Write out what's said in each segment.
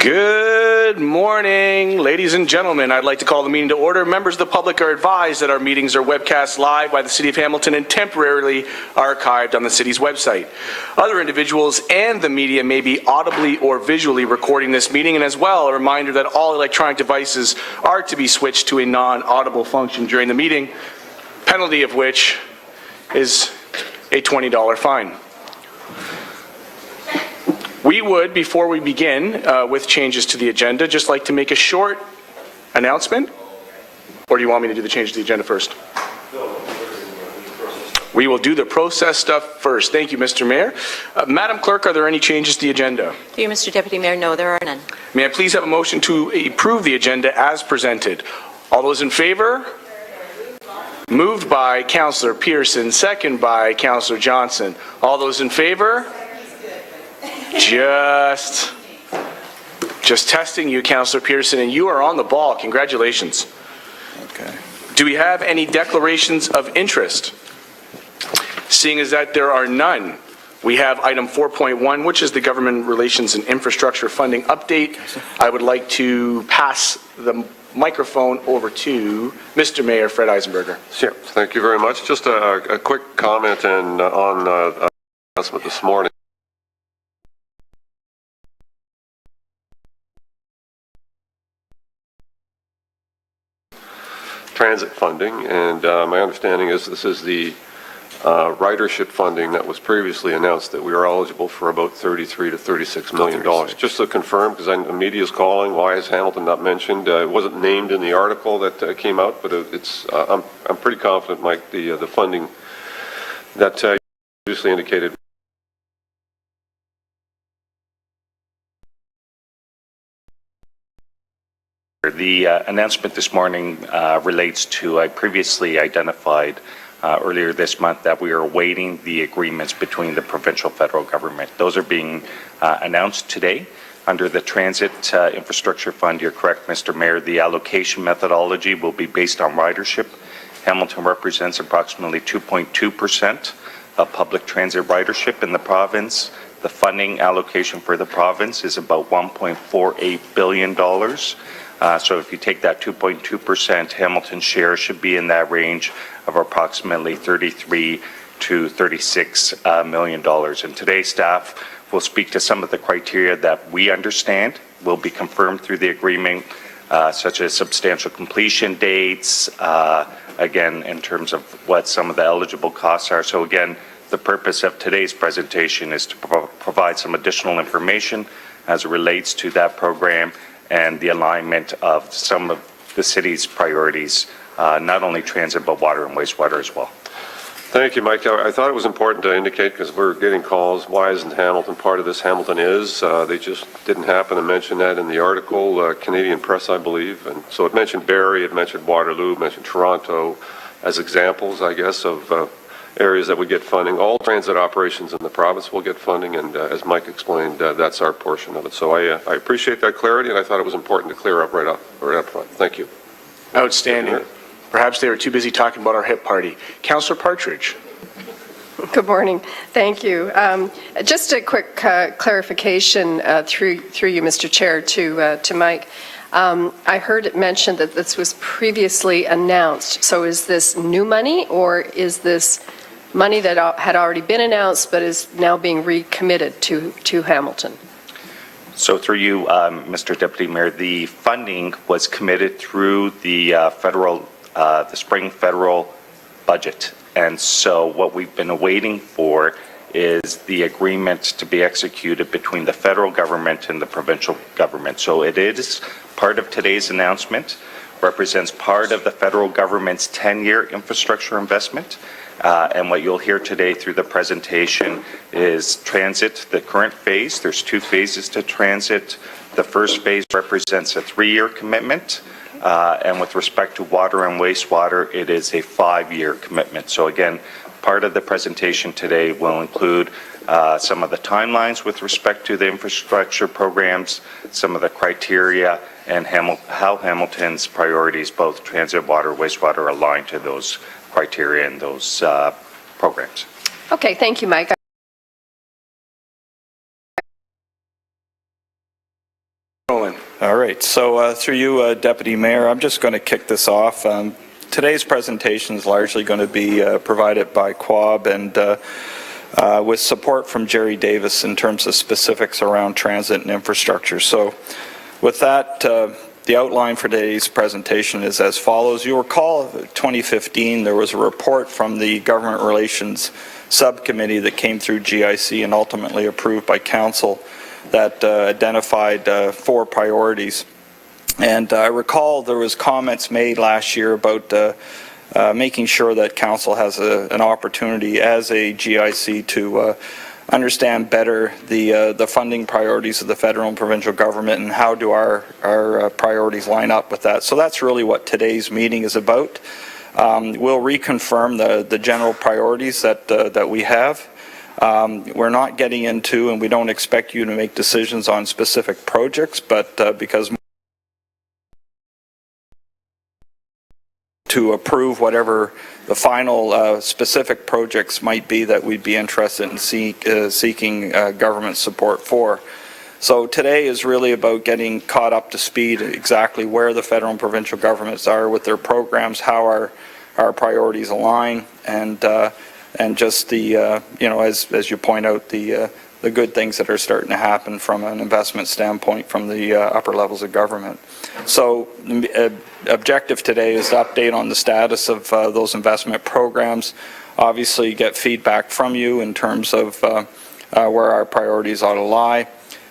Good morning, ladies and gentlemen. I'd like to call the meeting to order. Members of the public are advised that our meetings are webcast live by the City of Hamilton and temporarily archived on the city's website. Other individuals and the media may be audibly or visually recording this meeting, and as well, a reminder that all electronic devices are to be switched to a non-audible function during the meeting, penalty of which is a $20 fine. We would, before we begin with changes to the agenda, just like to make a short announcement. Or do you want me to do the changes to the agenda first? We will do the process stuff first. Thank you, Mr. Mayor. Madam Clerk, are there any changes to the agenda? To you, Mr. Deputy Mayor, no, there are none. May I please have a motion to approve the agenda as presented? All those in favor? Moved by Councillor Pearson, second by Councillor Johnson. All those in favor? Just testing you, Councillor Pearson, and you are on the ball. Congratulations. Okay. Do we have any declarations of interest? Seeing as that there are none, we have item 4.1, which is the Government Relations and Infrastructure Funding Update. I would like to pass the microphone over to Mr. Mayor Fred Eisenberger. Sure. Thank you very much. Just a quick comment on the announcement this morning. Transit funding, and my understanding is this is the ridership funding that was previously announced that we are eligible for about $33 to $36 million. Just to confirm, because the media is calling, why is Hamilton not mentioned? It wasn't named in the article that came out, but I'm pretty confident, Mike, the funding that you previously indicated. The announcement this morning relates to, I previously identified earlier this month that we are awaiting the agreements between the provincial federal government. Those are being announced today under the Transit Infrastructure Fund. You're correct, Mr. Mayor. The allocation methodology will be based on ridership. Hamilton represents approximately 2.2% of public transit ridership in the province. The funding allocation for the province is about $1.48 billion. So if you take that 2.2%, Hamilton's share should be in that range of approximately $33 to $36 million. And today, staff will speak to some of the criteria that we understand will be confirmed through the agreement, such as substantial completion dates, again, in terms of what some of the eligible costs are. So again, the purpose of today's presentation is to provide some additional information as it relates to that program and the alignment of some of the city's priorities, not only transit, but water and wastewater as well. Thank you, Mike. I thought it was important to indicate, because we're getting calls, why isn't Hamilton part of this? Hamilton is. They just didn't happen to mention that in the article, Canadian Press, I believe. And so it mentioned Barrie, it mentioned Waterloo, it mentioned Toronto as examples, I guess, of areas that would get funding. All transit operations in the province will get funding, and as Mike explained, that's our portion of it. So I appreciate that clarity, and I thought it was important to clear up right up front. Thank you. Outstanding. Perhaps they were too busy talking about our hip party. Councillor Partridge. Good morning. Thank you. Just a quick clarification through you, Mr. Chair, to Mike. I heard it mentioned that this was previously announced. So is this new money, or is this money that had already been announced but is now being recommitted to Hamilton? So through you, Mr. Deputy Mayor, the funding was committed through the the spring federal budget. And so what we've been awaiting for is the agreement to be executed between the federal government and the provincial government. So it is part of today's announcement, represents part of the federal government's 10-year infrastructure investment. And what you'll hear today through the presentation is transit, the current phase. There's two phases to transit. The first phase represents a 3-year commitment. And with respect to water and wastewater, it is a 5-year commitment. So again, Part of the presentation today will include some of the timelines with respect to the infrastructure programs, some of the criteria, and how Hamilton's priorities, both transit, water, wastewater, align to those criteria and those programs. Okay, thank you, Mike. All right, so through you, Deputy Mayor, I'm just going to kick this off. Today's presentation is largely going to be provided by Quab and with support from Jerry Davis in terms of specifics around transit and infrastructure. So with that, the outline for today's presentation is as follows. You'll recall 2015 there was a report from the Government Relations Subcommittee that came through GIC and ultimately approved by Council that identified 4 priorities. And I recall there was comments made last year about making sure that Council has an opportunity as a GIC to understand better the funding priorities of the federal and provincial government and how do our priorities line up with that. So that's really what today's meeting is about. We'll reconfirm the general priorities that we have. We're not getting into, and we don't expect you to make decisions on specific projects, but because to approve whatever the final specific projects might be that we'd be interested in seeking government support for. So today is really about getting caught up to speed exactly where the federal and provincial governments are with their programs, how our priorities align, and just the as you point out, the good things that are starting to happen from an investment standpoint from the upper levels of government. So the objective today is to update on the status of those investment programs, obviously get feedback from you in terms of where our priorities ought to lie.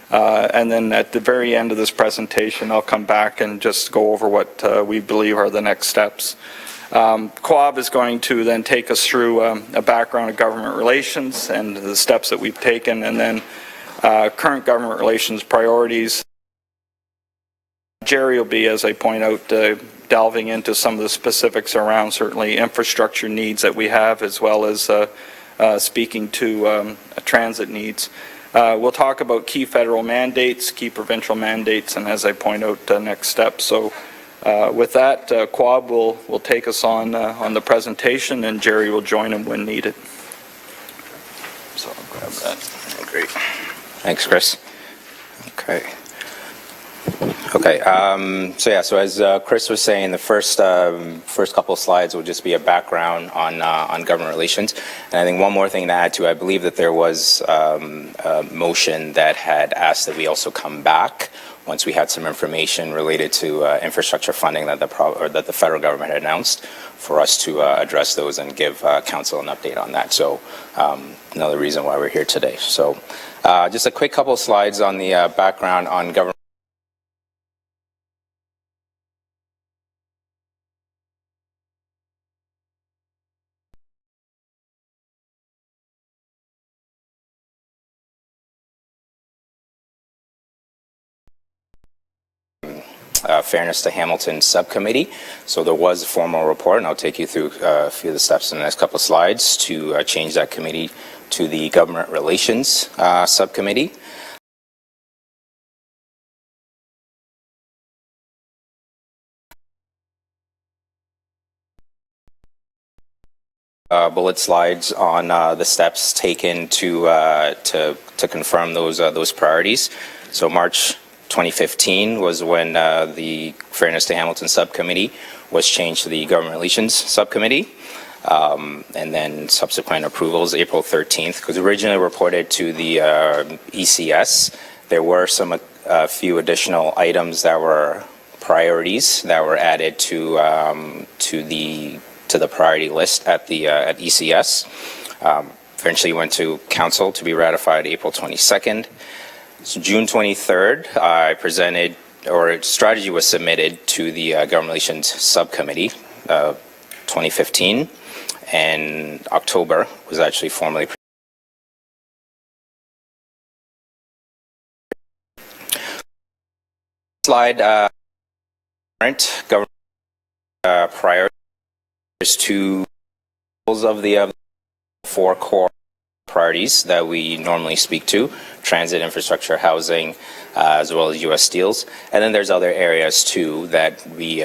And then at the very end of this presentation, I'll come back and just go over what we believe are the next steps. Quab is going to then take us through a background of government relations and the steps that we've taken, and then current government relations priorities. Jerry will be, as I point out, delving into some of the specifics around certainly infrastructure needs that we have, as well as speaking to transit needs. We'll talk about key federal mandates, key provincial mandates, and as I point out, next steps. So with that, Quab will take us on the presentation, and Jerry will join him when needed. So I'll grab that. Great. Thanks, Chris. Okay. So as Chris was saying, the first couple of slides will just be a background on government relations. And I think one more thing to add to, I believe that there was a motion that had asked that we also come back once we had some information related to infrastructure funding that the federal government had announced, for us to address those and give council an update on that. So another reason why we're here today. So just a quick couple of slides on the background on government. Fairness to Hamilton subcommittee. So there was a formal report, and I'll take you through a few of the steps in the next couple of slides to change that committee to the government relations subcommittee. Bullet slides on the steps taken to confirm those priorities. So March 2015 was when the Fairness to Hamilton subcommittee was changed to the Government Relations subcommittee, and then subsequent approvals April 13th, because originally reported to the ECS. There were a few additional items that were priorities that were added to the priority list at ECS. Eventually went to Council to be ratified April 22nd. So June 23rd, I presented, or strategy was submitted to the Government Relations Subcommittee, 2015, and October was actually formally. Slide, current government priorities to of the 4 core priorities that we normally speak to: transit, infrastructure, housing, as well as U.S. Steels. And then there's other areas too that we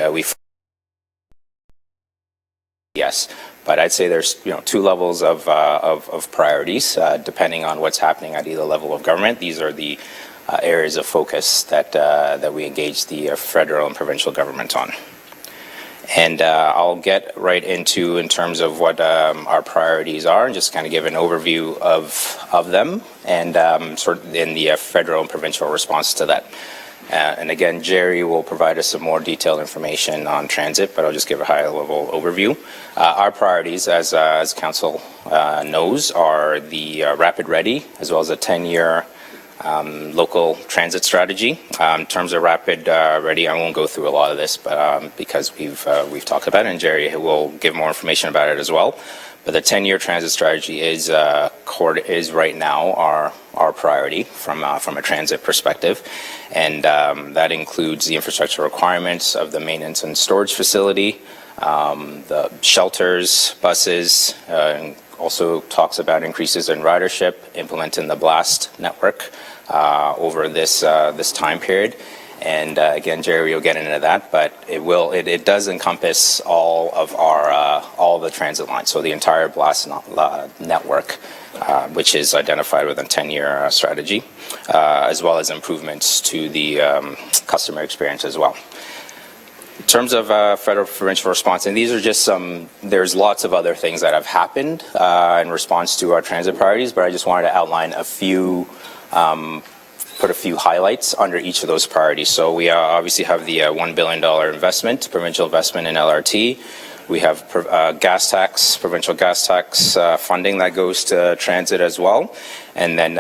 yes. But I'd say there's 2 levels of priorities depending on what's happening at either level of government. These are the areas of focus that we engage the federal and provincial government on. And I'll get right into in terms of what our priorities are, and just kind of give an overview of them and sort of in the federal and provincial response to that. And again, Jerry will provide us some more detailed information on transit, but I'll just give a high-level overview. Our priorities, as Council knows, are the Rapid Ready, as well as a 10-year local transit strategy. In terms of Rapid Ready, I won't go through a lot of this, but because we've talked about it, and Jerry will give more information about it as well. But the 10-year transit strategy is right now our priority from a transit perspective, and that includes the infrastructure requirements of the maintenance and storage facility, the shelters, buses. And also talks about increases in ridership, implementing the BLAST network over this time period. And again, Jerry will get into that, but it does encompass all the transit lines, so the entire BLAST network, which is identified with a 10-year strategy, as well as improvements to the customer experience as well. In terms of federal provincial response, and these are just there's lots of other things that have happened in response to our transit priorities, but I just wanted to outline a few, put a few highlights under each of those priorities. So we obviously have the $1 billion investment, provincial investment in LRT. We have provincial gas tax funding that goes to transit as well. And then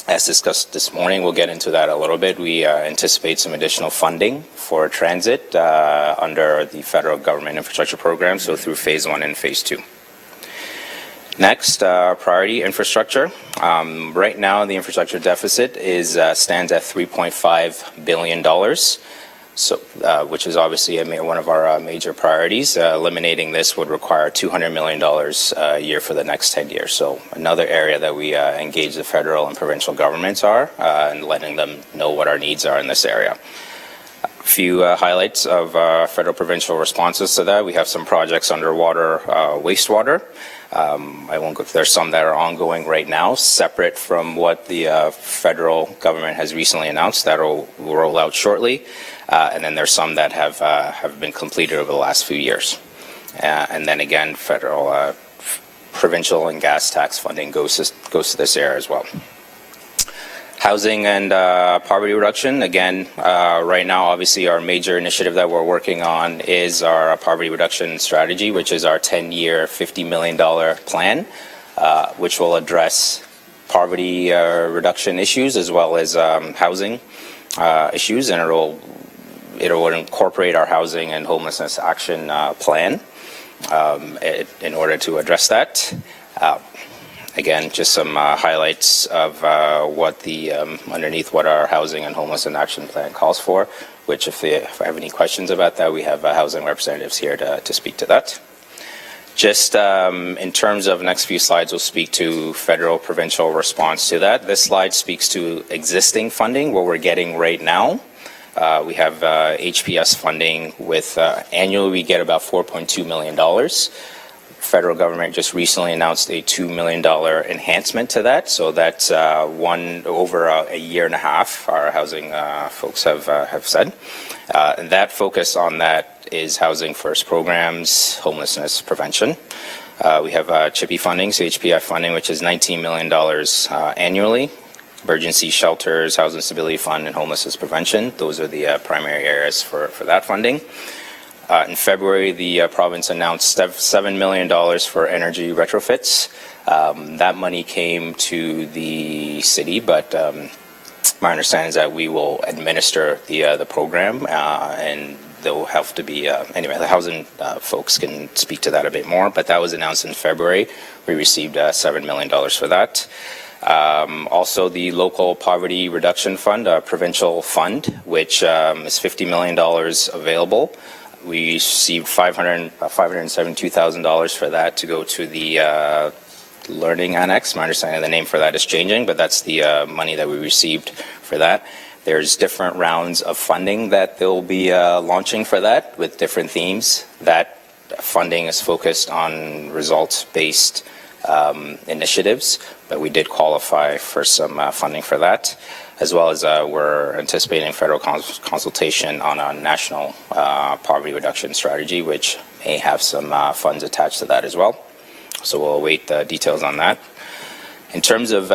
as discussed this morning, we'll get into that a little bit. We anticipate some additional funding for transit under the federal government infrastructure program, so through phase 1 and phase 2. Next, priority infrastructure. Right now, the infrastructure deficit stands at $3.5 billion, so which is obviously one of our major priorities. Eliminating this would require $200 million a year for the next 10 years. So another area that we engage the federal and provincial governments and letting them know what our needs are in this area. A few highlights of federal provincial responses to that. We have some projects underwater, wastewater. I won't go. There's some that are ongoing right now, separate from what the federal government has recently announced that will roll out shortly. And then there's some that have been completed over the last few years. And then again, federal, provincial, and gas tax funding goes to this area as well. Housing and poverty reduction. Again, right now, obviously, our major initiative that we're working on is our poverty reduction strategy, which is our 10-year, $50 million plan, which will address poverty reduction issues as well as housing issues, and it will incorporate our housing and homelessness action plan in order to address that. Again, just some highlights of underneath what our housing and homelessness action plan calls for, which if I have any questions about that, we have housing representatives here to speak to that. Just in terms of next few slides, we'll speak to federal provincial response to that. This slide speaks to existing funding, what we're getting right now. We have HPS funding with annually we get about $4.2 million. Federal government just recently announced a $2 million enhancement to that, so that's over a year and a half, our housing folks have said. And that focus on that is housing first programs, homelessness prevention. We have CHIPI funding, so HPF funding, which is $19 million annually. Emergency shelters, housing stability fund, and homelessness prevention. Those are the primary areas for that funding. In February, the province announced $7 million for energy retrofits. That money came to the city, but my understanding is that we will administer the program, and there will have to be, anyway, the housing folks can speak to that a bit more, but that was announced in February. We received $7 million for that. Also, the local poverty reduction fund, provincial fund, which is $50 million available. We received $572,000 for that to go to the Learning Annex. My understanding of the name for that is changing, but that's the money that we received for that. There's different rounds of funding that they'll be launching for that with different themes. That funding is focused on results-based initiatives, but we did qualify for some funding for that, as well as we're anticipating federal consultation on a national poverty reduction strategy, which may have some funds attached to that as well. So we'll await the details on that. In terms of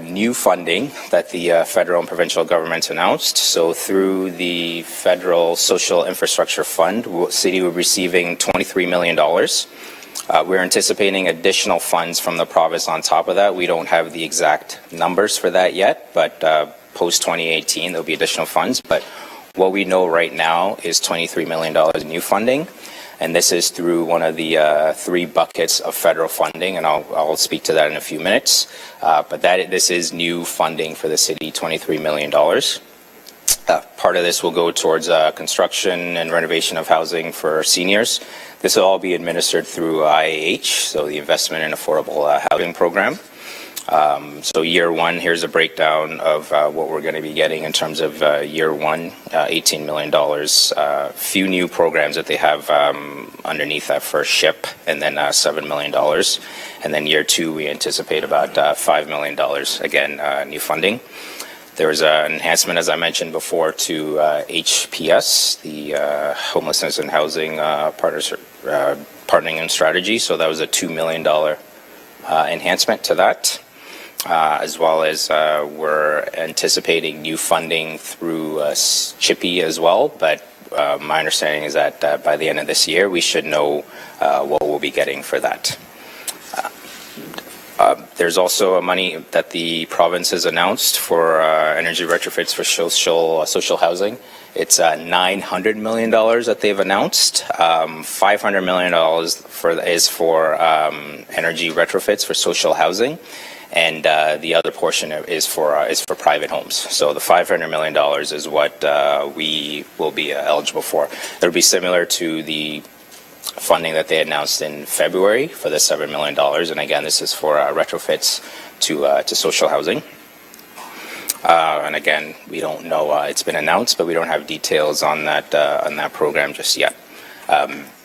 new funding that the federal and provincial governments announced, so through the Federal Social Infrastructure Fund, the city will be receiving $23 million. We're anticipating additional funds from the province on top of that. We don't have the exact numbers for that yet, but post-2018 there'll be additional funds. But what we know right now is $23 million in new funding. And this is through one of the three buckets of federal funding, and I'll speak to that in a few minutes. But this is new funding for the city, $23 million. Part of this will go towards construction and renovation of housing for seniors. This will all be administered through IAH, so the Investment in Affordable Housing Program. So year one, here's a breakdown of what we're going to be getting in terms of year one, $18 million. Few new programs that they have underneath that first SHIP, and then $7 million. And then year two, we anticipate about $5 million, again, new funding. There was an enhancement, as I mentioned before, to HPS, the Homelessness and Housing Partnering and Strategy. So that was a $2 million enhancement to that. As well as we're anticipating new funding through CHIPI as well, but my understanding is that by the end of this year we should know what we'll be getting for that. There's also money that the province has announced for energy retrofits for social housing. It's $900 million that they've announced. $500 million is for energy retrofits for social housing. And the other portion is for private homes. So the $500 million is what we will be eligible for. It'll be similar to the funding that they announced in February for the $7 million. And again, this is for retrofits to social housing. And again, we don't know. It's been announced, but we don't have details on that program just yet.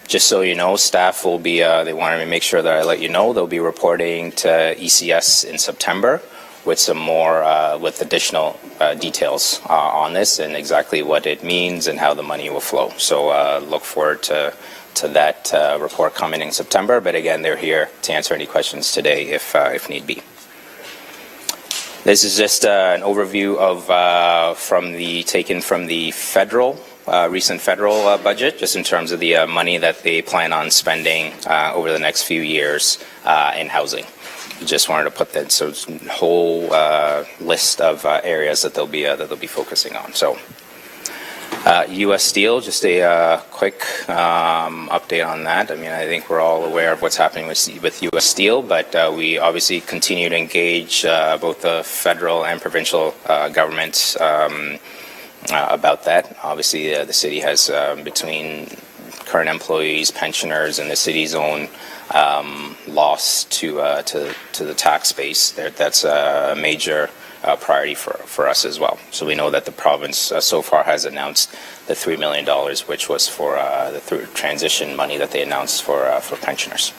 Just so you know, staff will be, they wanted me to make sure that I let you know, they'll be reporting to ECS in September with some more, with additional details on this and exactly what it means and how the money will flow. So look forward to that report coming in September. But again, they're here to answer any questions today if need be. This is just an overview of taken from the federal recent federal budget, just in terms of the money that they plan on spending over the next few years in housing. Just wanted to put that, so it's a whole list of areas that they'll be focusing on. So, U.S. Steel, just a quick update on that. I mean, I think we're all aware of what's happening with U.S. Steel, but we obviously continue to engage both the federal and provincial governments about that. Obviously, the city has, between current employees, pensioners, and the city's own loss to the tax base, that's a major priority for us as well. So we know that the province so far has announced the $3 million, which was for the transition money that they announced for pensioners.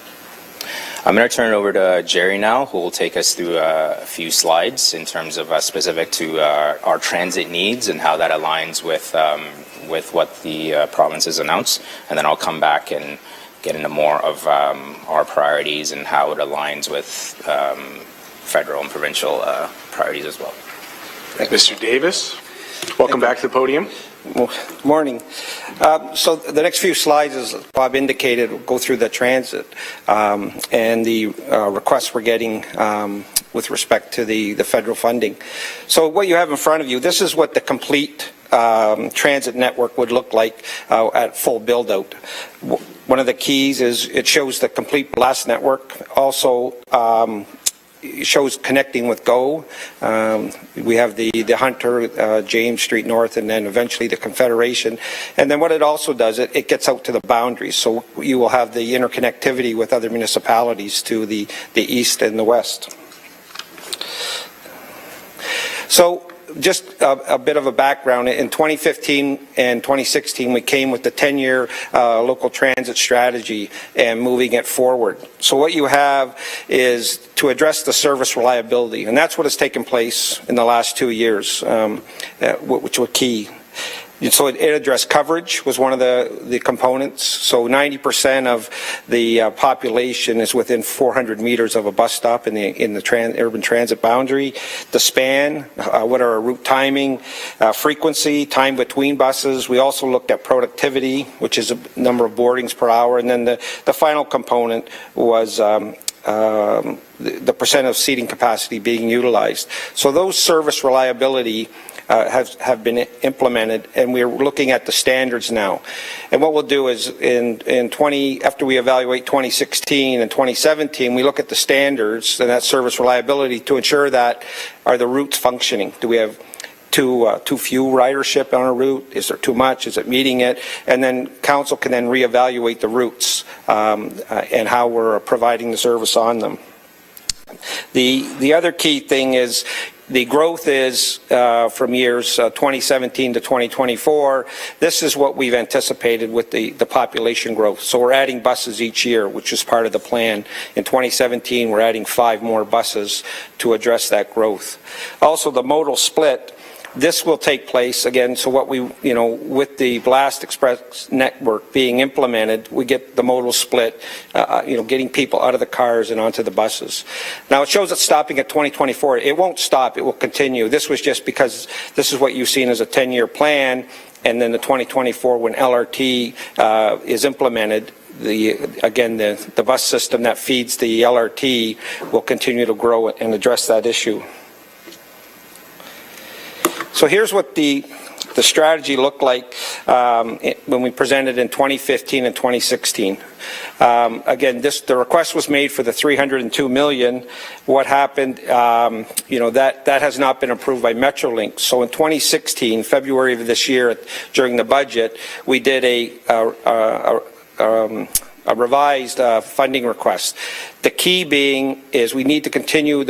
I'm going to turn it over to Jerry now, who will take us through a few slides in terms of specific to our transit needs and how that aligns with what the province has announced. And then I'll come back and get into more of our priorities and how it aligns with federal and provincial priorities as well. Mr. Davis, welcome back to the podium. Well, good morning. So the next few slides, as Bob indicated, will go through the transit and the requests we're getting with respect to the federal funding. So what you have in front of you, this is what the complete transit network would look like at full build-out. One of the keys is it shows the complete bus network. Also, shows connecting with GO. We have the Hunter, James Street North, and then eventually the Confederation. And then what it also does, it gets out to the boundaries. So you will have the interconnectivity with other municipalities to the east and the west. So just a bit of a background. In 2015 and 2016, we came with the 10-year local transit strategy and moving it forward. So what you have is to address the service reliability, and that's what has taken place in the last 2 years, which were key. So it addressed coverage was one of the components. So 90% of the population is within 400 meters of a bus stop in the urban transit boundary. The span, what are our route timing, frequency, time between buses. We also looked at productivity, which is a number of boardings per hour, and then the final component was the percent of seating capacity being utilized. So those service reliability have been implemented, and we're looking at the standards now. And what we'll do is after we evaluate 2016 and 2017, we look at the standards and that service reliability to ensure that are the routes functioning. Do we have too few ridership on a route? Is there too much? Is it meeting it? And then council can then reevaluate the routes and how we're providing the service on them. The other key thing is the growth is from years 2017 to 2024. This is what we've anticipated with the population growth. So we're adding buses each year, which is part of the plan. In 2017, we're adding 5 more buses to address that growth. Also, the modal split. This will take place again. So what with the Blast Express network being implemented, we get the modal split, getting people out of the cars and onto the buses. Now it shows it's stopping at 2024. It won't stop. It will continue. This was just because this is what you've seen as a 10-year plan, and then the 2024 when LRT is implemented. The bus system that feeds the LRT will continue to grow and address that issue. So here's what the strategy looked like when we presented in 2015 and 2016. Again, the request was made for the $302 million. What happened, that has not been approved by Metrolink. So in 2016, February of this year, during the budget, we did a revised funding request. The key being is we need to continue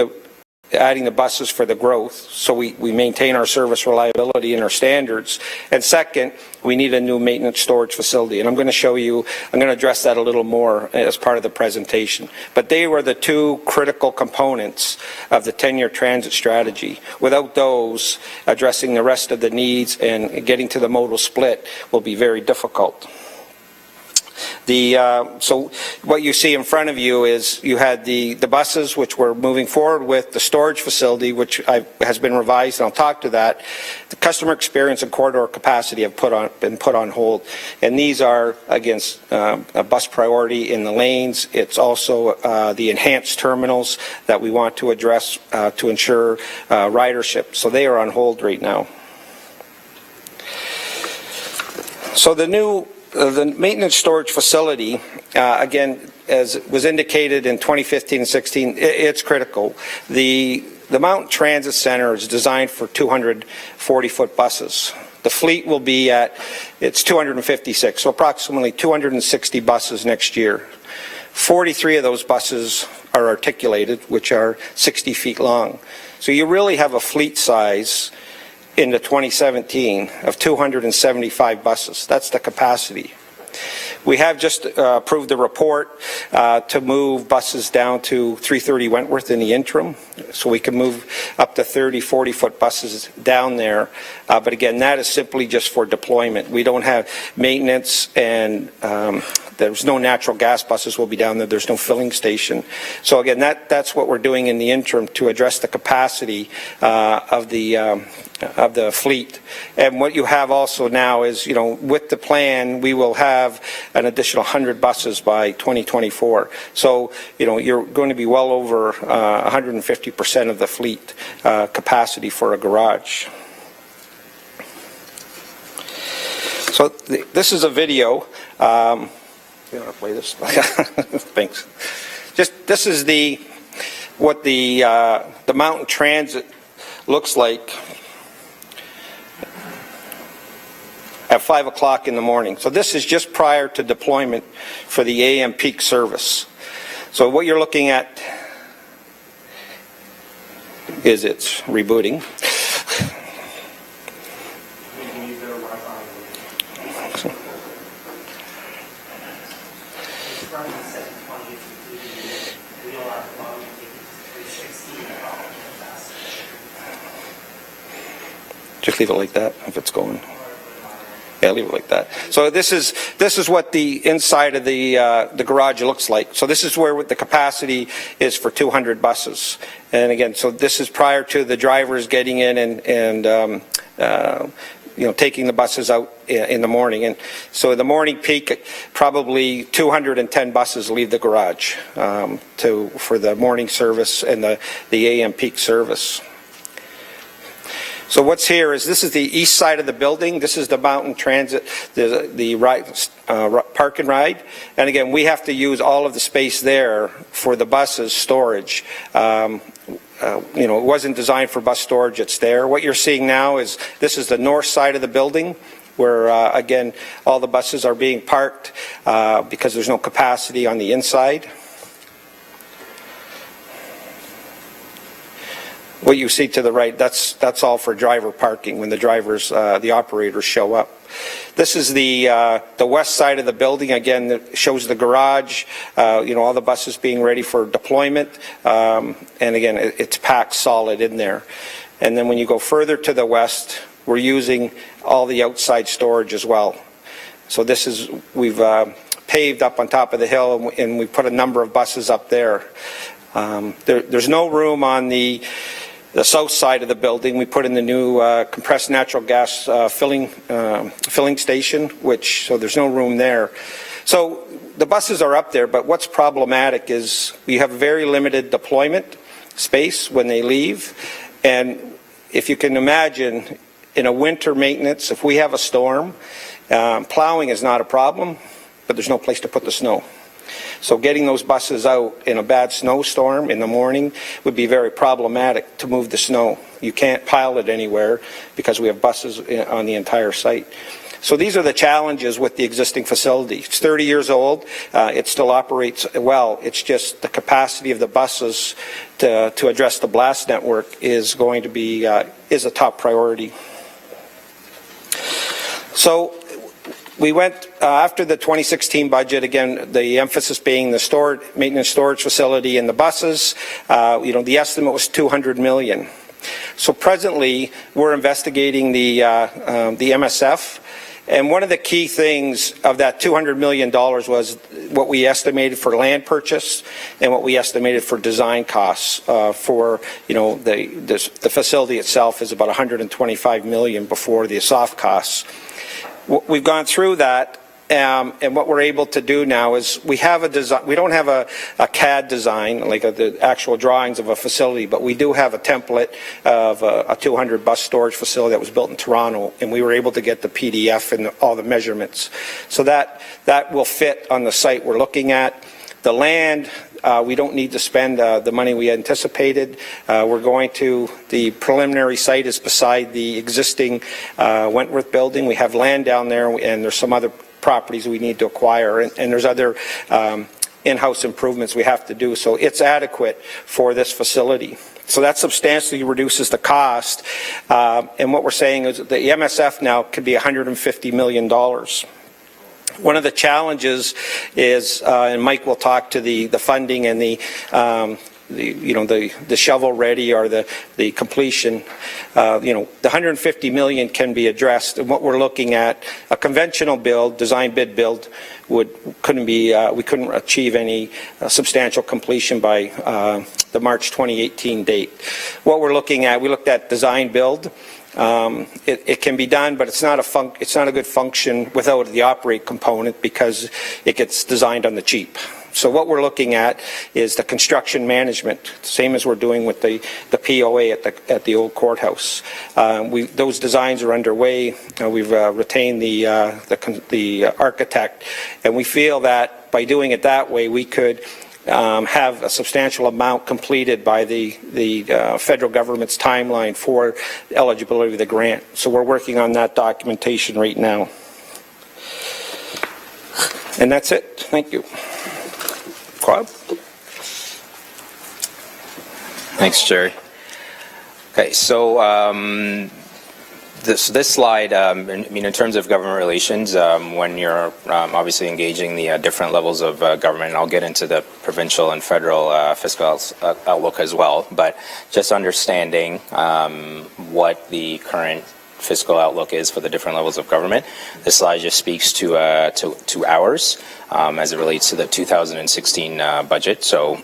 adding the buses for the growth, so we maintain our service reliability and our standards. And second, we need a new maintenance storage facility. And I'm going to address that a little more as part of the presentation. But they were the 2 critical components of the 10-year transit strategy. Without those, addressing the rest of the needs and getting to the modal split will be very difficult. So what you see in front of you is you had the buses, which we're moving forward with, the storage facility, which has been revised, and I'll talk to that. The customer experience and corridor capacity have been put on hold, and these are against a bus priority in the lanes. It's also the enhanced terminals that we want to address to ensure ridership. So they are on hold right now. So the maintenance storage facility, again, as was indicated in 2015 and 16, it's critical. The Mountain Transit Center is designed for 240-foot buses. The fleet will be it's 256, so approximately 260 buses next year. 43 of those buses are articulated, which are 60 feet long. So you really have a fleet size into 2017 of 275 buses. That's the capacity. We have just approved the report to move buses down to 330 Wentworth in the interim, so we can move up to 30, 40-foot buses down there. But again, that is simply just for deployment. We don't have maintenance, and there's no natural gas buses will be down there. There's no filling station. So again, that's what we're doing in the interim to address the capacity of the fleet. And what you have also now is, with the plan, we will have an additional 100 buses by 2024. So, you're going to be well over 150% of the fleet capacity for a garage. So this is a video. You want to play this? Thanks. This is the what the mountain transit looks like at 5 o'clock in the morning. So this is just prior to deployment for the AM peak service. So what you're looking at is it's rebooting. Just leave it like that if it's going. Yeah, leave it like that. So this is what the inside of the garage looks like. So this is where the capacity is for 200 buses. And again, so this is prior to the drivers getting in and taking the buses out in the morning. And so the morning peak, probably 210 buses leave the garage for the morning service and the AM peak service. So what's here is this is the east side of the building. This is the mountain transit, the park and ride. And again, we have to use all of the space there for the buses storage. It wasn't designed for bus storage. It's there. What you're seeing now is this is the north side of the building, where again all the buses are being parked because there's no capacity on the inside. What you see to the right, that's all for driver parking when the drivers, the operators show up. This is the west side of the building. Again, that shows the garage. All the buses being ready for deployment, and again, it's packed solid in there. And then when you go further to the west, we're using all the outside storage as well. So we've paved up on top of the hill, and we put a number of buses up there. There's no room on the south side of the building. We put in the new compressed natural gas filling station, so there's no room there. So the buses are up there, but what's problematic is we have very limited deployment space when they leave. And if you can imagine, in a winter maintenance, if we have a storm, plowing is not a problem, but there's no place to put the snow. So getting those buses out in a bad snowstorm in the morning would be very problematic to move the snow. You can't pile it anywhere because we have buses on the entire site. So these are the challenges with the existing facility. It's 30 years old. It still operates well. It's just the capacity of the buses to address the blast network is going to be is a top priority. So we went after the 2016 budget, again, the emphasis being the maintenance storage facility and the buses. The estimate was $200 million. So presently, we're investigating the MSF. And one of the key things of that $200 million was what we estimated for land purchase and what we estimated for design costs for, the facility itself is about $125 million before the soft costs. We've gone through that, and what we're able to do now is we have a design. We don't have a CAD design, like the actual drawings of a facility, but we do have a template of a 200 bus storage facility that was built in Toronto, and we were able to get the PDF and all the measurements. So that will fit on the site we're looking at. The land, we don't need to spend the money we anticipated. The preliminary site is beside the existing Wentworth building. We have land down there, and there's some other properties we need to acquire, and there's other in-house improvements we have to do. So it's adequate for this facility. So that substantially reduces the cost. And what we're saying is that the MSF now could be $150 million. One of the challenges is, and Mike will talk to the funding and the shovel ready or the completion. The $150 million can be addressed, and what we're looking at, a conventional build, design bid build, we couldn't achieve any substantial completion by the March 2018 date. What we're looking at, we looked at design build. It can be done, but it's not a good function without the operate component because it gets designed on the cheap. So what we're looking at is the construction management, same as we're doing with the POA at the old courthouse. Those designs are underway. We've retained the architect, and we feel that by doing it that way, we could have a substantial amount completed by the federal government's timeline for eligibility of the grant. So we're working on that documentation right now. And that's it. Thank you. Quab? Thanks, Jerry. Okay, so this slide, in terms of government relations, when you're obviously engaging the different levels of government, and I'll get into the provincial and federal fiscal outlook as well, but just understanding what the current fiscal outlook is for the different levels of government. This slide just speaks to ours as it relates to the 2016 budget. So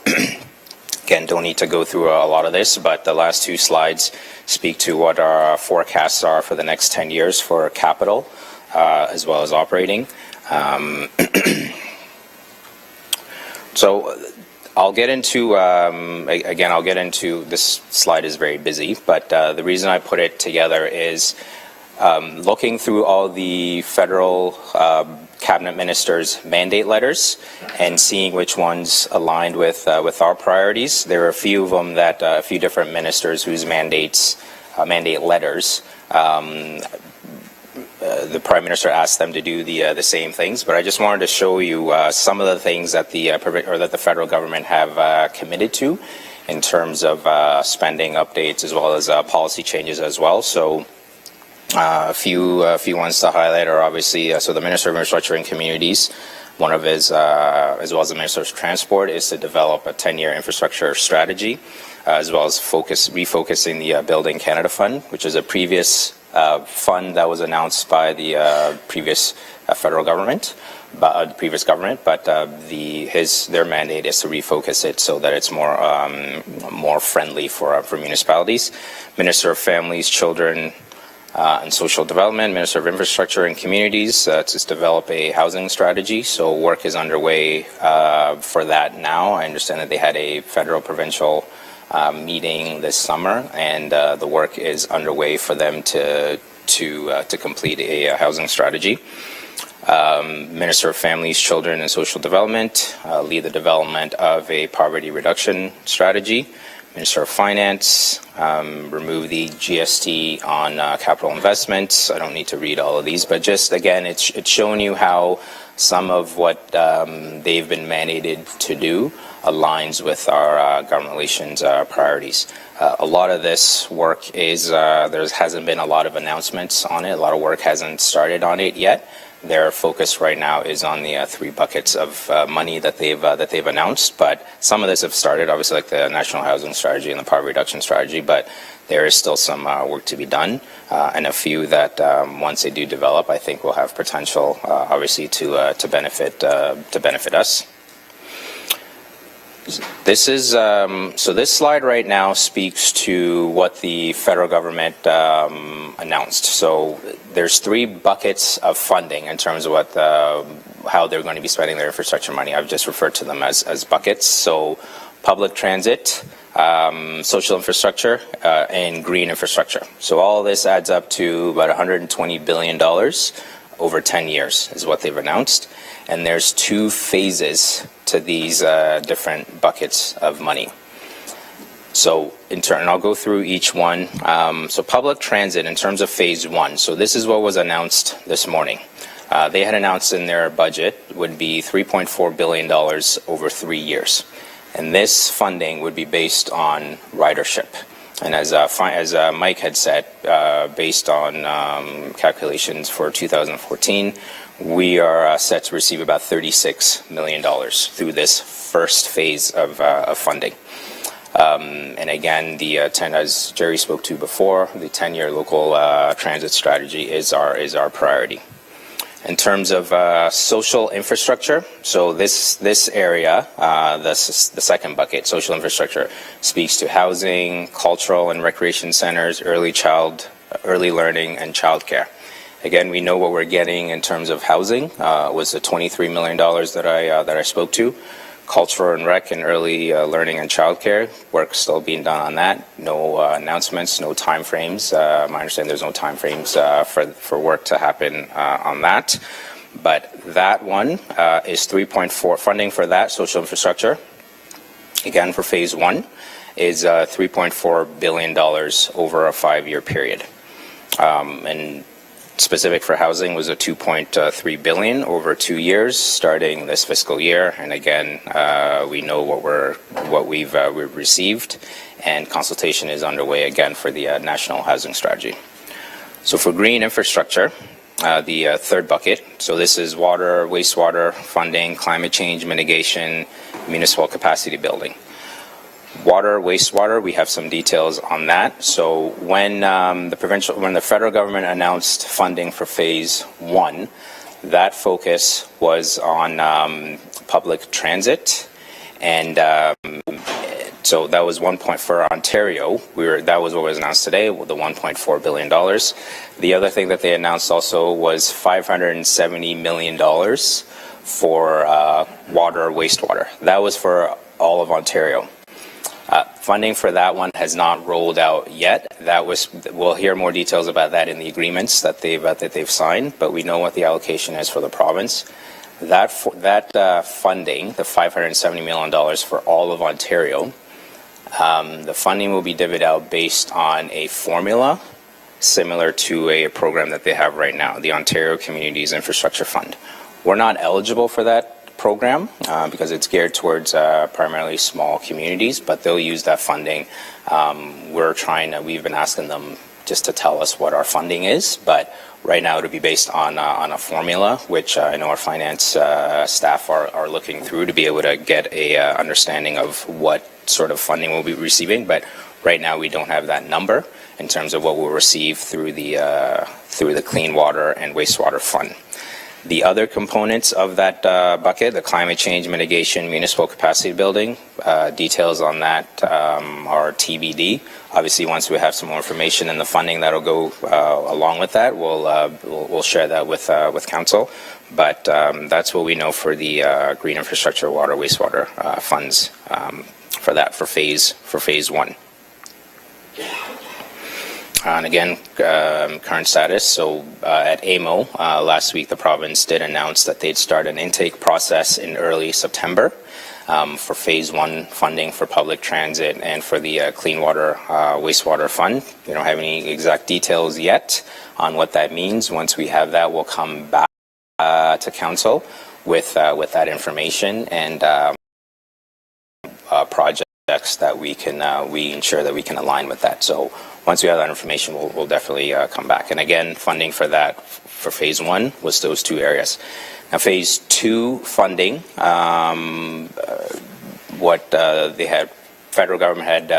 again, don't need to go through a lot of this, but the last two slides speak to what our forecasts are for the next 10 years for capital as well as operating. So I'll get into, this slide is very busy, but the reason I put it together is looking through all the federal cabinet ministers' mandate letters and seeing which ones aligned with our priorities. There are a few of them that a few different ministers whose mandate letters the Prime Minister asked them to do the same things, but I just wanted to show you some of the things that the federal government have committed to in terms of spending updates as well as policy changes as well. So a few ones to highlight are obviously so the Minister of Infrastructure and Communities. One of his, as well as the Minister of Transport, is to develop a 10-year infrastructure strategy, as well as refocusing the Building Canada Fund, which is a previous fund that was announced by the previous federal government, but their mandate is to refocus it so that it's more friendly for municipalities. Minister of Families, Children, and Social Development, Minister of Infrastructure and Communities, to develop a housing strategy. So work is underway for that now. I understand that they had a federal provincial meeting this summer, and the work is underway for them to complete a housing strategy. Minister of Families, Children and Social Development, lead the development of a poverty reduction strategy. Minister of Finance, remove the GST on capital investments. I don't need to read all of these, but just again, it's showing you how some of what they've been mandated to do aligns with our government relations priorities. A lot of this work is, there hasn't been a lot of announcements on it. A lot of work hasn't started on it yet. Their focus right now is on the three buckets of money that they've announced, but some of this have started, obviously, like the National Housing Strategy and the Poverty Reduction Strategy, but there is still some work to be done, and a few that once they do develop, I think will have potential, obviously, to benefit us. This is so this slide right now speaks to what the federal government announced. So there's three buckets of funding in terms of what how they're going to be spending their infrastructure money. I've just referred to them as buckets. So public transit, social infrastructure, and green infrastructure. So all of this adds up to about $120 billion over 10 years is what they've announced. And there's two phases to these different buckets of money. So in turn, I'll go through each one. So public transit in terms of phase one. So this is what was announced this morning. They had announced in their budget would be $3.4 billion over 3 years. And this funding would be based on ridership. And as Mike had said, based on calculations for 2014, we are set to receive about $36 million through this first phase of funding. And again, as Jerry spoke to before, the 10-year local transit strategy is our priority. In terms of social infrastructure, so this area, the second bucket, social infrastructure, speaks to housing, cultural and recreation centers, early learning, and childcare. Again, we know what we're getting in terms of housing was the $23 million that I spoke to. Cultural and rec and early learning and childcare, work still being done on that. No announcements, no time frames. I understand there's no time frames for work to happen on that. But that one is 3.4 funding for that social infrastructure Again, for phase one is $3.4 billion over a 5-year period. And specific for housing was a $2.3 billion over 2 years, starting this fiscal year. And again, we know what we've received, and consultation is underway again for the national housing strategy. So for green infrastructure, the third bucket. So this is water, wastewater funding, climate change mitigation, municipal capacity building. Water, wastewater, we have some details on that. So when the federal government announced funding for phase one, that focus was on public transit, and so that was for Ontario. That was what was announced today, with the $1.4 billion. The other thing that they announced also was $570 million for water, wastewater. That was for all of Ontario. Funding for that one has not rolled out yet. We'll hear more details about that in the agreements that they've signed, but we know what the allocation is for the province. That funding, the $570 million for all of Ontario, the funding will be divvied out based on a formula similar to a program that they have right now, the Ontario Communities Infrastructure Fund. We're not eligible for that program because it's geared towards primarily small communities, but they'll use that funding. We've been asking them just to tell us what our funding is, but right now it'll be based on a formula, which I know our finance staff are looking through to be able to get a understanding of what sort of funding we'll be receiving. But right now we don't have that number in terms of what we'll receive through the Clean Water and Wastewater Fund. The other components of that bucket, the climate change mitigation, municipal capacity building, details on that are TBD. Obviously, once we have some more information and the funding that'll go along with that, we'll share that with council. But that's what we know for the green infrastructure, water, wastewater funds for phase one. And again, current status. So at AMO, last week the province did announce that they'd start an intake process in early September for phase one funding for public transit and for the Clean Water Wastewater Fund. We don't have any exact details yet on what that means. Once we have that, we'll come back to council with that information and projects that we ensure that we can align with that. So once we have that information, we'll definitely come back. And again, funding for that for phase one was those two areas. Now, phase two funding, what the federal government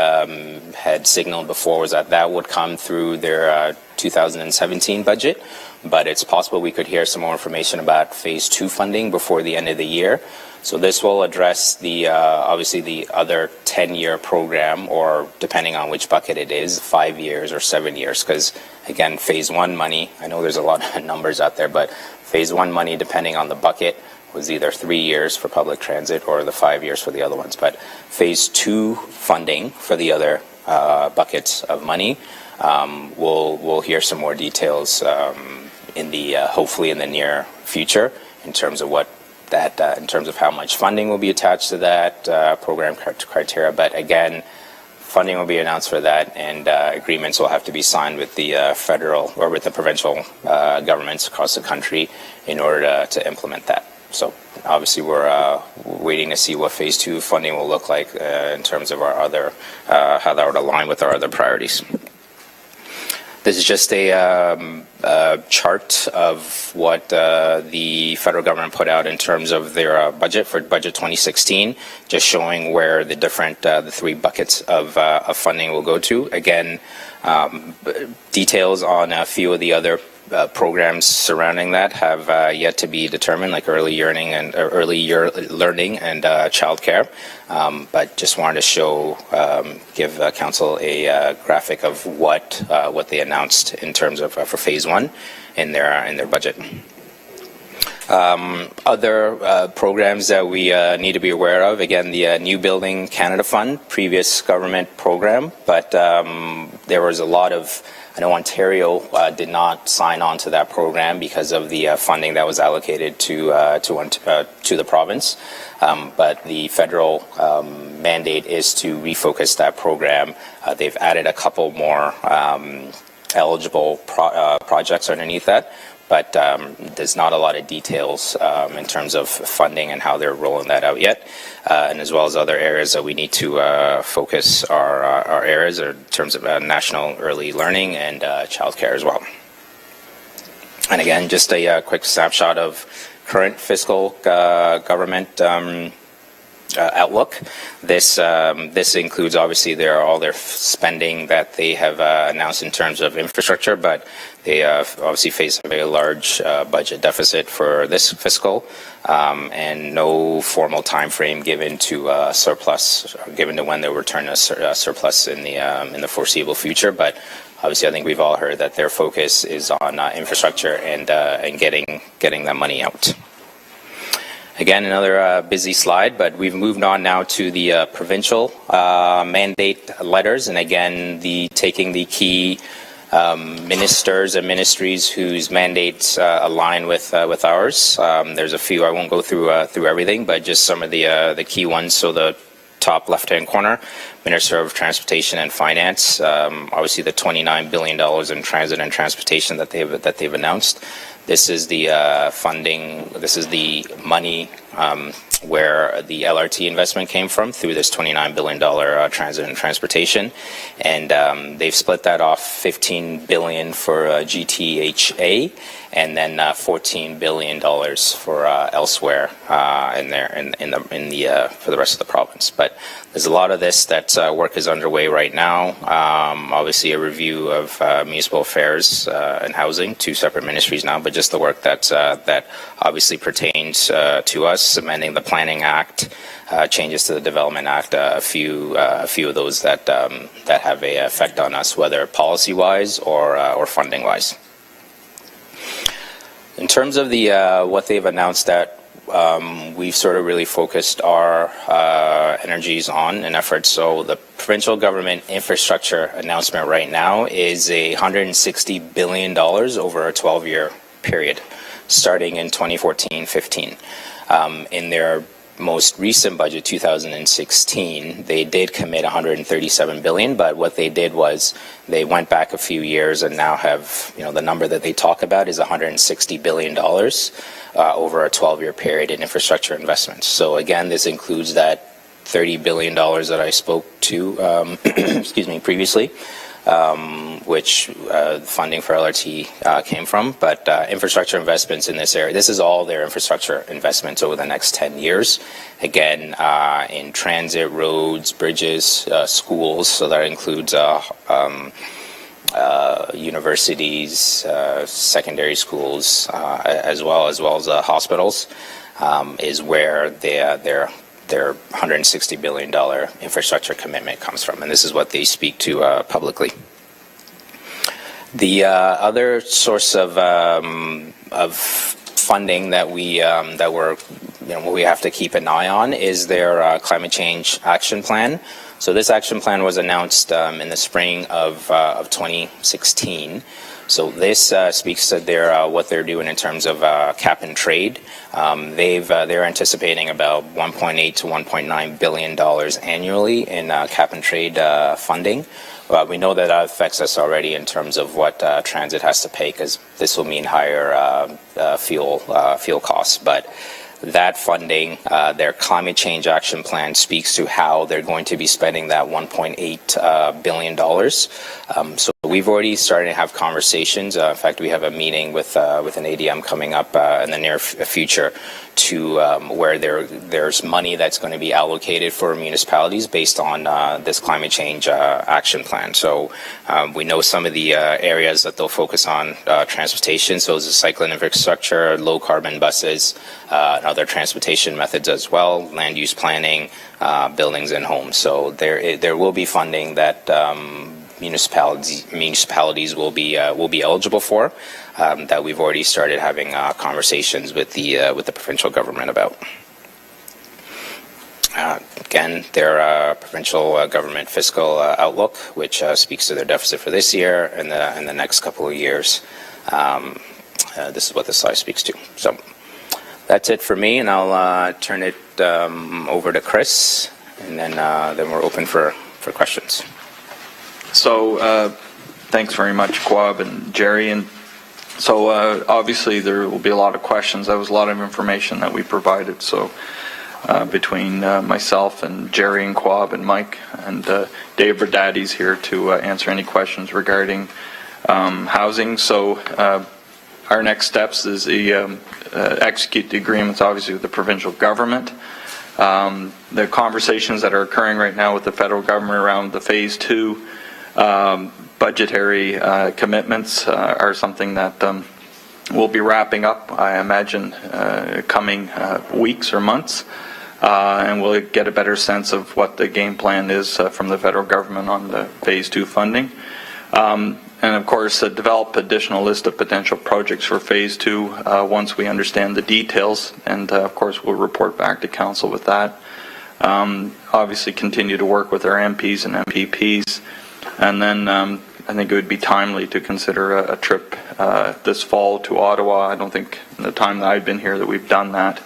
had signaled before was that would come through their 2017 budget, but it's possible we could hear some more information about phase two funding before the end of the year. So this will address obviously the other 10-year program, or depending on which bucket it is, 5 years or 7 years. Because again, phase one money, I know there's a lot of numbers out there, but phase one money, depending on the bucket, was either 3 years for public transit or the 5 years for the other ones. But phase two funding for the other buckets of money, we'll hear some more details hopefully in the near future in terms of in terms of how much funding will be attached to that program criteria. But again, funding will be announced for that, and agreements will have to be signed with the federal or with the provincial governments across the country in order to implement that. So obviously we're waiting to see what phase two funding will look like in terms of our other, how that would align with our other priorities. This is just a chart of what the federal government put out in terms of their budget for budget 2016, just showing where the different, the three buckets of funding will go to. Again, details on a few of the other programs surrounding that have yet to be determined, like early year learning and childcare. But just wanted to give council a graphic of what they announced in terms of for phase one in their budget. Other programs that we need to be aware of, again, the New Building Canada Fund, previous government program, but there was a lot of, I know Ontario did not sign on to that program because of the funding that was allocated to the province, but the federal mandate is to refocus that program. They've added a couple more eligible projects underneath that, but there's not a lot of details in terms of funding and how they're rolling that out yet, and as well as other areas that we need to focus our areas in terms of national early learning and childcare as well. And again, just a quick snapshot of current fiscal government outlook. This includes obviously all their spending that they have announced in terms of infrastructure, but they obviously face a very large budget deficit for this fiscal, and no formal time frame given to surplus, given to when they will return a surplus in the foreseeable future. But obviously, I think we've all heard that their focus is on infrastructure and getting that money out. Again, another busy slide, but we've moved on now to the provincial mandate letters, and again, taking the key ministers and ministries whose mandates align with ours. There's a few. I won't go through everything, but just some of the key ones. So the top left-hand corner, Minister of Transportation and Finance. Obviously, the $29 billion in transit and transportation that they've announced. This is the funding. This is the money where the LRT investment came from through this $29 billion transit and transportation, and they've split that off: $15 billion for GTHA, and then $14 billion for elsewhere for the rest of the province. But there's a lot of this that work is underway right now. Obviously, a review of municipal affairs and housing, two separate ministries now, but just the work that obviously pertains to us, amending the Planning Act, changes to the Development Act, a few of those that have a effect on us, whether policy-wise or funding-wise. In terms of the what they've announced that we've sort of really focused our energies on and efforts. So the provincial government infrastructure announcement right now is $160 billion over a 12-year period, starting in 2014-15. In their most recent budget, 2016, they did commit $137 billion, but what they did was they went back a few years and now have, the number that they talk about is $160 billion over a 12-year period in infrastructure investments. So again, this includes that $30 billion that I spoke to, previously, which funding for LRT came from, but infrastructure investments in this area, this is all their infrastructure investments over the next 10 years. Again, in transit, roads, bridges, schools, so that includes universities, secondary schools, as well as hospitals, is where their $160 billion infrastructure commitment comes from, and this is what they speak to publicly. The other source of funding that we have to keep an eye on is their climate change action plan. So this action plan was announced in the spring of 2016. So this speaks to what they're doing in terms of cap and trade. They're anticipating about $1.8 to $1.9 billion annually in cap and trade funding. We know that affects us already in terms of what transit has to pay, because this will mean higher fuel costs. But that funding, their climate change action plan, speaks to how they're going to be spending that $1.8 billion. So we've already started to have conversations. In fact, we have a meeting with an ADM coming up in the near future to where there's money that's going to be allocated for municipalities based on this climate change action plan. So we know some of the areas that they'll focus on: transportation, so it's cycling infrastructure, low carbon buses, and other transportation methods as well, land use planning, buildings and homes. So there will be funding that municipalities will be eligible for, that we've already started having conversations with the provincial government about. Again, their provincial government fiscal outlook, which speaks to their deficit for this year and the next couple of years. This is what this slide speaks to. So that's it for me, and I'll turn it over to Chris, and then we're open for questions. So thanks very much, Quab and Jerry. And so obviously there will be a lot of questions. That was a lot of information that we provided. So between myself and Jerry and Quab and Mike and Dave Verdaddy's here to answer any questions regarding housing. So our next steps is execute the agreements, obviously, with the provincial government. The conversations that are occurring right now with the federal government around the Phase 2 budgetary commitments are something that we'll be wrapping up, I imagine, coming weeks or months. And we'll get a better sense of what the game plan is from the federal government on the Phase 2 funding. And of course, develop additional list of potential projects for Phase 2 once we understand the details. And of course, we'll report back to Council with that. Obviously, continue to work with our MPs and MPPs. And then I think it would be timely to consider a trip this fall to Ottawa. I don't think in the time that I've been here that we've done that.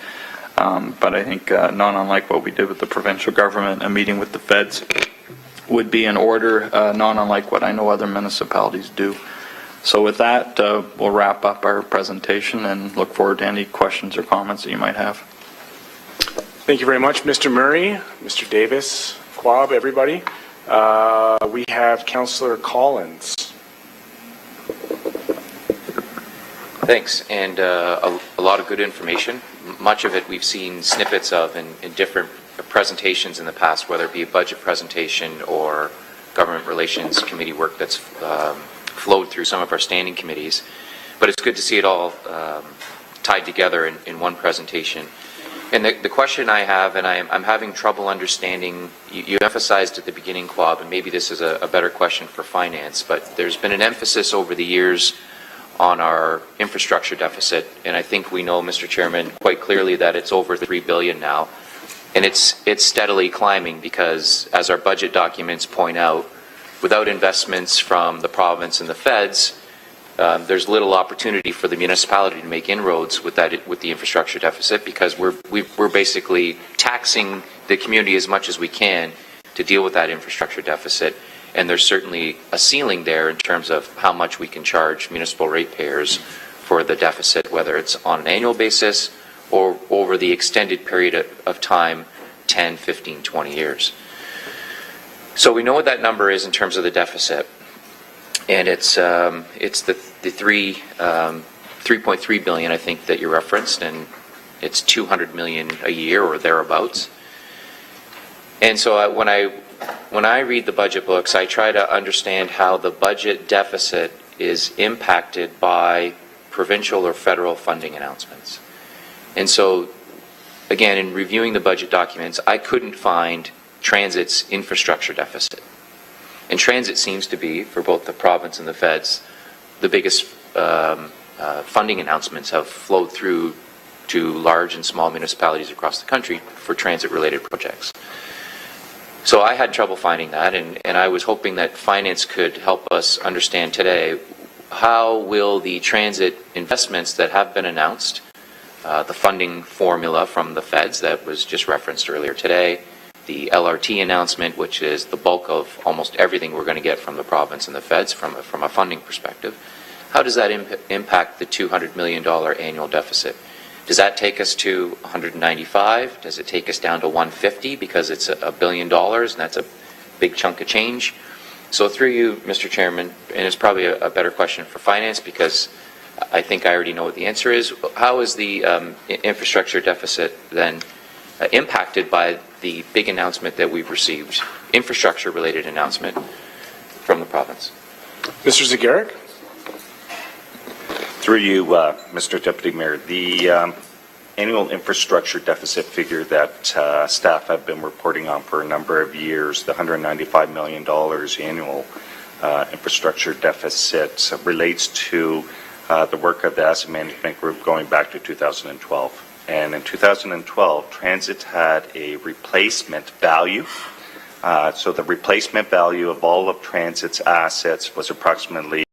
But I think not unlike what we did with the provincial government, a meeting with the feds would be in order, not unlike what I know other municipalities do. So with that, we'll wrap up our presentation and look forward to any questions or comments that you might have. Thank you very much, Mr. Murray, Mr. Davis, Quab, everybody. We have Councillor Collins. Thanks, and a lot of good information. Much of it we've seen snippets of in different presentations in the past, whether it be a budget presentation or government relations committee work that's flowed through some of our standing committees. But it's good to see it all tied together in one presentation. And the question I have, and I'm having trouble understanding, you emphasized at the beginning, Quab, and maybe this is a better question for finance, but there's been an emphasis over the years on our infrastructure deficit, and I think we know, Mr. Chairman, quite clearly that it's over $3 billion now, and it's steadily climbing because, as our budget documents point out, without investments from the province and the feds, there's little opportunity for the municipality to make inroads with the infrastructure deficit because we're basically taxing the community as much as we can to deal with that infrastructure deficit. And there's certainly a ceiling there in terms of how much we can charge municipal ratepayers for the deficit, whether it's on an annual basis or over the extended period of time, 10, 15, 20 years. So we know what that number is in terms of the deficit. And it's the 3.3 billion, I think, that you referenced, and it's 200 million a year or thereabouts. And so when I read the budget books, I try to understand how the budget deficit is impacted by provincial or federal funding announcements. And so, again, in reviewing the budget documents, I couldn't find transit's infrastructure deficit. And transit seems to be, for both the province and the feds, the biggest funding announcements have flowed through to large and small municipalities across the country for transit-related projects. So I had trouble finding that, and I was hoping that finance could help us understand today how will the transit investments that have been announced, the funding formula from the feds that was just referenced earlier today, the LRT announcement, which is the bulk of almost everything we're going to get from the province and the feds from a funding perspective, how does that impact the $200 million annual deficit? Does that take us to 195? Does it take us down to 150 because it's $1 billion and that's a big chunk of change? So through you, Mr. Chairman, and it's probably a better question for finance because I think I already know what the answer is. How is the infrastructure deficit then impacted by the big announcement that we've received, infrastructure-related announcement from the province? Mr. Zagarek? Through you, Mr. Deputy Mayor, the annual infrastructure deficit figure that staff have been reporting on for a number of years, the $195 million annual, infrastructure deficit relates to the work of the asset management group going back to 2012. And in 2012, transit had a replacement value. So the replacement value of all of transit's assets was approximately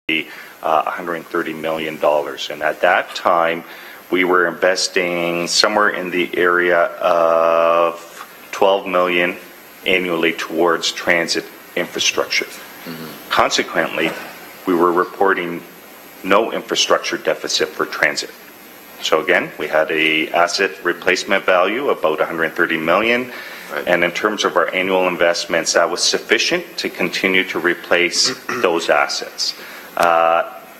$130 million. And at that time, we were investing somewhere in the area of $12 million annually towards transit infrastructure. Consequently, we were reporting no infrastructure deficit for transit. So again, we had a asset replacement value of about $130 million. Right. And in terms of our annual investments, that was sufficient to continue to replace those assets.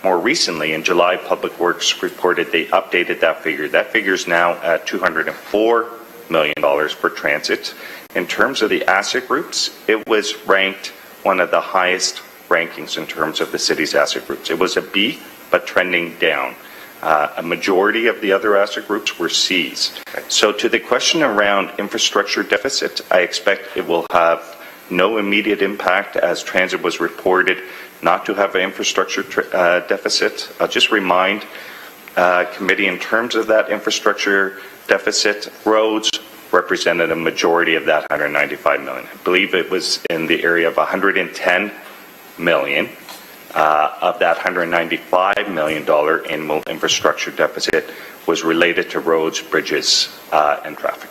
More recently, in July, Public Works reported they updated that figure. That figure is now at $204 million for transit. In terms of the asset groups, it was ranked one of the highest rankings in terms of the city's asset groups. It was a B, but trending down. A majority of the other asset groups were C's. So to the question around infrastructure deficit, I expect it will have no immediate impact, as transit was reported not to have an infrastructure deficit. I'll just remind committee, in terms of that infrastructure deficit, roads represented a majority of that $195 million. I believe it was in the area of $110 million. Of that $195 million annual infrastructure deficit was related to roads, bridges, and traffic.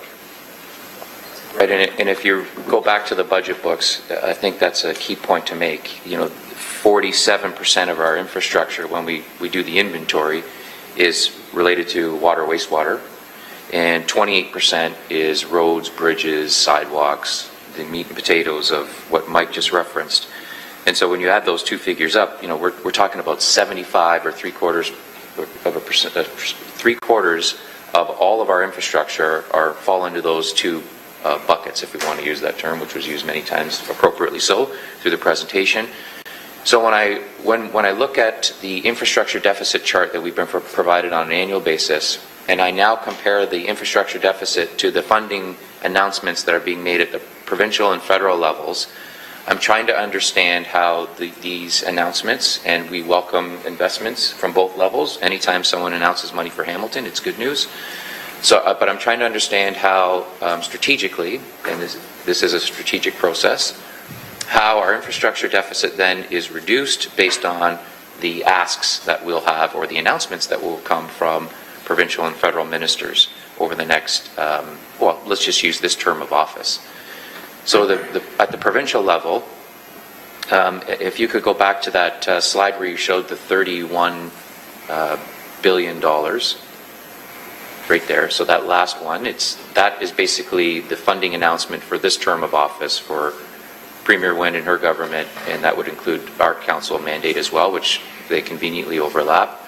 Right, and if you go back to the budget books, I think that's a key point to make. 47% of our infrastructure, when we do the inventory, is related to water, wastewater, and 28% is roads, bridges, sidewalks, the meat and potatoes of what Mike just referenced. And so when you add those two figures up, we're talking about 75 or three-quarters of all of our infrastructure fall into those two buckets, if we want to use that term, which was used many times appropriately so through the presentation. So when I look at the infrastructure deficit chart that we've been provided on an annual basis, and I now compare the infrastructure deficit to the funding announcements that are being made at the provincial and federal levels, I'm trying to understand how these announcements, and we welcome investments from both levels. Anytime someone announces money for Hamilton, it's good news. So, but I'm trying to understand how strategically, and this is a strategic process, how our infrastructure deficit then is reduced based on the asks that we'll have, or the announcements that will come from provincial and federal ministers over the next, let's just use this term of office. So at the provincial level, if you could go back to that slide where you showed the $31 billion right there. So that last one, that is basically the funding announcement for this term of office for Premier Wynne and her government, and that would include our council mandate as well, which they conveniently overlap.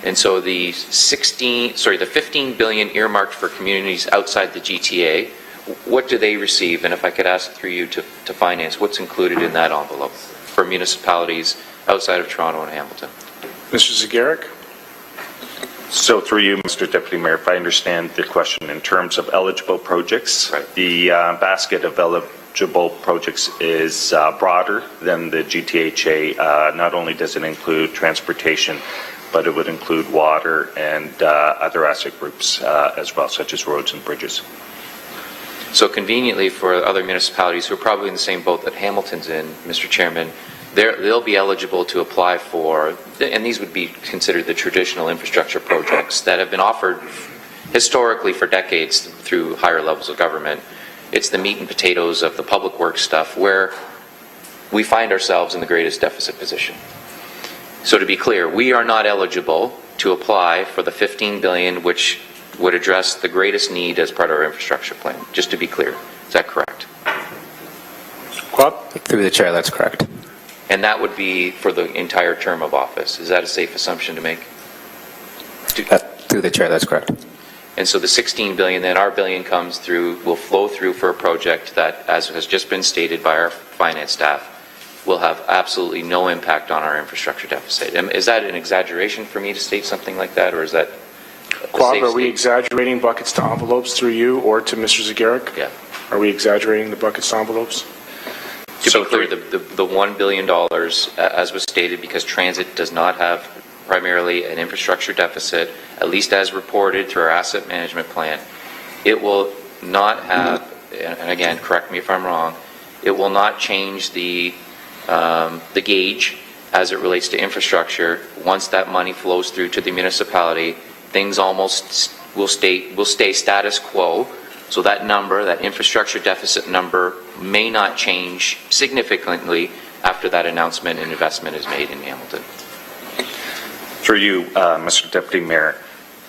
And so the 15 billion earmarked for communities outside the GTA, what do they receive? And if I could ask through you to finance, what's included in that envelope for municipalities outside of Toronto and Hamilton? Mr. Zagarek? So through you, Mr. Deputy Mayor, if I understand the question in terms of eligible projects, right. The basket of eligible projects is broader than the GTHA. Not only does it include transportation, but it would include water and other asset groups as well, such as roads and bridges. So conveniently for other municipalities who are probably in the same boat that Hamilton's in, Mr. Chairman, they'll be eligible to apply for, and these would be considered the traditional infrastructure projects that have been offered historically for decades through higher levels of government. It's the meat and potatoes of the public works stuff where we find ourselves in the greatest deficit position. So to be clear, we are not eligible to apply for the $15 billion, which would address the greatest need as part of our infrastructure plan. Just to be clear, is that correct? Through the chair, that's correct. And that would be for the entire term of office. Is that a safe assumption to make? Through the chair, that's correct. And so the 16 billion, then our billion comes through, will flow through for a project that, as has just been stated by our finance staff, will have absolutely no impact on our infrastructure deficit. Is that an exaggeration for me to state something like that, or is that Quab, are we exaggerating buckets to envelopes through you or to Mr. Zagarek? Yeah. Are we exaggerating the buckets to envelopes? To be clear, the $1 billion, as was stated, because transit does not have primarily an infrastructure deficit, at least as reported through our asset management plan, it will not have, and again, correct me if I'm wrong, it will not change the gauge as it relates to infrastructure. Once that money flows through to the municipality, things almost will stay status quo. So that number, that infrastructure deficit number, may not change significantly after that announcement and investment is made in Hamilton. Through you, Mr. Deputy Mayor,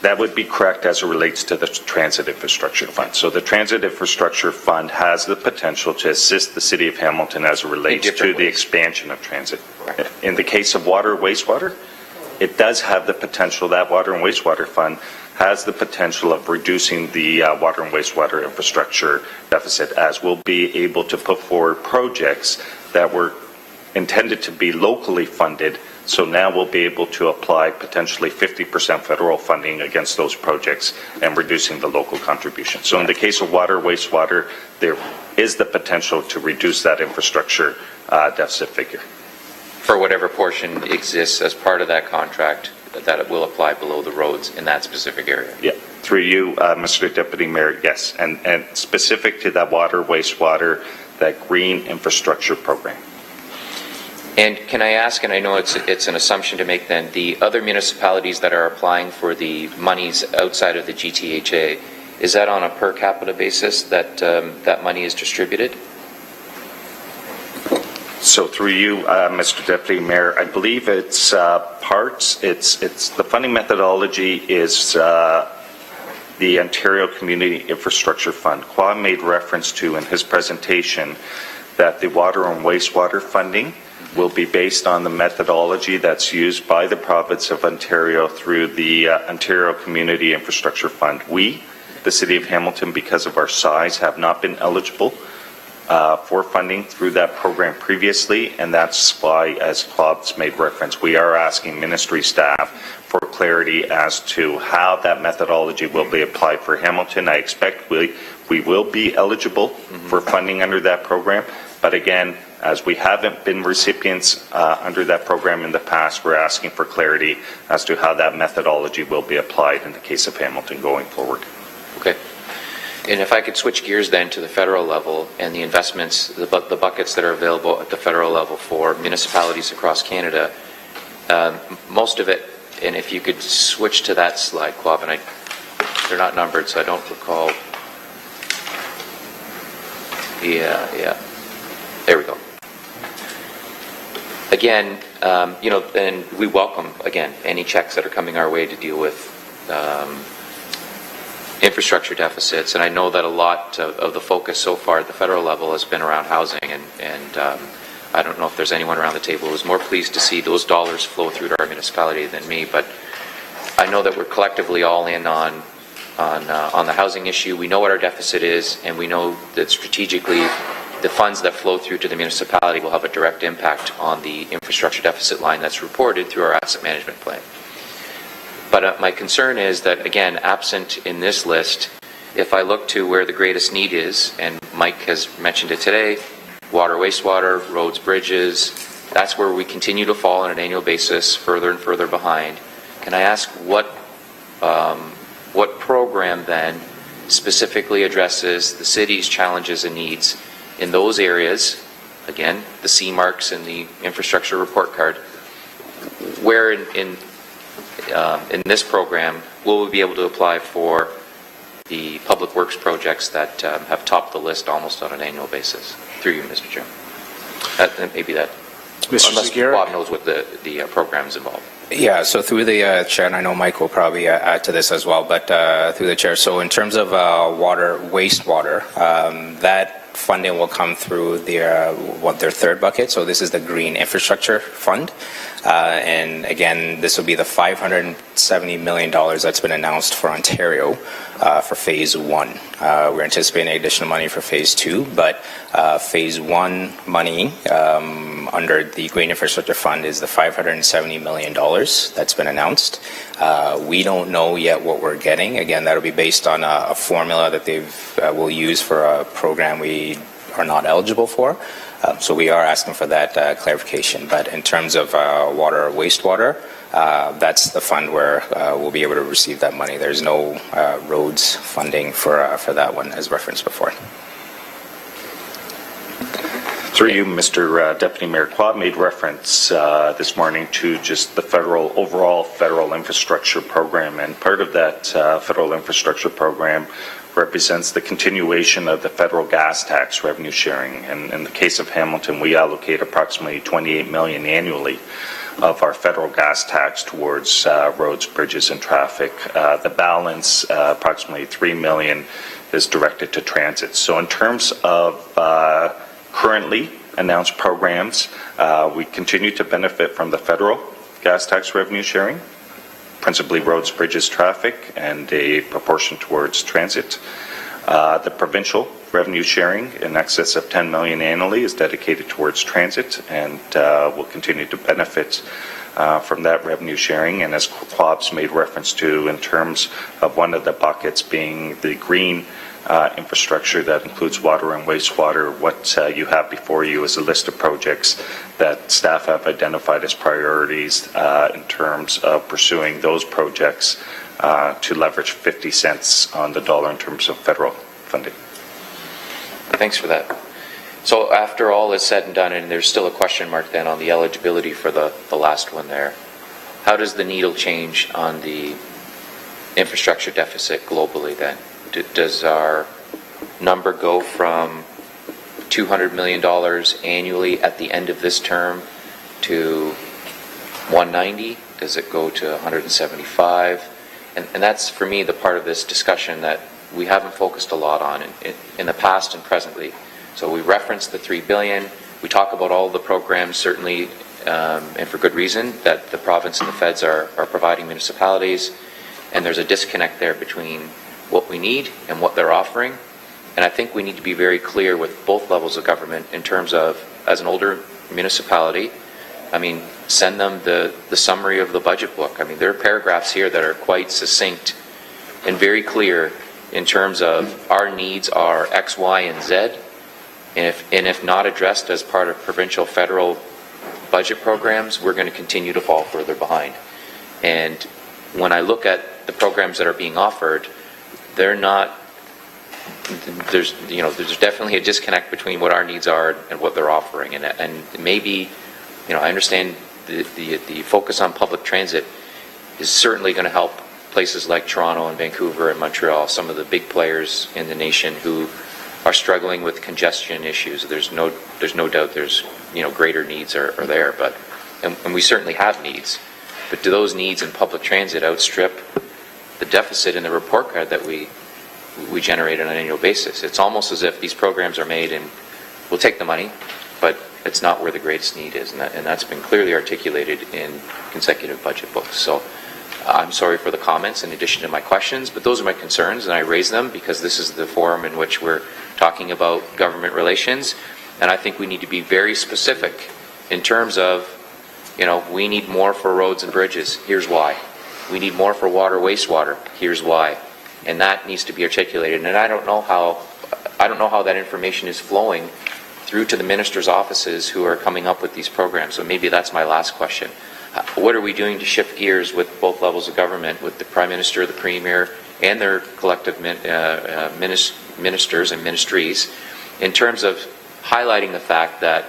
that would be correct as it relates to the Transit Infrastructure Fund. So the Transit Infrastructure Fund has the potential to assist the City of Hamilton as it relates to the expansion of transit. In the case of water, wastewater, it does have the potential, that Water and Wastewater Fund has the potential of reducing the water and wastewater infrastructure deficit, as we'll be able to put forward projects that were intended to be locally funded. So now we'll be able to apply potentially 50% federal funding against those projects and reducing the local contribution. So in the case of water, wastewater, there is the potential to reduce that infrastructure deficit figure. For whatever portion exists as part of that contract, that it will apply below the roads in that specific area. Yeah, through you, Mr. Deputy Mayor, yes, and specific to that water, wastewater, that green infrastructure program. And can I ask, and I know it's an assumption to make then, the other municipalities that are applying for the monies outside of the GTHA, is that on a per capita basis that that money is distributed? So through you, Mr. Deputy Mayor, I believe it's parts. It's the funding methodology is the Ontario Community Infrastructure Fund. Qua made reference to in his presentation that the water and wastewater funding will be based on the methodology that's used by the province of Ontario through the Ontario Community Infrastructure Fund. We, the City of Hamilton, because of our size, have not been eligible for funding through that program previously, and that's why, as Claude's made reference, we are asking ministry staff for clarity as to how that methodology will be applied for Hamilton. I expect we will be eligible for funding under that program, but again, as we haven't been recipients under that program in the past, we're asking for clarity as to how that methodology will be applied in the case of Hamilton going forward. Okay. And if I could switch gears then to the federal level and the investments, the buckets that are available at the federal level for municipalities across Canada, most of it, and if you could switch to that slide, Claude, and they're not numbered, so I don't recall. Yeah. There we go. Again, and we welcome, again, any checks that are coming our way to deal with infrastructure deficits, and I know that a lot of the focus so far at the federal level has been around housing, and I don't know if there's anyone around the table who's more pleased to see those dollars flow through to our municipality than me, but I know that we're collectively all in on the housing issue. We know what our deficit is, and we know that strategically the funds that flow through to the municipality will have a direct impact on the infrastructure deficit line that's reported through our asset management plan. But my concern is that, again, absent in this list, if I look to where the greatest need is, and Mike has mentioned it today, water, wastewater, roads, bridges, that's where we continue to fall on an annual basis further and further behind. Can I ask what program then specifically addresses the city's challenges and needs in those areas, again, the C marks in the infrastructure report card, where in this program will we be able to apply for the public works projects that have topped the list almost on an annual basis? Through you, Mr. Chair. Maybe that, unless Bob knows what the programs involve. Yeah, so through the chair, and I know Mike will probably add to this as well, but through the chair, so in terms of water, wastewater, that funding will come through their third bucket. So this is the Green Infrastructure Fund. And again, this will be the $570 million that's been announced for Ontario for Phase 1. We're anticipating additional money for Phase 2, but Phase 1 money under the Green Infrastructure Fund is the $570 million that's been announced. We don't know yet what we're getting. Again, that'll be based on a formula that will use for a program we are not eligible for. So we are asking for that clarification. But in terms of water or wastewater, that's the fund where we'll be able to receive that money. There's no roads funding for that one, as referenced before. Through you, Mr. Deputy Mayor, Quab made reference this morning to just the overall federal infrastructure program, and part of that federal infrastructure program represents the continuation of the federal gas tax revenue sharing. And in the case of Hamilton, we allocate approximately $28 million annually of our federal gas tax towards roads, bridges, and traffic. The balance, approximately $3 million, is directed to transit. So in terms of currently announced programs, we continue to benefit from the federal gas tax revenue sharing, principally roads, bridges, traffic, and a proportion towards transit. The provincial revenue sharing in excess of $10 million annually is dedicated towards transit, and will continue to benefit from that revenue sharing. And as Quab's made reference to, in terms of one of the buckets being the green infrastructure that includes water and wastewater, what you have before you is a list of projects that staff have identified as priorities in terms of pursuing those projects to leverage 50 cents on the dollar in terms of federal funding. Thanks for that. So after all is said and done, and there's still a question mark then on the eligibility for the last one there, how does the needle change on the infrastructure deficit globally then? Does our number go from $200 million annually at the end of this term to 190? Does it go to 175? And that's, for me, the part of this discussion that we haven't focused a lot on in the past and presently. So we referenced the $3 billion. We talk about all the programs, certainly, and for good reason, that the province and the feds are providing municipalities. And there's a disconnect there between what we need and what they're offering. And I think we need to be very clear with both levels of government in terms of, as an older municipality, I mean, send them the summary of the budget book. I mean, there are paragraphs here that are quite succinct and very clear in terms of our needs are X, Y, and Z. And if not addressed as part of provincial, federal budget programs, we're going to continue to fall further behind. And when I look at the programs that are being offered, they're not, there's definitely a disconnect between what our needs are and what they're offering. And maybe, I understand the focus on public transit is certainly going to help places like Toronto and Vancouver and Montreal, some of the big players in the nation who are struggling with congestion issues. There's no doubt there's, greater needs are there, but, and we certainly have needs. But do those needs in public transit outstrip the deficit in the report card that we generate on an annual basis? It's almost as if these programs are made and we'll take the money, but it's not where the greatest need is, and that's been clearly articulated in consecutive budget books. So I'm sorry for the comments in addition to my questions, but those are my concerns, and I raise them because this is the forum in which we're talking about government relations, and I think we need to be very specific in terms of, we need more for roads and bridges. Here's why. We need more for water, wastewater. Here's why. And that needs to be articulated. And I don't know how that information is flowing through to the ministers' offices who are coming up with these programs. So maybe that's my last question. What are we doing to shift gears with both levels of government, with the Prime Minister, the Premier, and their collective ministers and ministries, in terms of highlighting the fact that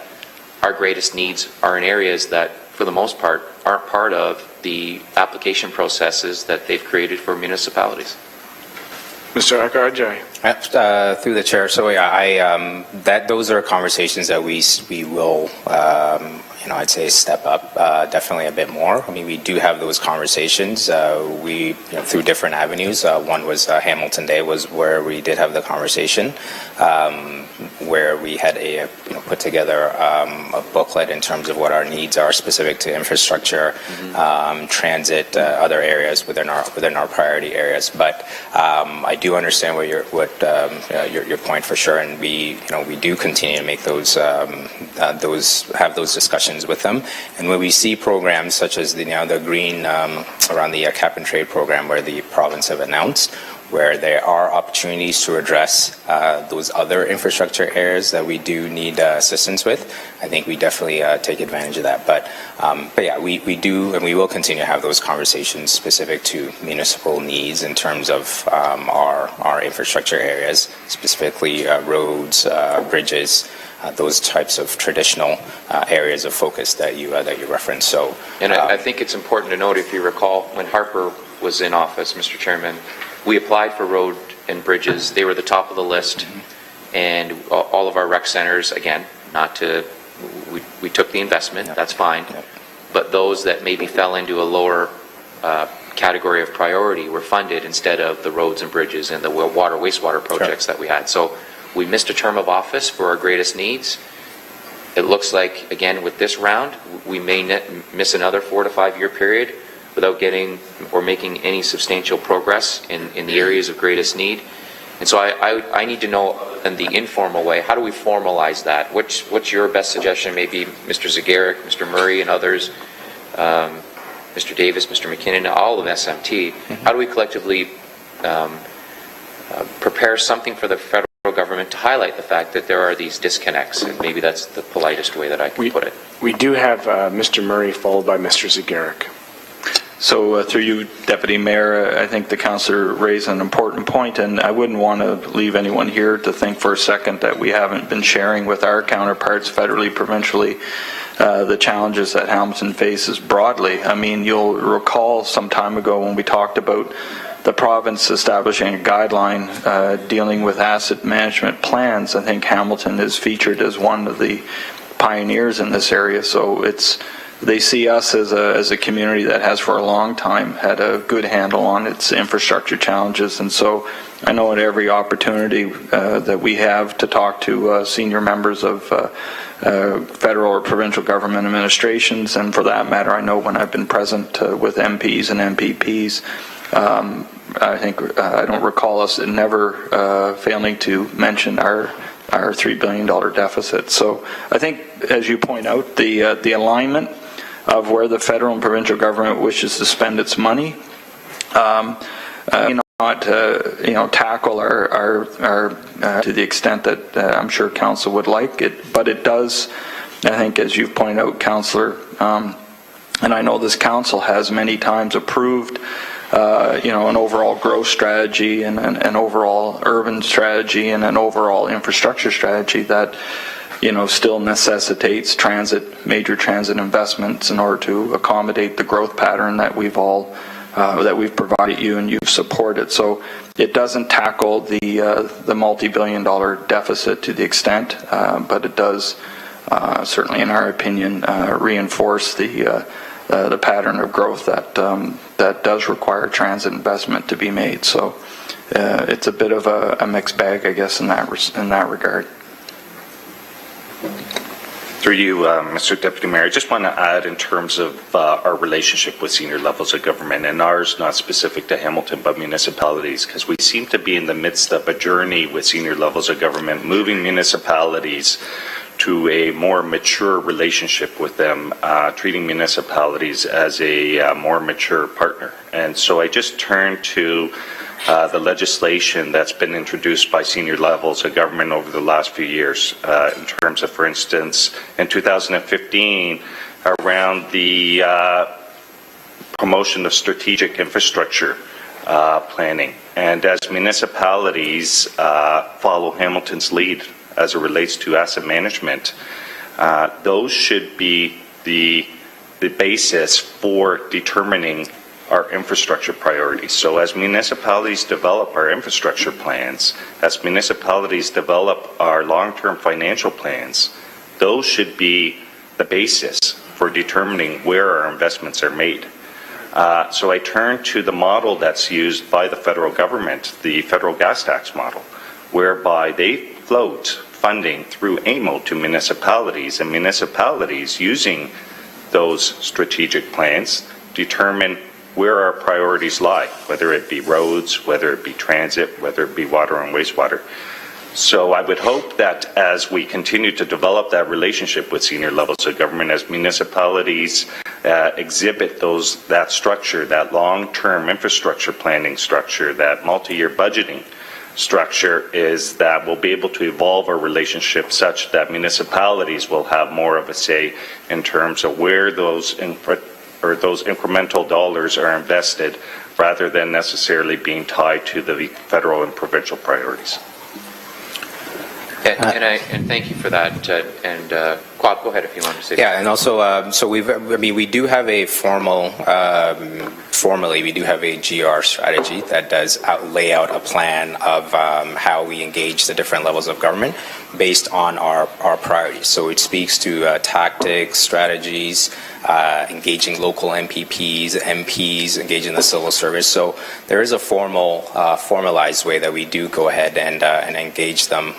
our greatest needs are in areas that, for the most part, aren't part of the application processes that they've created for municipalities? Mr. Akarajai. Through the chair, so those are conversations that we will, I'd say step up definitely a bit more. I mean, we do have those conversations. Through different avenues. One was Hamilton Day was where we did have the conversation, where we had put together a booklet in terms of what our needs are specific to infrastructure, transit, other areas within our priority areas. But I do understand your point for sure, and we do continue to make those discussions with them. And when we see programs such as the green around the cap and trade program where the province have announced, where there are opportunities to address those other infrastructure areas that we do need assistance with, I think we definitely take advantage of that. But yeah, we do and we will continue to have those conversations specific to municipal needs in terms of our infrastructure areas, specifically roads, bridges, those types of traditional areas of focus that you referenced. So, and I think it's important to note, if you recall, when Harper was in office, Mr. Chairman, we applied for road and bridges. They were the top of the list, and all of our rec centers, again, we took the investment, that's fine, but those that maybe fell into a lower category of priority were funded instead of the roads and bridges and the water, wastewater projects that we had. So we missed a term of office for our greatest needs. It looks like, again, with this round, we may miss another 4 to 5 year period without getting or making any substantial progress in the areas of greatest need. And so I need to know, in the informal way, how do we formalize that? What's your best suggestion? Maybe Mr. Zagaric, Mr. Murray, and others, Mr. Davis, Mr. McKinnon, all of SMT. How do we collectively prepare something for the federal government to highlight the fact that there are these disconnects? And maybe that's the politest way that I can put it. We do have Mr. Murray followed by Mr. Zagaric. So through you, Deputy Mayor, I think the councillor raised an important point, and I wouldn't want to leave anyone here to think for a second that we haven't been sharing with our counterparts federally, provincially, the challenges that Hamilton faces broadly. I mean, you'll recall some time ago when we talked about the province establishing a guideline dealing with asset management plans. I think Hamilton is featured as one of the pioneers in this area, so they see us as a community that has for a long time had a good handle on its infrastructure challenges. And so I know at every opportunity that we have to talk to senior members of federal or provincial government administrations, and for that matter, I know when I've been present with MPs and MPPs, I think I don't recall us never failing to mention our $3 billion deficit. So I think, as you point out, the alignment of where the federal and provincial government wishes to spend its money, not tackle our to the extent that I'm sure council would like it, but it does. I think, as you've pointed out, councillor, and I know this council has many times approved, an overall growth strategy and an overall urban strategy and an overall infrastructure strategy that still necessitates major transit investments in order to accommodate the growth pattern that we've provided you and you've supported. So it doesn't tackle the multi-billion-dollar deficit to the extent, but it does certainly, in our opinion, reinforce the pattern of growth that does require transit investment to be made. So it's a bit of a mixed bag, I guess, in that regard. Through you, Mr. Deputy Mayor, I just want to add in terms of our relationship with senior levels of government, and ours not specific to Hamilton but municipalities, because we seem to be in the midst of a journey with senior levels of government, moving municipalities to a more mature relationship with them, treating municipalities as a more mature partner. And so I just turn to the legislation that's been introduced by senior levels of government over the last few years, in terms of, for instance, in 2015, around the promotion of strategic infrastructure planning. And as municipalities follow Hamilton's lead as it relates to asset management, those should be the basis for determining our infrastructure priorities. So as municipalities develop our infrastructure plans, as municipalities develop our long-term financial plans, those should be the basis for determining where our investments are made. So I turn to the model that's used by the federal government, the federal gas tax model, whereby they float funding through AMO to municipalities, and municipalities using those strategic plans determine where our priorities lie, whether it be roads, whether it be transit, whether it be water and wastewater. So I would hope that as we continue to develop that relationship with senior levels of government, as municipalities exhibit that structure, that long-term infrastructure planning structure, that multi-year budgeting structure, is that we'll be able to evolve our relationship such that municipalities will have more of a say in terms of where those incremental dollars are invested, rather than necessarily being tied to the federal and provincial priorities. And thank you for that. Quab, go ahead if you want to say. Yeah, and also, so we do have a formally, we do have a GR strategy that does lay out a plan of how we engage the different levels of government based on our priorities. So it speaks to tactics, strategies, engaging local MPs, engaging the civil service. So there is a formalized way that we do go ahead and engage them,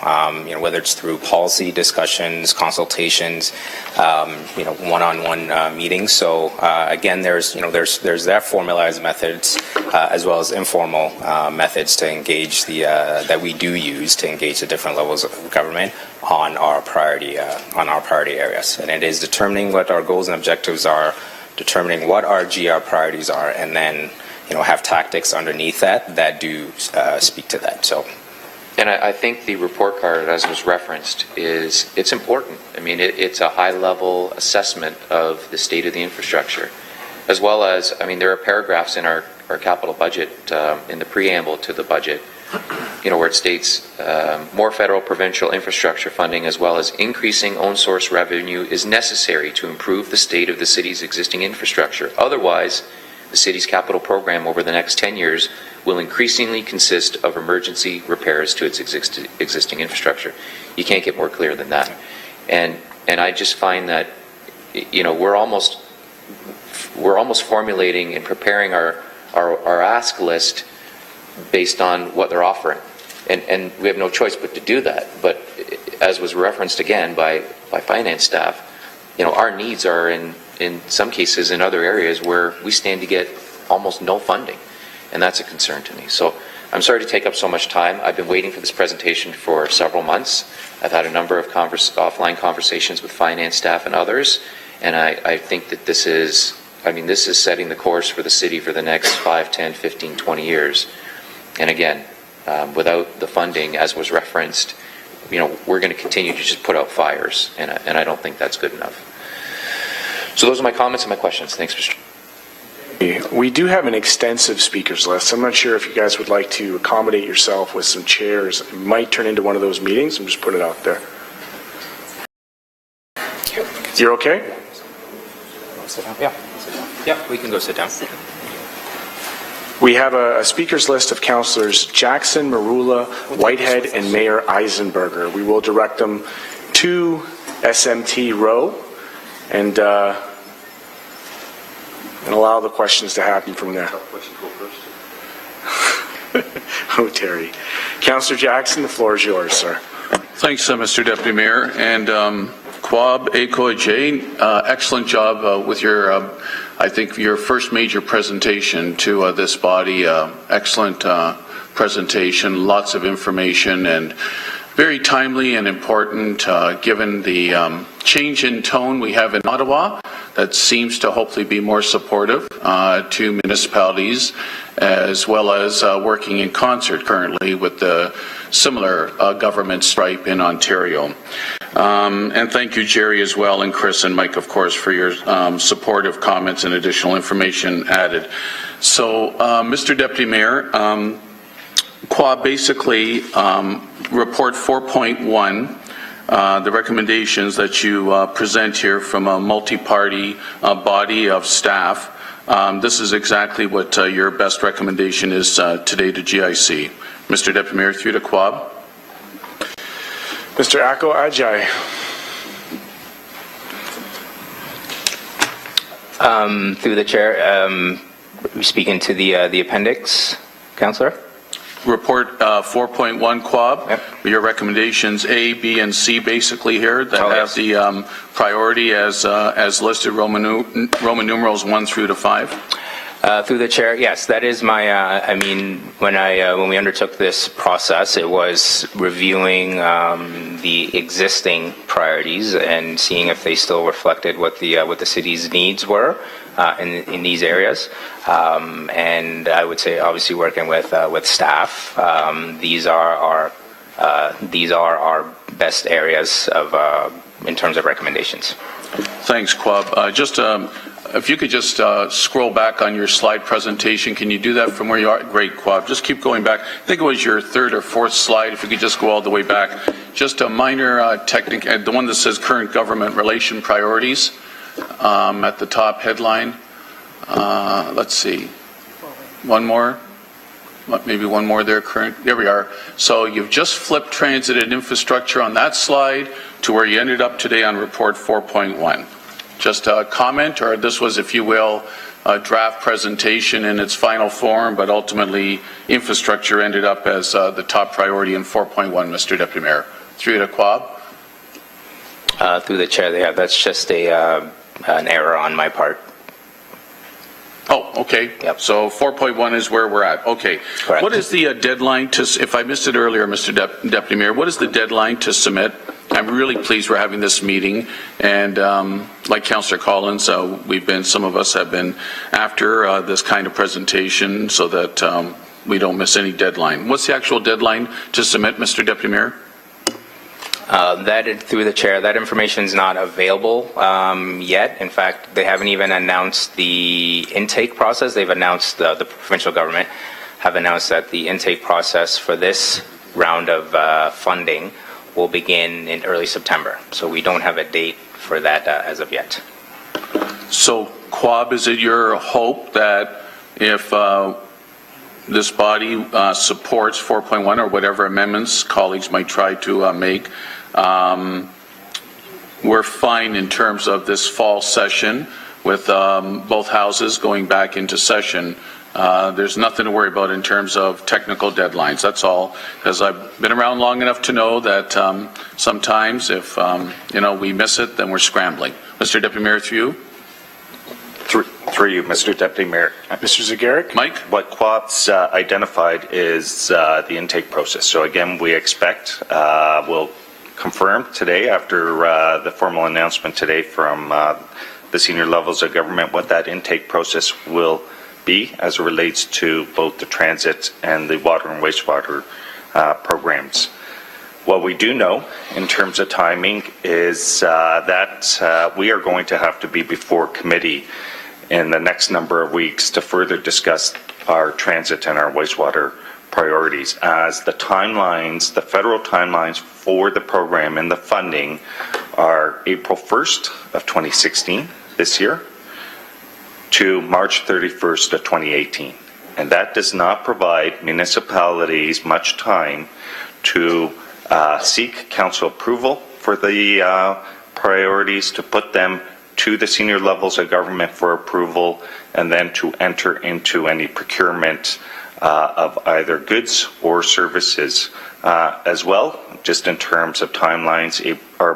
whether it's through policy discussions, consultations, one-on-one meetings. So again, there's that formalized methods as well as informal methods to engage that we do use to engage the different levels of government on our priority areas. And it is determining what our goals and objectives are, determining what our GR priorities are, and then have tactics underneath that do speak to that. So. And I think the report card, as was referenced, it's important. I mean, it's a high-level assessment of the state of the infrastructure, as well as, I mean, there are paragraphs in our capital budget, in the preamble to the budget, where it states more federal provincial infrastructure funding as well as increasing own source revenue is necessary to improve the state of the city's existing infrastructure. Otherwise, the city's capital program over the next 10 years will increasingly consist of emergency repairs to its existing infrastructure. You can't get more clear than that. And I just find that, we're almost formulating and preparing our ask list based on what they're offering. And we have no choice but to do that. But as was referenced again by finance staff, our needs are in some cases in other areas where we stand to get almost no funding. And that's a concern to me. So I'm sorry to take up so much time. I've been waiting for this presentation for several months. I've had a number of offline conversations with finance staff and others. And I think that this is setting the course for the city for the next 5, 10, 15, 20 years. And again, without the funding, as was referenced, we're going to continue to just put out fires, and I don't think that's good enough. So those are my comments and my questions. Thanks, Mr. We do have an extensive speakers list. I'm not sure if you guys would like to accommodate yourself with some chairs. It might turn into one of those meetings. I'm just putting it out there. You're okay? Sit down. Yeah, we can go sit down. We have a speakers list of councillors Jackson, Marula, Whitehead, and Mayor Eisenberger. We will direct them to SMT row and allow the questions to happen from there. Oh, Terry. Councillor Jackson, the floor is yours, sir. Thanks, Mr. Deputy Mayor. And Quab, Eko, Jay, excellent job with your, I think, your first major presentation to this body. Excellent presentation, lots of information, and very timely and important given the change in tone we have in Ottawa that seems to hopefully be more supportive to municipalities, as well as working in concert currently with the similar government stripe in Ontario. And thank you, Jerry, as well, and Chris and Mike, of course, for your supportive comments and additional information added. So, Mr. Deputy Mayor, Quab, basically, report 4.1, the recommendations that you present here from a multi-party body of staff, this is exactly what your best recommendation is today to GIC. Mr. Deputy Mayor, through to Quab. Mr. Ako Ajay. Through the chair, speaking to the appendix, Councillor. Report 4.1 Quab. Yep. Your recommendations A, B, and C basically here that have the priority as listed, Roman numerals 1 through to 5. Through the chair, yes, that is my. When we undertook this process, it was reviewing the existing priorities and seeing if they still reflected what the city's needs were in these areas. And I would say, obviously, working with staff, these are our best areas in terms of recommendations. Thanks, Quab. If you could just scroll back on your slide presentation, can you do that from where you are? Great, Quab. Just keep going back. I think it was your third or fourth slide. If you could just go all the way back. Just a minor technical, the one that says current government relation priorities at the top headline. Let's see. One more. Maybe one more there. There we are. So you've just flipped transit and infrastructure on that slide to where you ended up today on report 4.1. Just a comment, or this was, if you will, a draft presentation in its final form, but ultimately infrastructure ended up as the top priority in 4.1, Mr. Deputy Mayor. Through to Quab. Through the chair, yeah, that's just an error on my part. Oh, okay. Yep. So 4.1 is where we're at. Okay. Correct. What is the deadline to, if I missed it earlier, Mr. Deputy Mayor, what is the deadline to submit? I'm really pleased we're having this meeting, and like Councillor Collins, some of us have been after this kind of presentation so that we don't miss any deadline. What's the actual deadline to submit, Mr. Deputy Mayor? Through the chair, that information is not available yet. In fact, they haven't even announced the intake process. They've announced, the provincial government have announced that the intake process for this round of funding will begin in early September. So we don't have a date for that as of yet. So, Quab, is it your hope that if this body supports 4.1 or whatever amendments colleagues might try to make, we're fine in terms of this fall session with both houses going back into session? There's nothing to worry about in terms of technical deadlines. That's all, because I've been around long enough to know that sometimes if we miss it, then we're scrambling. Mr. Deputy Mayor, through you. Through you, Mr. Deputy Mayor. Mr. Zagarek? Mike? What Quab's identified is the intake process. So again, we expect, we'll confirm today after the formal announcement today from the senior levels of government what that intake process will be as it relates to both the transit and the water and wastewater programs. What we do know in terms of timing is that we are going to have to be before committee in the next number of weeks to further discuss our transit and our wastewater priorities, as the timelines, the federal timelines for the program and the funding are April 1st of 2016, this year, to March 31st of 2018. And that does not provide municipalities much time to seek council approval for the priorities, to put them to the senior levels of government for approval, and then to enter into any procurement of either goods or services as well. Just in terms of timelines,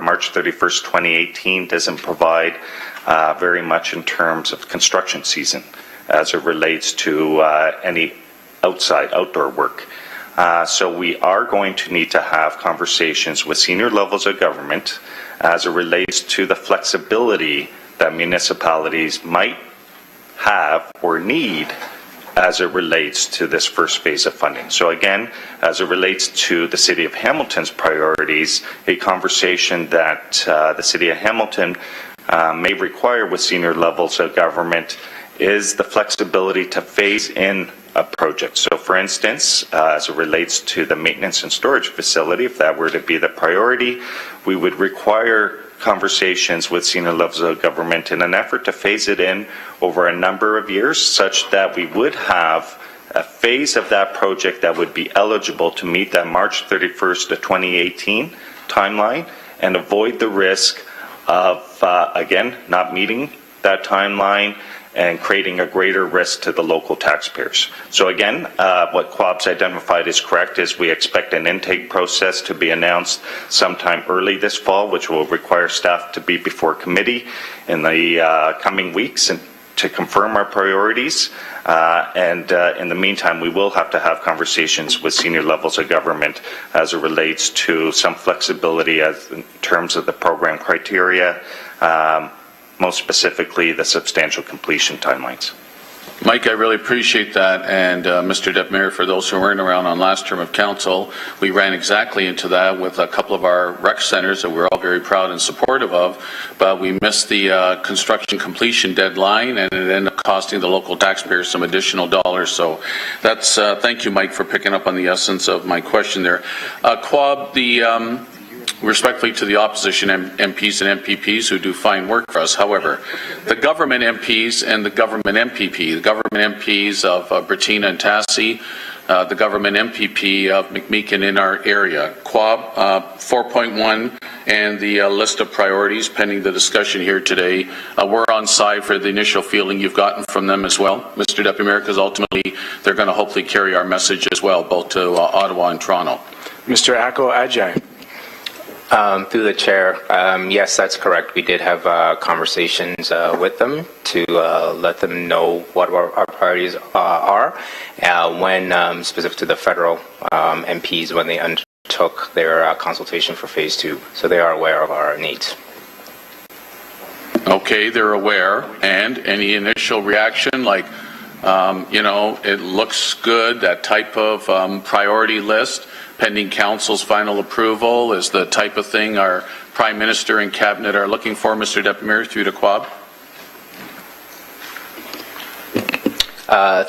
March 31st, 2018 doesn't provide very much in terms of construction season as it relates to any outdoor work. So we are going to need to have conversations with senior levels of government as it relates to the flexibility that municipalities might have or need as it relates to this first phase of funding. So again, as it relates to the City of Hamilton's priorities, a conversation that the City of Hamilton may require with senior levels of government is the flexibility to phase in a project. So for instance, as it relates to the maintenance and storage facility, if that were to be the priority, we would require conversations with senior levels of government in an effort to phase it in over a number of years, such that we would have a phase of that project that would be eligible to meet that March 31st of 2018 timeline and avoid the risk of, again, not meeting that timeline and creating a greater risk to the local taxpayers. So again, what Quab's identified is correct, is we expect an intake process to be announced sometime early this fall, which will require staff to be before committee in the coming weeks and to confirm our priorities. And in the meantime, we will have to have conversations with senior levels of government as it relates to some flexibility as in terms of the program criteria, most specifically the substantial completion timelines. Mike, I really appreciate that. And Mr. Deputy Mayor, for those who weren't around on last term of council, we ran exactly into that with a couple of our rec centers that we're all very proud and supportive of, but we missed the construction completion deadline, and it ended up costing the local taxpayers some additional dollars. So that's, thank you, Mike, for picking up on the essence of my question there. Quab, respectfully to the opposition MPs and MPPs who do fine work for us. However, the government MPs and the government MPP, the government MPs of Bertina and Tassie, the government MPP of McMeekin in our area, Quab 4.1 and the list of priorities pending the discussion here today, we're on side for the initial feeling you've gotten from them as well, Mr. Deputy Mayor, because ultimately they're going to hopefully carry our message as well, both to Ottawa and Toronto. Mr. Ako Ajay. Through the chair, yes, that's correct. We did have conversations with them to let them know what our priorities are when specific to the federal MPs when they undertook their consultation for phase 2. So they are aware of our needs. Okay, they're aware. And any initial reaction, like, it looks good, that type of priority list, pending council's final approval, is the type of thing our Prime Minister and Cabinet are looking for, Mr. Deputy Mayor, through the Quab?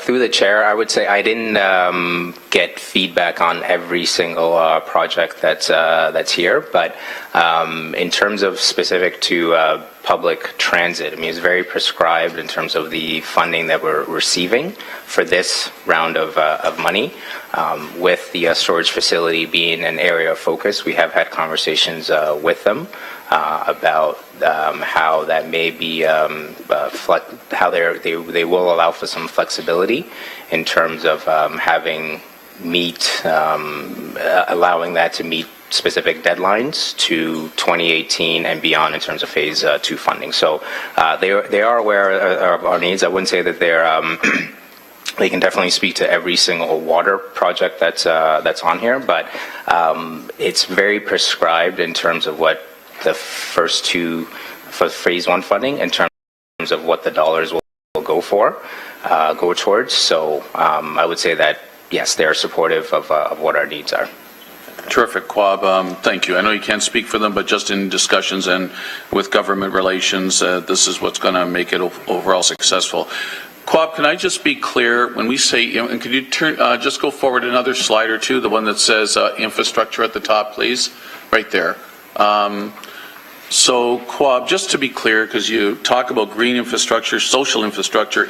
Through the chair, I would say I didn't get feedback on every single project that's here, but in terms of specific to public transit, I mean, it's very prescribed in terms of the funding that we're receiving for this round of money. With the storage facility being an area of focus, we have had conversations with them about how that may be, how they will allow for some flexibility in terms of having allowing that to meet specific deadlines to 2018 and beyond in terms of phase 2 funding. So they are aware of our needs. I wouldn't say that they're they can definitely speak to every single water project that's on here, but it's very prescribed in terms of what the first 2 for phase 1 funding in terms of what the dollars will go towards. So I would say that yes, they are supportive of what our needs are. Terrific, Quab. Thank you. I know you can't speak for them, but just in discussions and with government relations, this is what's going to make it overall successful. Quab, can I just be clear when we say, and could you just go forward another slide or two, the one that says infrastructure at the top, please, right there. So, Quab, just to be clear, because you talk about green infrastructure, social infrastructure,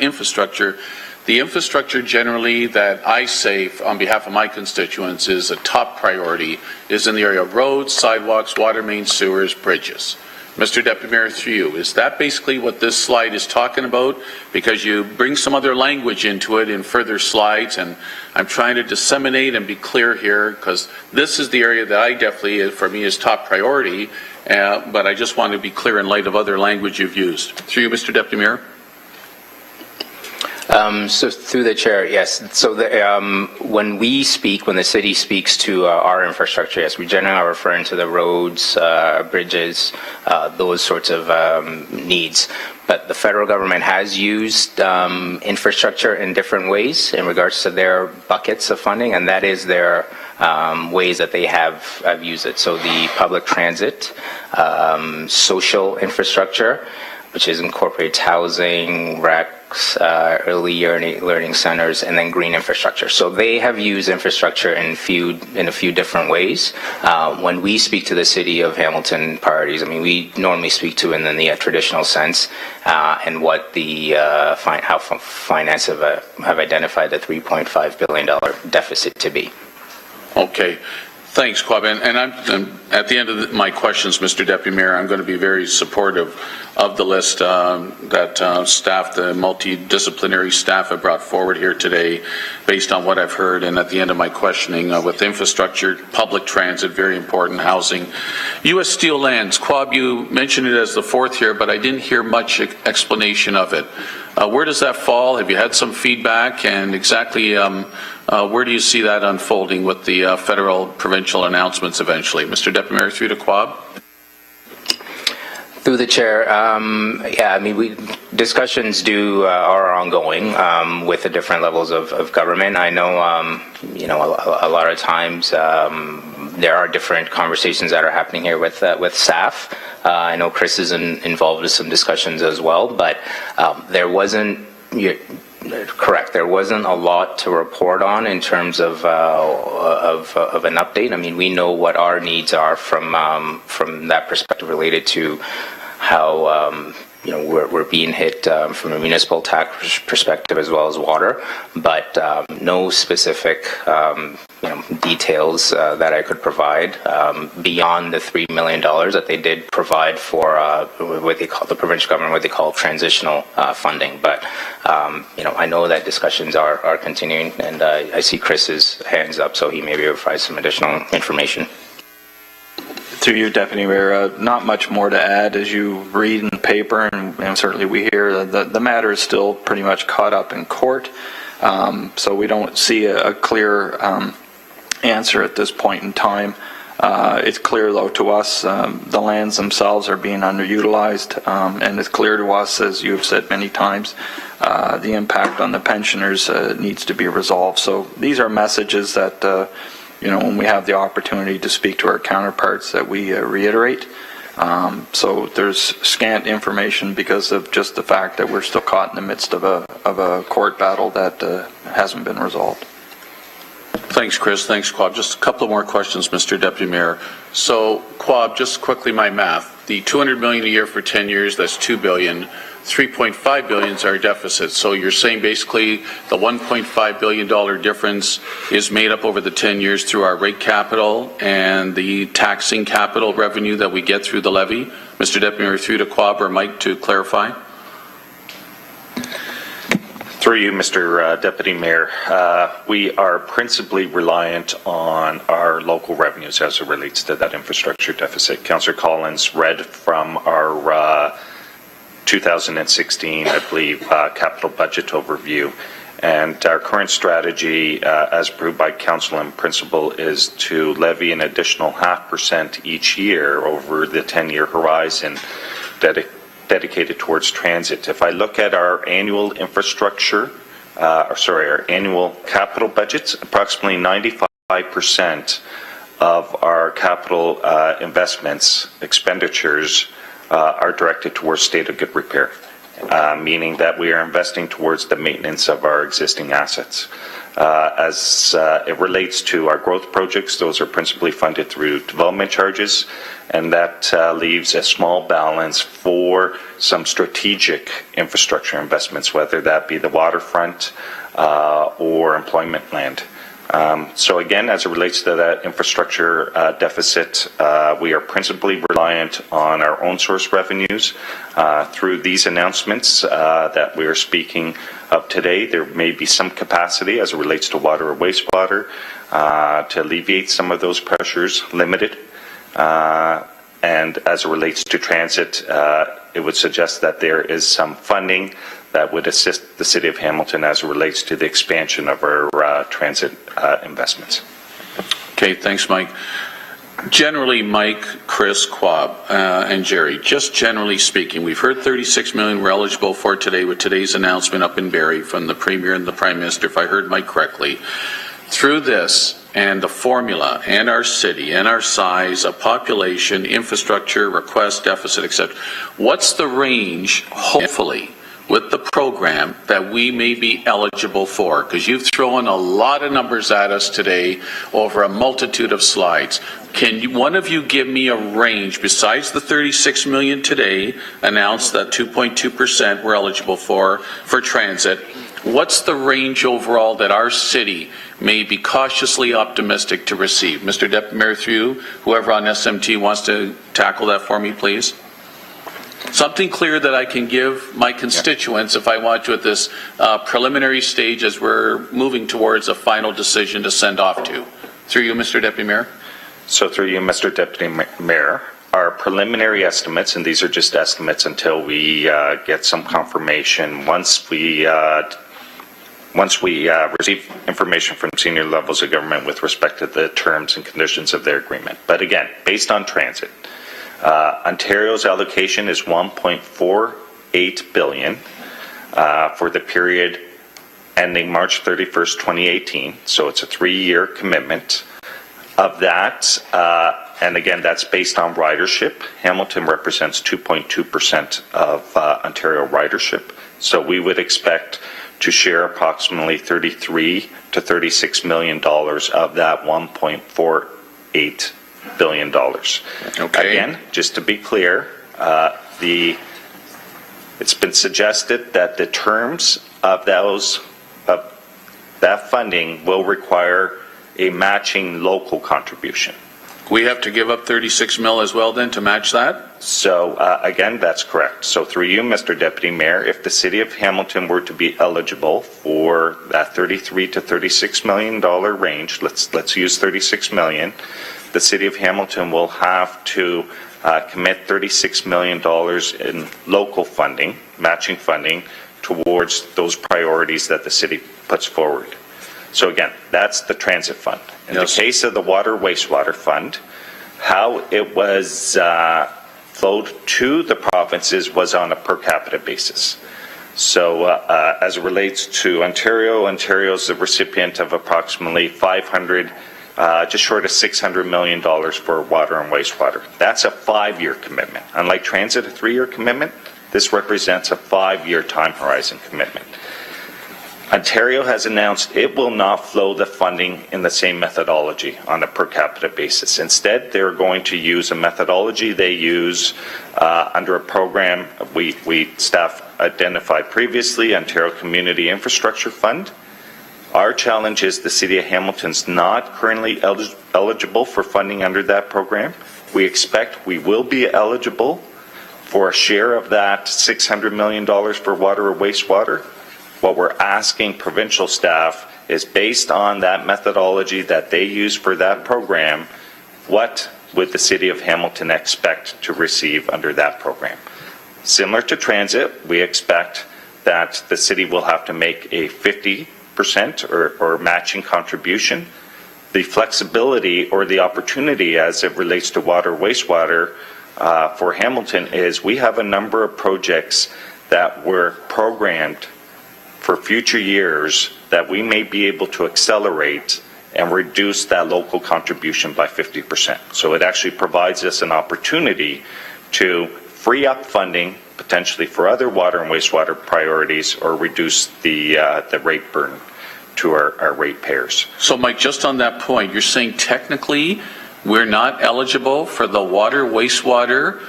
the infrastructure generally that I say on behalf of my constituents is a top priority is in the area of roads, sidewalks, water mains, sewers, bridges. Mr. Deputy Mayor, through you, is that basically what this slide is talking about? Because you bring some other language into it in further slides, and I'm trying to disseminate and be clear here, because this is the area that I definitely, for me, is top priority, but I just want to be clear in light of other language you've used. Through you, Mr. Deputy Mayor. So through the chair, yes. So when the city speaks to our infrastructure, yes, we generally are referring to the roads, bridges, those sorts of needs. But the federal government has used infrastructure in different ways in regards to their buckets of funding, and that is their ways that they have used it. So the public transit, social infrastructure, which incorporates housing, recs, early learning centers, and then green infrastructure. So they have used infrastructure in a few different ways. When we speak to the City of Hamilton priorities, I mean, we normally speak to it in the traditional sense, and what the how finance have identified the $3.5 billion deficit to be. Okay. Thanks, Quab. And At the end of my questions, Mr. Deputy Mayor, I'm going to be very supportive of the list that staff, the multidisciplinary staff have brought forward here today based on what I've heard. And at the end of my questioning with infrastructure, public transit, very important, housing. U.S. Steel Lands, Quab, you mentioned it as the fourth here, but I didn't hear much explanation of it. Where does that fall? Have you had some feedback? And exactly where do you see that unfolding with the federal, provincial announcements eventually? Mr. Deputy Mayor, through to Quab. Through the chair, yeah, I mean, discussions are ongoing with the different levels of government. I know, you know, a lot of times there are different conversations that are happening here with staff. I know Chris is involved with some discussions as well, but there wasn't. Correct. There wasn't a lot to report on in terms of an update. I mean, we know what our needs are from that perspective related to how you know we're being hit from a municipal tax perspective as well as water, but no specific you know details that I could provide beyond the $3 million that they did provide for what they call the provincial government, what they call transitional funding. But you know, I know that discussions are continuing, and I see Chris's hands up, so he may be able to provide some additional information. Through you, Deputy Mayor, not much more to add. As you read in the paper, and certainly we hear, the matter is still pretty much caught up in court. So we don't see a clear answer at this point in time. It's clear, though, to us the lands themselves are being underutilized, and it's clear to us, as you have said many times, the impact on the pensioners needs to be resolved. So these are messages that you know, when we have the opportunity to speak to our counterparts, that we reiterate. So there's scant information because of just the fact that we're still caught in the midst of a court battle that hasn't been resolved. Thanks, Chris. Thanks, Quab. Just a couple of more questions, Mr. Deputy Mayor. So, Quab, just quickly my math. The $200 million a year for 10 years, that's $2 billion. $3.5 billion is our deficit. So you're saying basically the $1.5 billion difference is made up over the 10 years through our rate capital and the taxing capital revenue that we get through the levy? Mr. Deputy Mayor, through to Quab or Mike to clarify. Through you, Mr. Deputy Mayor, we are principally reliant on our local revenues as it relates to that infrastructure deficit. Councillor Collins read from our 2016, I believe, capital budget overview. And our current strategy, as approved by Council in Principle, is to levy an additional 0.5% each year over the 10-year horizon dedicated towards transit. If I look at our annual infrastructure, our annual capital budgets, approximately 95% of our capital investments, expenditures, are directed towards state of good repair, meaning that we are investing towards the maintenance of our existing assets. As it relates to our growth projects, those are principally funded through development charges, and that leaves a small balance for some strategic infrastructure investments, whether that be the waterfront or employment land. So again, as it relates to that infrastructure deficit, we are principally reliant on our own source revenues. Through these announcements that we are speaking of today, there may be some capacity as it relates to water or wastewater to alleviate some of those pressures, limited. And as it relates to transit, it would suggest that there is some funding that would assist the City of Hamilton as it relates to the expansion of our transit investments. Okay, thanks, Mike. Generally, Mike, Chris, Quab, and Jerry, just generally speaking, we've heard $36 million we're eligible for today with today's announcement up in Barrie from the Premier and the Prime Minister, if I heard Mike correctly. Through this and the formula and our city and our size, a population, infrastructure, request, deficit, etc., what's the range, hopefully, with the program that we may be eligible for? Because you've thrown a lot of numbers at us today over a multitude of slides. Can one of you give me a range besides the $36 million today announced that 2.2% we're eligible for transit? what's the range overall that our city may be cautiously optimistic to receive? Mr. Deputy Mayor, through you, whoever on SMT wants to tackle that for me, please. Something clear that I can give my constituents if I want to at this preliminary stage as we're moving towards a final decision to send off to. Through you, Mr. Deputy Mayor. So through you, Mr. Deputy Mayor, our preliminary estimates, and these are just estimates until we get some confirmation, once we receive information from senior levels of government with respect to the terms and conditions of their agreement. But again, based on transit, Ontario's allocation is $1.48 billion for the period ending March 31st, 2018. So it's a 3-year commitment. Of that, and again, that's based on ridership. Hamilton represents 2.2% of Ontario ridership. So we would expect to share approximately $33 to $36 million of that $1.48 billion. Okay. Again, just to be clear, it's been suggested that the terms of that funding will require a matching local contribution. We have to give up 36 mil as well then to match that? So again, that's correct. So through you, Mr. Deputy Mayor, if the City of Hamilton were to be eligible for that $33 to $36 million range, let's use $36 million, the City of Hamilton will have to commit $36 million in local funding, matching funding, towards those priorities that the city puts forward. So again, that's the transit fund. In the case of the water wastewater fund, how it was flowed to the provinces was on a per capita basis. So as it relates to Ontario, Ontario's the recipient of approximately just short of $600 million for water and wastewater. That's a 5-year commitment. Unlike transit, a 3-year commitment, this represents a 5-year time horizon commitment. Ontario has announced it will not flow the funding in the same methodology on a per capita basis. Instead, they're going to use a methodology they use under a program we staff identified previously, Ontario Community Infrastructure Fund. Our challenge is the City of Hamilton's not currently eligible for funding under that program. We expect we will be eligible for a share of that $600 million for water or wastewater. What we're asking provincial staff is, based on that methodology that they use for that program, what would the City of Hamilton expect to receive under that program? Similar to transit, we expect that the city will have to make a 50% or matching contribution. The flexibility or the opportunity as it relates to water wastewater for Hamilton is we have a number of projects that were programmed for future years that we may be able to accelerate and reduce that local contribution by 50%. So it actually provides us an opportunity to free up funding potentially for other water and wastewater priorities or reduce the rate burden to our ratepayers. So Mike, just on that point, you're saying technically we're not eligible for the water wastewater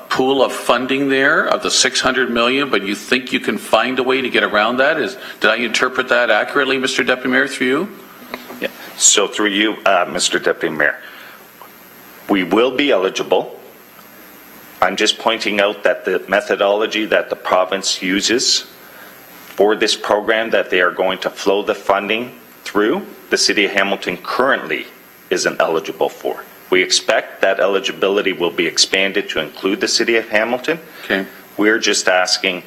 pool of funding there of the $600 million, but you think you can find a way to get around that? Did I interpret that accurately, Mr. Deputy Mayor, through you? Yeah. So through you, Mr. Deputy Mayor, we will be eligible. I'm just pointing out that the methodology that the province uses for this program that they are going to flow the funding through, the City of Hamilton currently isn't eligible for. We expect that eligibility will be expanded to include the City of Hamilton. Okay. We're just asking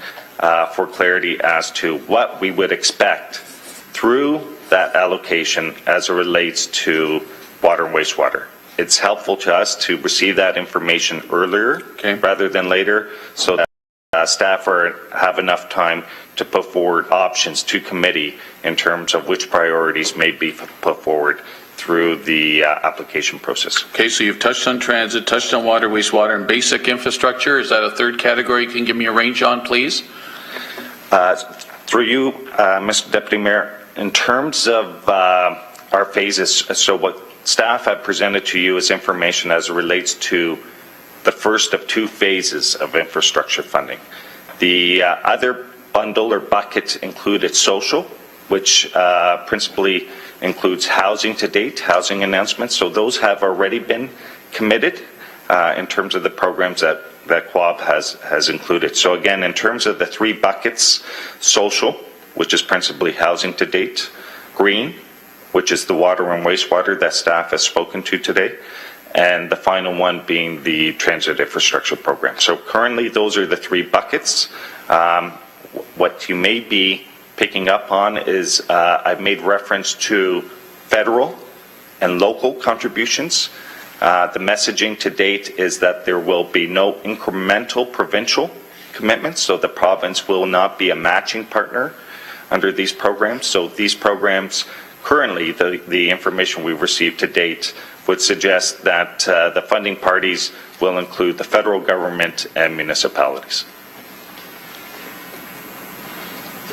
for clarity as to what we would expect through that allocation as it relates to water and wastewater. It's helpful to us to receive that information earlier rather than later, so that staff have enough time to put forward options to committee in terms of which priorities may be put forward through the application process. Okay, so you've touched on transit, touched on water, wastewater, and basic infrastructure. Is that a third category you can give me a range on, please? Through you, Mr. Deputy Mayor, in terms of our phases, so what staff have presented to you is information as it relates to the first of 2 phases of infrastructure funding. The other bundle or bucket included social, which principally includes housing to date, housing announcements. So those have already been committed in terms of the programs that QUAB has included. So again, in terms of the three buckets, social, which is principally housing to date, green, which is the water and wastewater that staff has spoken to today, and the final one being the transit infrastructure program. So currently those are the three buckets. What you may be picking up on is I've made reference to federal and local contributions. The messaging to date is that there will be no incremental provincial commitments, so the province will not be a matching partner under these programs. So these programs, currently, the information we've received to date would suggest that the funding parties will include the federal government and municipalities.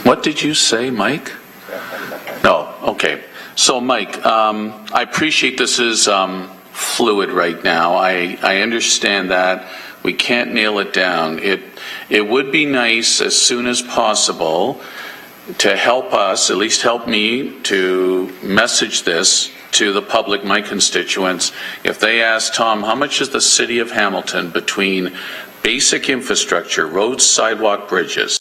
What did you say, Mike? No, okay. So, Mike, I appreciate this is fluid right now. I understand that. We can't nail it down. It would be nice as soon as possible to help us, at least help me, to message this to the public, my constituents. If they ask, Tom, how much is the City of Hamilton between basic infrastructure, roads, sidewalk, bridges,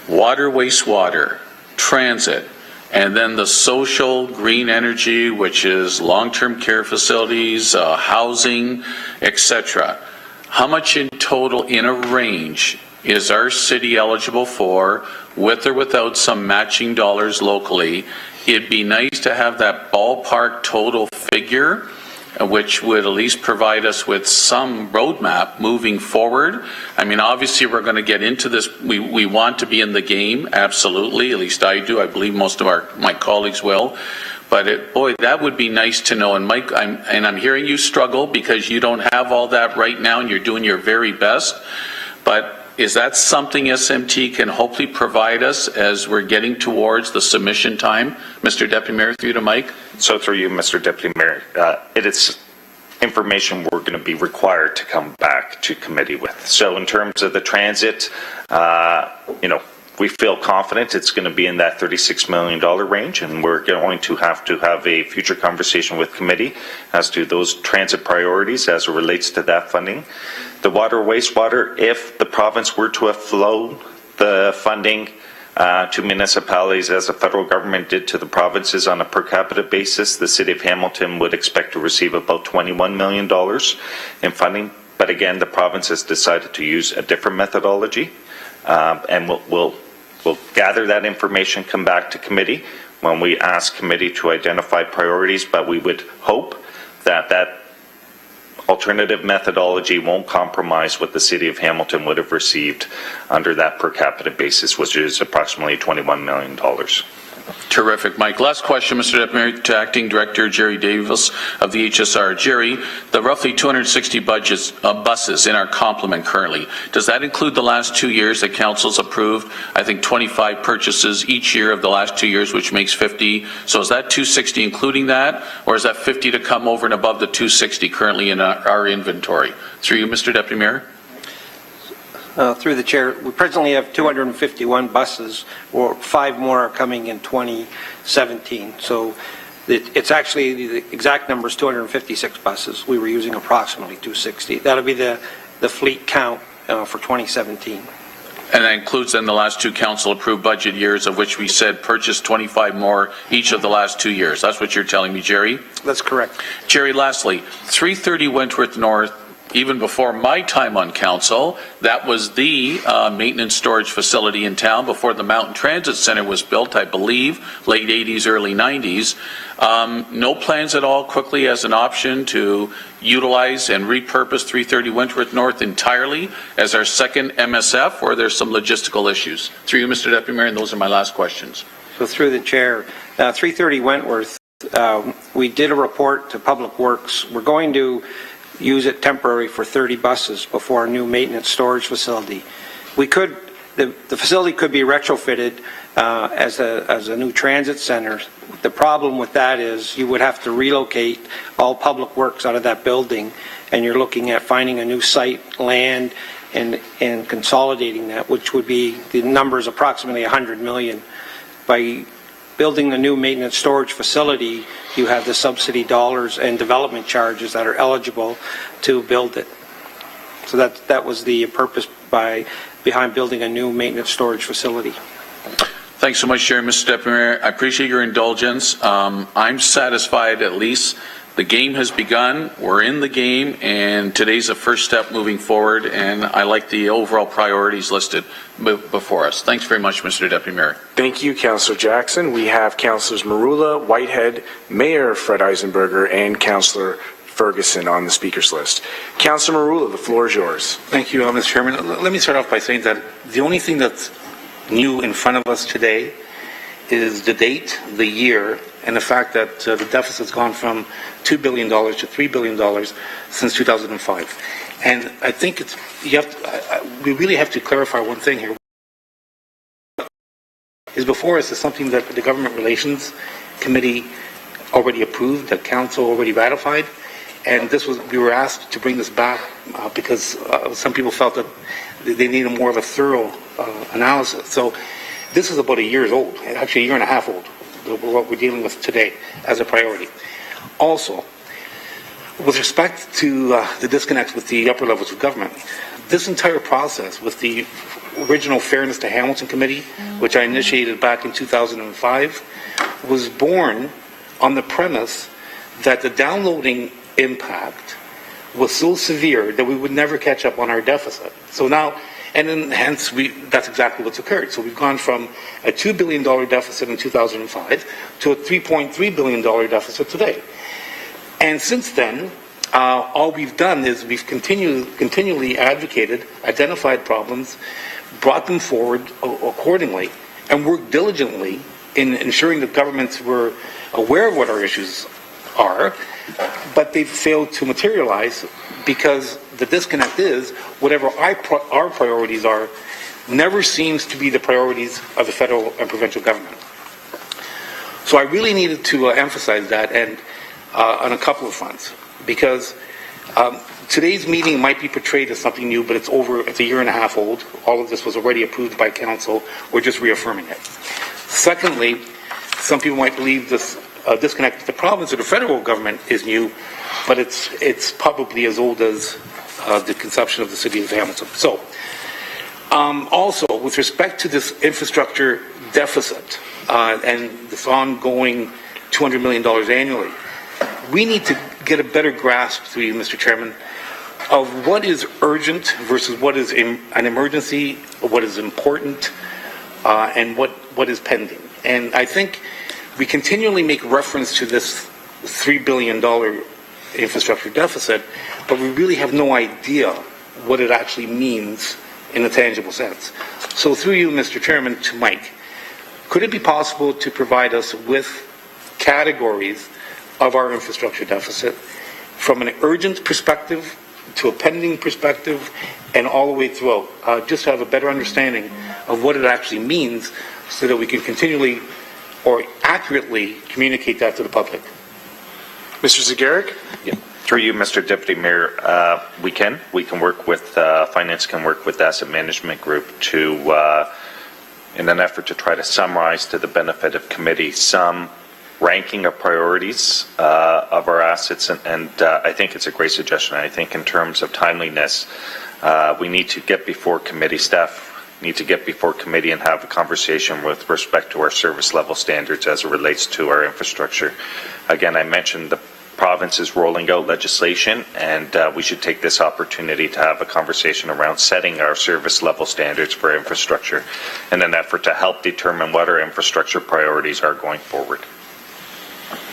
water, wastewater, transit, and then the social, green energy, which is long-term care facilities, housing, etc. How much in total, in a range, is our city eligible for, with or without some matching dollars locally? It'd be nice to have that ballpark total figure, which would at least provide us with some roadmap moving forward. I mean, obviously, we're going to get into this. We want to be in the game, absolutely. At least I do. I believe most of my colleagues will. But boy, that would be nice to know. And Mike, I'm hearing you struggle because you don't have all that right now, and you're doing your very best. But is that something SMT can hopefully provide us as we're getting towards the submission time? Mr. Deputy Mayor, through to Mike. So through you, Mr. Deputy Mayor, it is information we're going to be required to come back to committee with. So in terms of the transit, we feel confident it's going to be in that $36 million range, and we're going to have a future conversation with committee as to those transit priorities as it relates to that funding. The water, wastewater, if the province were to have flowed the funding to municipalities as the federal government did to the provinces on a per capita basis, the City of Hamilton would expect to receive about $21 million in funding. But again, the province has decided to use a different methodology, and we'll gather that information, come back to committee when we ask committee to identify priorities, but we would hope that that alternative methodology won't compromise what the City of Hamilton would have received under that per capita basis, which is approximately $21 million. Terrific, Mike. Last question, Mr. Deputy Mayor, to Acting Director Jerry Davis of the HSR. Jerry, the roughly 260 buses in our complement currently, does that include the last 2 years that Council's approved? I think 25 purchases each year of the last 2 years, which makes 50. So is that 260 including that, or is that 50 to come over and above the 260 currently in our inventory? Through you, Mr. Deputy Mayor. Through the chair, we presently have 251 buses, or 5 more are coming in 2017. So it's actually, the exact number is 256 buses. We were using approximately 260. That'll be the fleet count for 2017. And that includes then the last 2 council-approved budget years, of which we said purchase 25 more each of the last 2 years. That's what you're telling me, Jerry? That's correct. Jerry, lastly, 330 Wentworth North, even before my time on council, that was the maintenance storage facility in town before the Mountain Transit Center was built, I believe, late 80s, early 90s. No plans at all quickly as an option to utilize and repurpose 330 Wentworth North entirely as our second MSF, or there's some logistical issues? Through you, Mr. Deputy Mayor, and those are my last questions. So through the chair, 330 Wentworth, we did a report to Public Works. We're going to use it temporary for 30 buses before our new maintenance storage facility. The facility could be retrofitted as a new transit center. The problem with that is you would have to relocate all Public Works out of that building, and you're looking at finding a new site, land, and and consolidating that, which would be, the number is approximately 100 million. By building the new maintenance storage facility, you have the subsidy dollars and development charges that are eligible to build it. So that was the purpose behind building a new maintenance storage facility. Thanks so much, Chair. Mr. Deputy Mayor, I appreciate your indulgence. I'm satisfied at least the game has begun. We're in the game, and today's the first step moving forward, and I like the overall priorities listed before us. Thanks very much, Mr. Deputy Mayor. Thank you, Councillor Jackson. We have Councillors Marula, Whitehead, Mayor Fred Eisenberger, and Councillor Ferguson on the speakers list. Councillor Marula, the floor is yours. Thank you, Mr. Chairman. Let me start off by saying that the only thing that's new in front of us today is the date, the year, and the fact that the deficit's gone from $2 billion to $3 billion since 2005. And I think we really have to clarify one thing here. Is before us is something that the Government Relations Committee already approved, that Council already ratified, and we were asked to bring this back because some people felt that they needed more of a thorough analysis. So this is about a year old, actually a year and a half old, what we're dealing with today as a priority. Also, with respect to the disconnects with the upper levels of government, this entire process with the original Fairness to Hamilton Committee, which I initiated back in 2005, was born on the premise that the downloading impact was so severe that we would never catch up on our deficit. So now, and then hence that's exactly what's occurred. So we've gone from a $2 billion deficit in 2005 to a $3.3 billion deficit today. And since then, all we've done is we've continually advocated, identified problems, brought them forward accordingly, and worked diligently in ensuring that governments were aware of what our issues are, but they've failed to materialize because the disconnect is whatever our priorities are never seems to be the priorities of the federal and provincial government. So I really needed to emphasize that, and on a couple of fronts, because today's meeting might be portrayed as something new, but it's a year and a half old. All of this was already approved by Council. We're just reaffirming it. Secondly, some people might believe this disconnect with the province or the federal government is new, but it's probably as old as the conception of the city of Hamilton. So, also, with respect to this infrastructure deficit and this ongoing $200 million annually, we need to get a better grasp, through you, Mr. Chairman, of what is urgent versus what is an emergency, what is important, and what is pending. And I think we continually make reference to this $3 billion infrastructure deficit, but we really have no idea what it actually means in a tangible sense. So through you, Mr. Chairman, to Mike, could it be possible to provide us with categories of our infrastructure deficit from an urgent perspective to a pending perspective and all the way throughout, just to have a better understanding of what it actually means so that we can continually or accurately communicate that to the public? Mr. Zagaric? Yeah. Through you, Mr. Deputy Mayor, we can work with, Finance can work with the Asset Management Group to, in an effort to try to summarize to the benefit of committee some ranking of priorities of our assets, and I think it's a great suggestion. I think in terms of timeliness, we need to get before committee, staff need to get before committee and have a conversation with respect to our service level standards as it relates to our infrastructure. Again, I mentioned the province is rolling out legislation, and we should take this opportunity to have a conversation around setting our service level standards for infrastructure in an effort to help determine what our infrastructure priorities are going forward.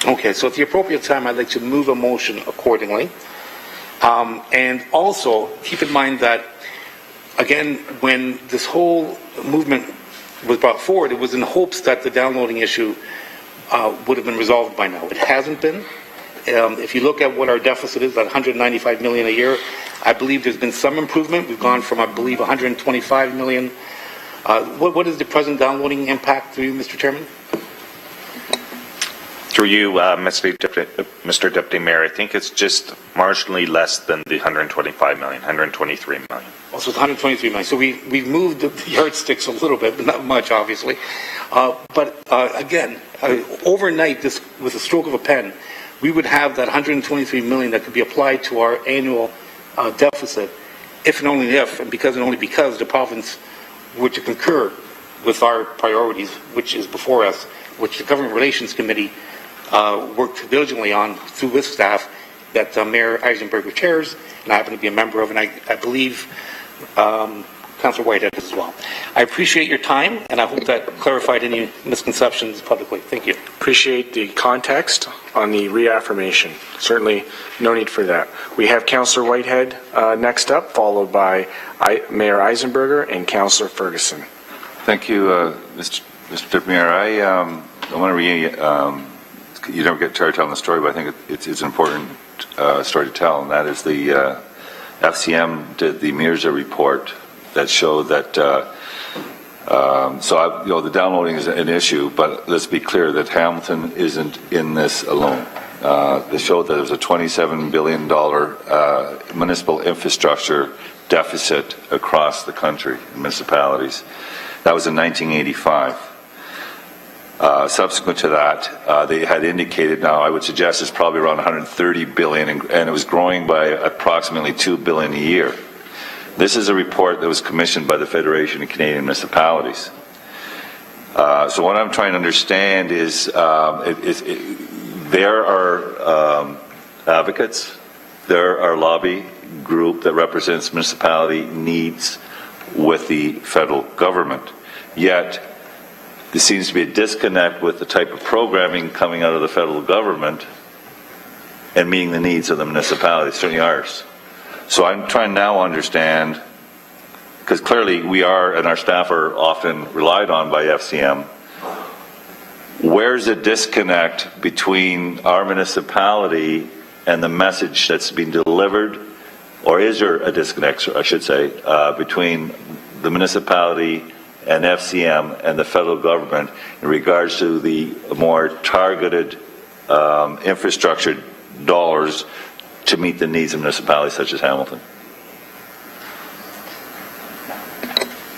Okay, so at the appropriate time, I'd like to move a motion accordingly. And also, keep in mind that, again, when this whole movement was brought forward, it was in hopes that the downloading issue would have been resolved by now. It hasn't been. If you look at what our deficit is, at $195 million a year, I believe there's been some improvement. We've gone from, I believe, $125 million. What is the present downloading impact to you, Mr. Chairman? Through you, Mr. Deputy Mayor, I think it's just marginally less than the $125 million, $123 million. So it's 123 million. So we've moved the yardsticks a little bit, but not much, obviously. Again, overnight, this with a stroke of a pen, we would have that 123 million that could be applied to our annual deficit, if and only if, and because and only because the province were to concur with our priorities, which is before us, which the Government Relations Committee worked diligently on through with staff that Mayor Eisenberger chairs, and I happen to be a member of, and I believe Councillor Whitehead as well. I appreciate your time, and I hope that clarified any misconceptions publicly. Thank you. Appreciate the context on the reaffirmation. Certainly no need for that. We have Councillor Whitehead next up, followed by Mayor Eisenberger and Councillor Ferguson. Thank you, Mr. Deputy Mayor. I want to you don't get tired of telling the story, but I think it's an important story to tell, and that is the FCM did the Mirza report that showed that, the downloading is an issue, but let's be clear that Hamilton isn't in this alone. They showed that there was a $27 billion municipal infrastructure deficit across the country, municipalities. That was in 1985. Subsequent to that, they had indicated, now I would suggest it's probably around 130 billion, and it was growing by approximately 2 billion a year. This is a report that was commissioned by the Federation of Canadian Municipalities. So what I'm trying to understand is there are advocates, there are lobby group that represents municipality needs with the federal government, yet there seems to be a disconnect with the type of programming coming out of the federal government and meeting the needs of the municipalities, certainly ours. So I'm trying now to understand, because clearly we are, and our staff are often relied on by FCM, where's the disconnect between our municipality and the message that's being delivered, or is there a disconnect, I should say, between the municipality and FCM and the federal government in regards to the more targeted infrastructure dollars to meet the needs of municipalities such as Hamilton?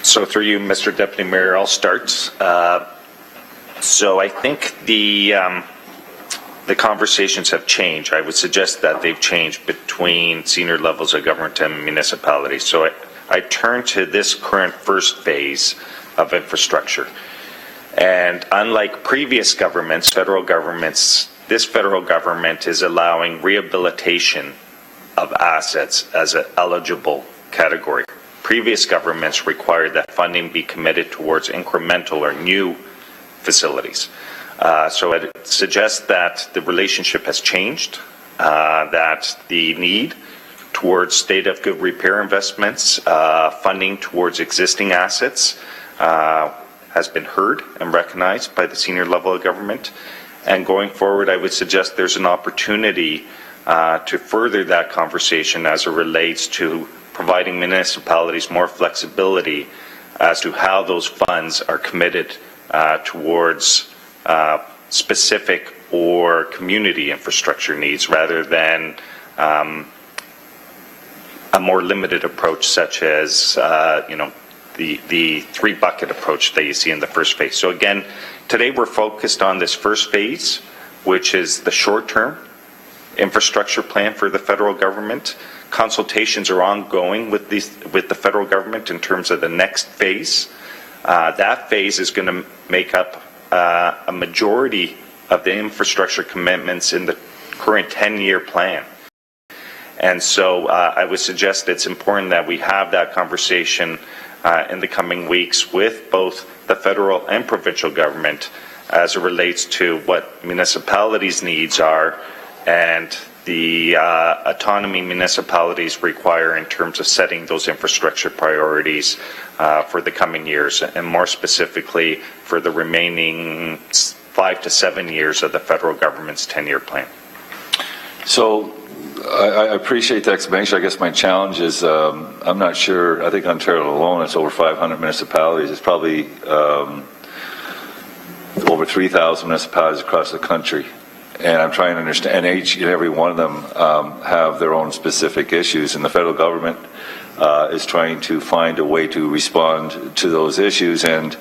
So through you, Mr. Deputy Mayor, I'll start. So I think the conversations have changed. I would suggest that they've changed between senior levels of government and municipalities. So I turn to this current first phase of infrastructure. And unlike previous governments, federal governments, this federal government is allowing rehabilitation of assets as an eligible category. Previous governments required that funding be committed towards incremental or new facilities. So it suggests that the relationship has changed, that the need towards state of good repair investments, funding towards existing assets has been heard and recognized by the senior level of government. And going forward, I would suggest there's an opportunity to further that conversation as it relates to providing municipalities more flexibility as to how those funds are committed towards specific or community infrastructure needs rather than a more limited approach such as, the three-bucket approach that you see in the first phase. So again, today we're focused on this first phase, which is the short-term infrastructure plan for the federal government. Consultations are ongoing with the federal government in terms of the next phase. That phase is going to make up a majority of the infrastructure commitments in the current 10-year plan. And so I would suggest it's important that we have that conversation in the coming weeks with both the federal and provincial government as it relates to what municipalities' needs are and the autonomy municipalities require in terms of setting those infrastructure priorities for the coming years, and more specifically for the remaining 5 to 7 years of the federal government's 10-year plan. So I appreciate the explanation. I guess my challenge is I'm not sure. I think Ontario alone, it's over 500 municipalities. It's probably over 3,000 municipalities across the country. And I'm trying to understand, and each and every one of them have their own specific issues. And the federal government is trying to find a way to respond to those issues. And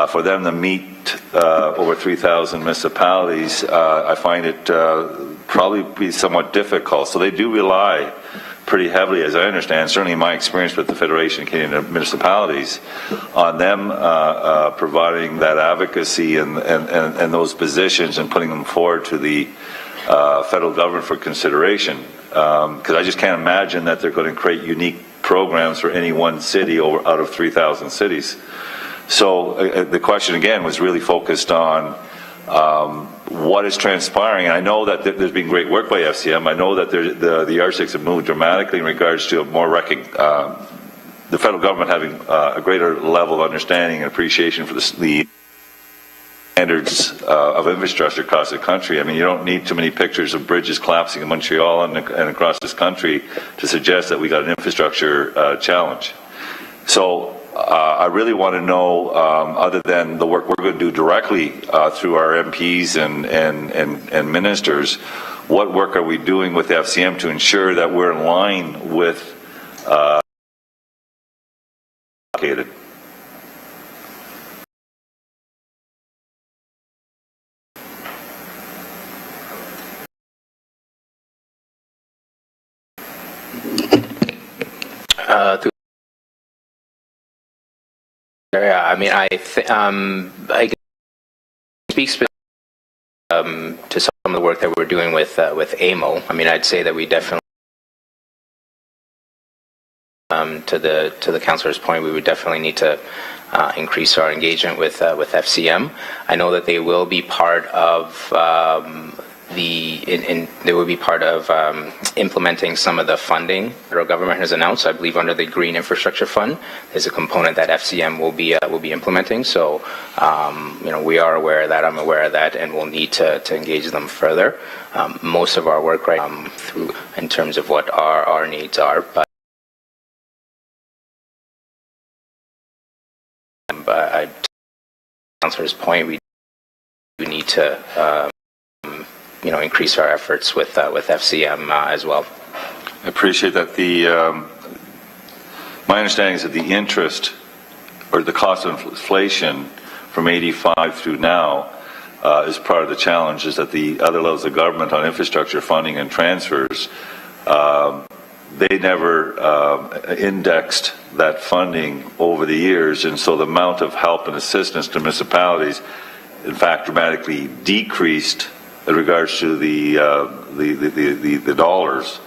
for them to meet over 3,000 municipalities, I find it probably be somewhat difficult. So they do rely pretty heavily, as I understand, certainly in my experience with the Federation of Canadian Municipalities, on them providing that advocacy and those positions and putting them forward to the federal government for consideration. Because I just can't imagine that they're going to create unique programs for any one city out of 3,000 cities. So the question again was really focused on what is transpiring. And I know that there's been great work by FCM. I know that the yardsticks have moved dramatically in regards to a more the federal government having a greater level of understanding and appreciation for the standards of infrastructure across the country. I mean, you don't need too many pictures of bridges collapsing in Montreal and across this country to suggest that we got an infrastructure challenge. So I really want to know, other than the work we're going to do directly through our MPs and ministers, what work are we doing with FCM to ensure that we're in line with Yeah, I mean, I can speak to some of the work that we're doing with AMO. I mean, I'd say that we definitely, to the councillor's point, we would definitely need to increase our engagement with FCM. I know that they will be part of they will be part of implementing some of the funding the federal government has announced. I believe under the Green Infrastructure Fund, there's a component that FCM will be implementing. So, we are aware of that. I'm aware of that, and we'll need to engage them further. Most of our work right now through in terms of what our needs are, but I, to Councillor's point, we need to. Increase our efforts with FCM as well. I appreciate that. My understanding is that the interest or the cost of inflation from 85 through now is part of the challenge, is that the other levels of government on infrastructure funding and transfers, they never indexed that funding over the years, and so the amount of help and assistance to municipalities, in fact, dramatically decreased in regards to the dollars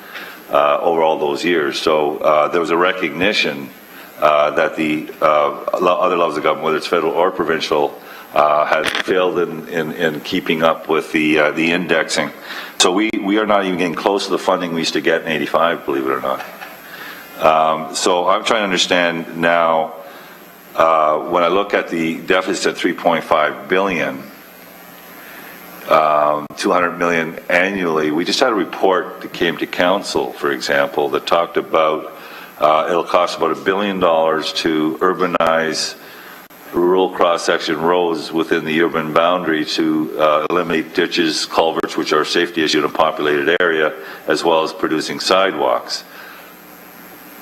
over all those years. So there was a recognition that the other levels of government, whether it's federal or provincial, had failed in keeping up with the indexing. So we are not even getting close to the funding we used to get in 85, believe it or not. So I'm trying to understand now, when I look at the deficit at $3.5 billion, 200 million annually. We just had a report that came to council, for example, that talked about it'll cost about $1 billion to urbanize rural cross-section roads within the urban boundary to eliminate ditches, culverts, which are a safety issue in a populated area, as well as producing sidewalks.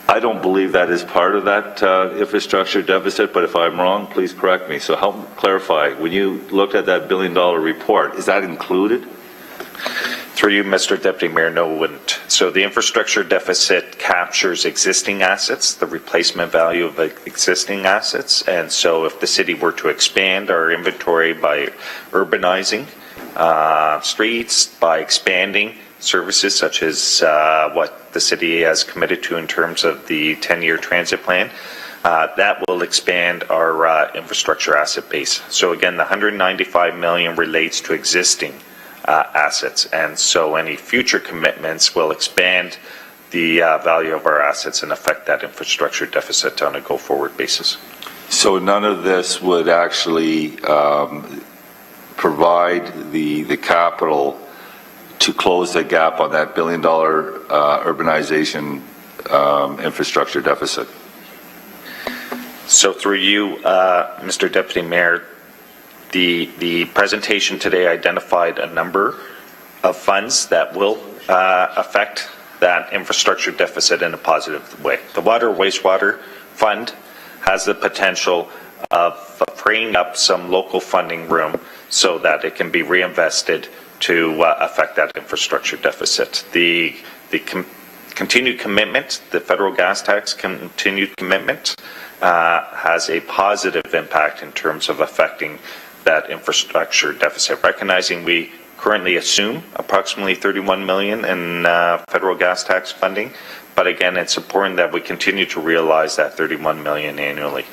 I don't believe that is part of that infrastructure deficit, but if I'm wrong, please correct me. So help clarify. When you looked at that $1 billion report, is that included? Through you, Mr. Deputy Mayor, no, it wouldn't. So the infrastructure deficit captures existing assets, the replacement value of existing assets, and so if the city were to expand our inventory by urbanizing streets, by expanding services such as what the city has committed to in terms of the 10-year transit plan, that will expand our infrastructure asset base. So again, the $195 million relates to existing assets, and so any future commitments will expand the value of our assets and affect that infrastructure deficit on a go-forward basis. So none of this would actually provide the capital to close the gap on that $1 billion urbanization infrastructure deficit? So through you, Mr. Deputy Mayor, the presentation today identified a number of funds that will affect that infrastructure deficit in a positive way. The Water Wastewater Fund has the potential of freeing up some local funding room so that it can be reinvested to affect that infrastructure deficit. The continued commitment, the federal gas tax continued commitment, has a positive impact in terms of affecting that infrastructure deficit, recognizing we currently assume approximately 31 million in federal gas tax funding. But again, it's important that we continue to realize that 31 million annually.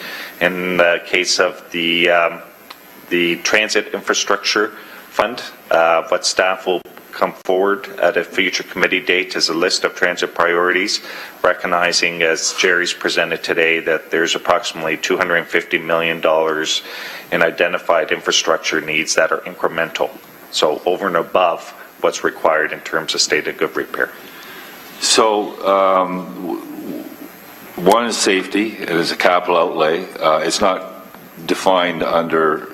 In the case of the Transit Infrastructure Fund, what staff will come forward at a future committee date is a list of transit priorities, recognizing, as Jerry's presented today, that there's approximately $250 million in identified infrastructure needs that are incremental, so over and above what's required in terms of state of good repair. So, one is safety. It is a capital outlay. It's not defined under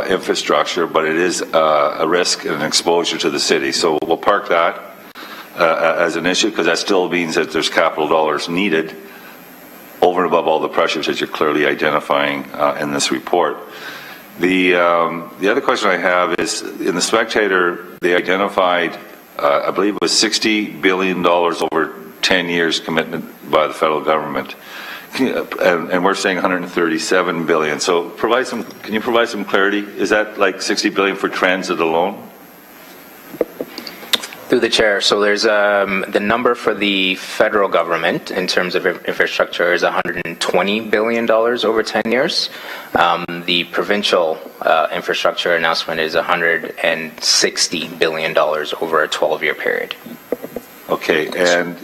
infrastructure, but it is a risk and an exposure to the city. So we'll park that as an issue, because that still means that there's capital dollars needed over and above all the pressures that you're clearly identifying in this report. The other question I have is, in the Spectator, they identified, I believe it was $60 billion over 10 years commitment by the federal government. And we're saying 137 billion. So can you provide some clarity? Is that like 60 billion for transit alone? Through the chair, so there's the number for the federal government in terms of infrastructure is $120 billion over 10 years. The provincial infrastructure announcement is $160 billion over a 12-year period. Okay, and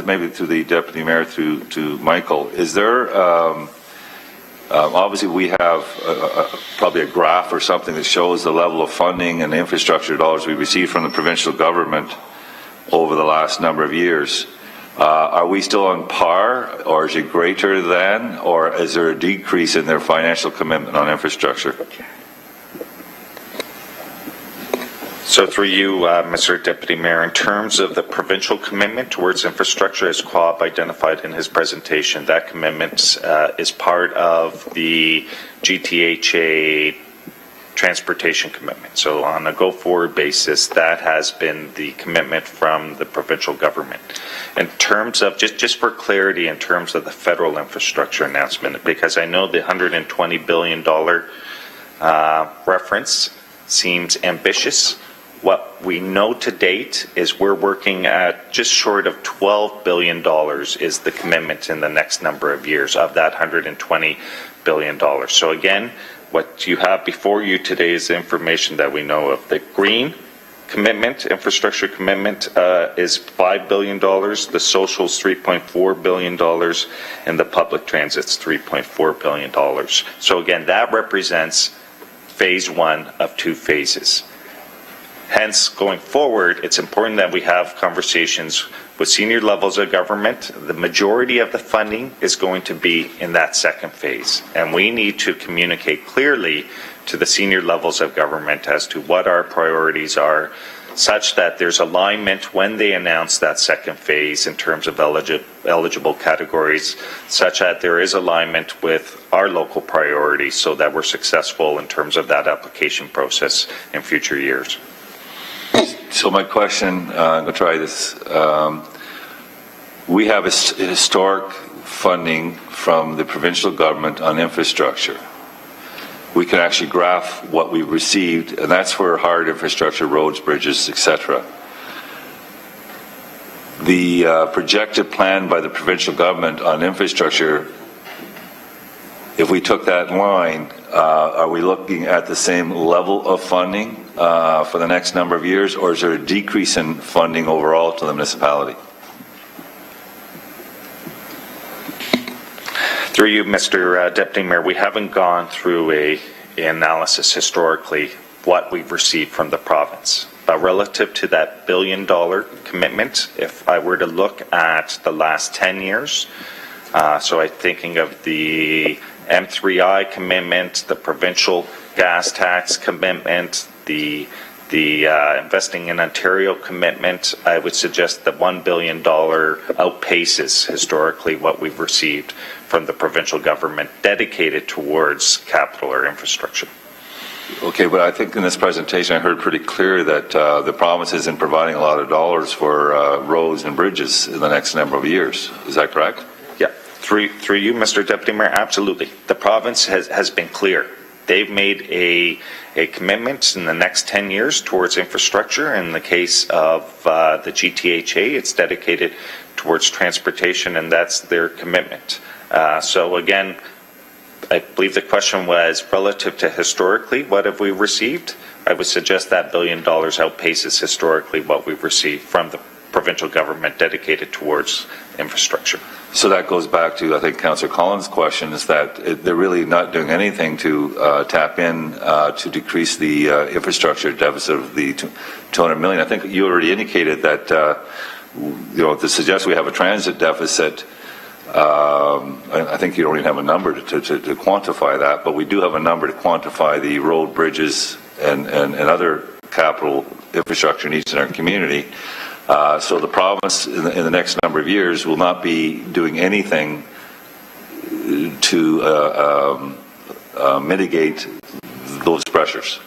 maybe to the Deputy Mayor, to Michael, is there, obviously we have probably a graph or something that shows the level of funding and infrastructure dollars we received from the provincial government over the last number of years. Are we still on par, or is it greater than, or is there a decrease in their financial commitment on infrastructure? So through you, Mr. Deputy Mayor, in terms of the provincial commitment towards infrastructure, as Quab identified in his presentation, that commitment is part of the GTHA transportation commitment. So on a go-forward basis, that has been the commitment from the provincial government. In terms of, just for clarity, in terms of the federal infrastructure announcement, because I know the $120 billion reference seems ambitious. What we know to date is we're working at just short of $12 billion is the commitment in the next number of years of that $120 billion. So again, what you have before you today is the information that we know of. The green commitment, infrastructure commitment, is $5 billion. The social is $3.4 billion, and the public transit's $3.4 billion. So again, that represents phase one of two phases. Hence, going forward, it's important that we have conversations with senior levels of government. The majority of the funding is going to be in that second phase, and we need to communicate clearly to the senior levels of government as to what our priorities are, such that there's alignment when they announce that second phase in terms of eligible categories, such that there is alignment with our local priorities so that we're successful in terms of that application process in future years. So my question, I'm going to try this. We have a historic funding from the provincial government on infrastructure. We can actually graph what we've received, and that's for hard infrastructure, roads, bridges, etc. The projected plan by the provincial government on infrastructure, if we took that line, are we looking at the same level of funding for the next number of years, or is there a decrease in funding overall to the municipality? Through you, Mr. Deputy Mayor, we haven't gone through an analysis historically what we've received from the province. But relative to that $1 billion commitment, if I were to look at the last 10 years, so I'm thinking of the M3I commitment, the provincial gas tax commitment, the the Investing in Ontario commitment, I would suggest the $1 billion outpaces historically what we've received from the provincial government dedicated towards capital or infrastructure. Okay, but I think in this presentation I heard pretty clear that the province isn't providing a lot of dollars for roads and bridges in the next number of years. Is that correct? Yeah, through you, Mr. Deputy Mayor, absolutely. The province has been clear. They've made a commitment in the next 10 years towards infrastructure. In the case of the GTHA, it's dedicated towards transportation, and that's their commitment. So again, I believe the question was relative to historically, what have we received? I would suggest that $1 billion outpaces historically what we've received from the provincial government dedicated towards infrastructure. So that goes back to, I think, Councillor Collins' question, is that they're really not doing anything to tap in to decrease the infrastructure deficit of the $200 million. I think you already indicated that, to suggest we have a transit deficit, I think you don't even have a number to quantify that, but we do have a number to quantify the road, bridges, and other capital infrastructure needs in our community. So the province in the next number of years will not be doing anything to mitigate those pressures.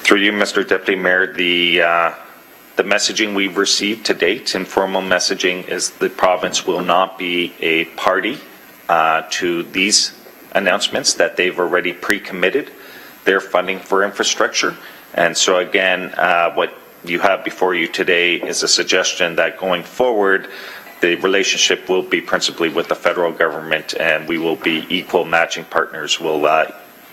Through you, Mr. Deputy Mayor, the messaging we've received to date, informal messaging, is the province will not be a party to these announcements, that they've already pre-committed their funding for infrastructure. And so again, what you have before you today is a suggestion that going forward, the relationship will be principally with the federal government, and we will be equal matching partners. We'll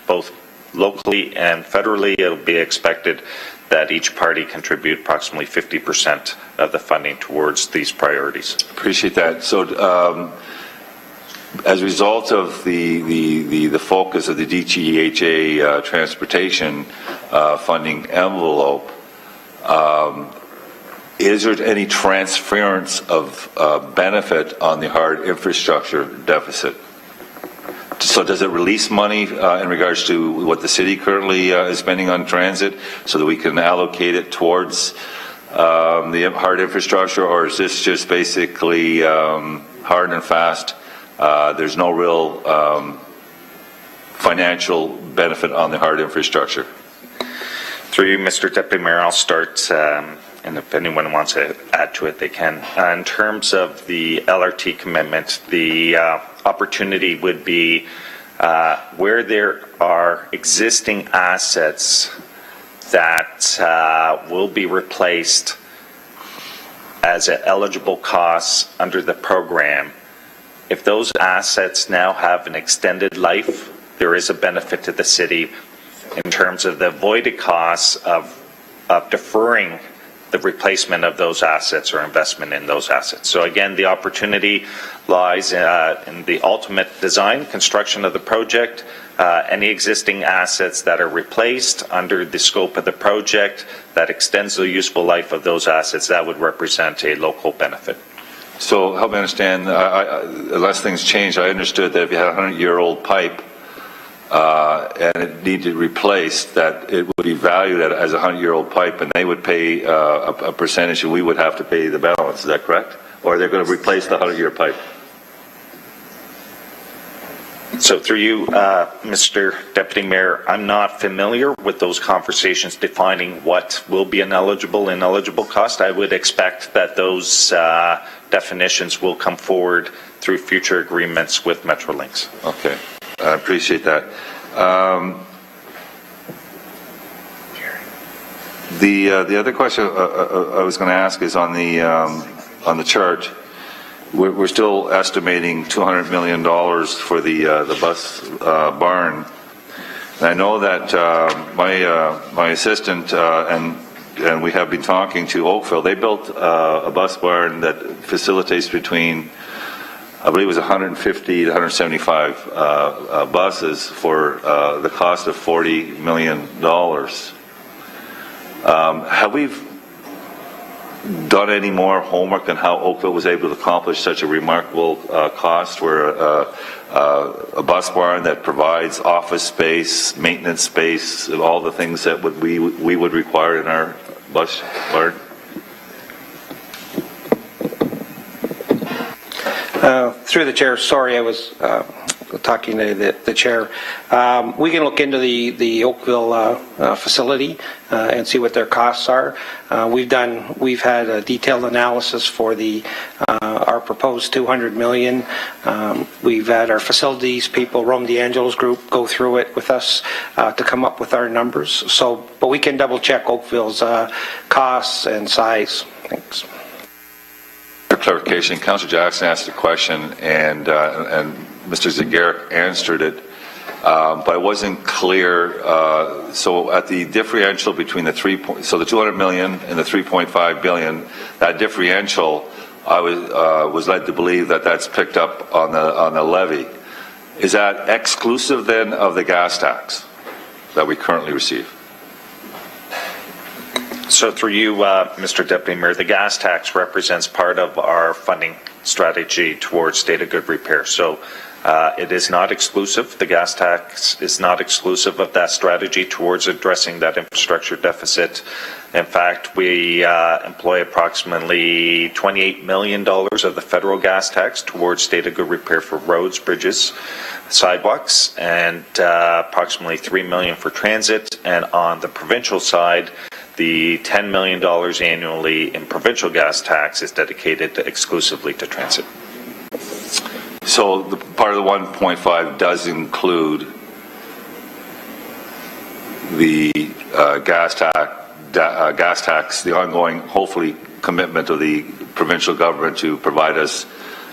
both locally and federally, it'll be expected that each party contribute approximately 50% of the funding towards these priorities. Appreciate that. So as a result of the focus of the DGHA transportation funding envelope, is there any transference of benefit on the hard infrastructure deficit? So does it release money in regards to what the city currently is spending on transit so that we can allocate it towards the hard infrastructure, or is this just basically hard and fast? There's no real financial benefit on the hard infrastructure. Through you, Mr. Deputy Mayor, I'll start, and if anyone wants to add to it, they can. In terms of the LRT commitment, the opportunity would be where there are existing assets that will be replaced as eligible costs under the program. If those assets now have an extended life, there is a benefit to the city in terms of the avoided costs of deferring the replacement of those assets or investment in those assets. So again, the opportunity lies in the ultimate design, construction of the project. Any existing assets that are replaced under the scope of the project that extends the useful life of those assets, that would represent a local benefit. So help me understand, unless things change, I understood that if you had a 100-year-old pipe and it needed replaced, that it would be valued as a 100-year-old pipe, and they would pay a percentage, and we would have to pay the balance. Is that correct? Or they're going to replace the 100-year pipe? So through you, Mr. Deputy Mayor, I'm not familiar with those conversations defining what will be an eligible and ineligible cost. I would expect that those definitions will come forward through future agreements with Metrolinx. Okay, I appreciate that. The other question I was going to ask is on the chart. We're still estimating $200 million for the bus barn. And I know that my assistant and we have been talking to Oakville. They built a bus barn that facilitates between, I believe it was 150 to 175 buses for the cost of $40 million. done any more homework on how Oakville was able to accomplish such a remarkable cost? We're a bus barn that provides office space, maintenance space, and all the things that we would require in our bus barn. Through the chair, sorry, I was talking to the chair. We can look into the Oakville facility and see what their costs are. We've had a detailed analysis for our proposed $200 million. We've had our facilities people, Rome DeAngelo's group, go through it with us to come up with our numbers. But we can double check Oakville's costs and size. Thanks. Clarification. Councillor Jackson asked a question, and Mr. Zagar answered it, but I wasn't clear. So at the differential between the the 200 million and the 3.5 billion, that differential, I was led to believe that that's picked up on the levy. Is that exclusive then of the gas tax that we currently receive? So through you, Mr. Deputy Mayor, the gas tax represents part of our funding strategy towards state of good repair. So it is not exclusive. The gas tax is not exclusive of that strategy towards addressing that infrastructure deficit. In fact, we employ approximately $28 million of the federal gas tax towards state of good repair for roads, bridges, sidewalks, and approximately $3 million for transit. And on the provincial side, the $10 million annually in provincial gas tax is dedicated exclusively to transit. So the part of the 1.5 does include the gas tax, the ongoing, hopefully, commitment of the provincial government to provide us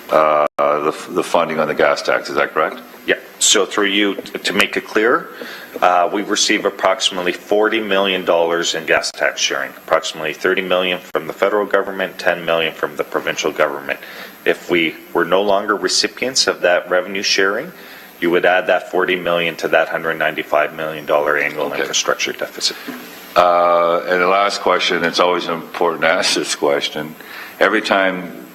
the funding on the gas tax. Is that correct? Yeah. So through you, to make it clear, we receive approximately $40 million in gas tax sharing, approximately $30 million from the federal government, $10 million from the provincial government. If we were no longer recipients of that revenue sharing, you would add that $40 million to that $195 million annual infrastructure deficit. And the last question, it's always important to ask this question. Every time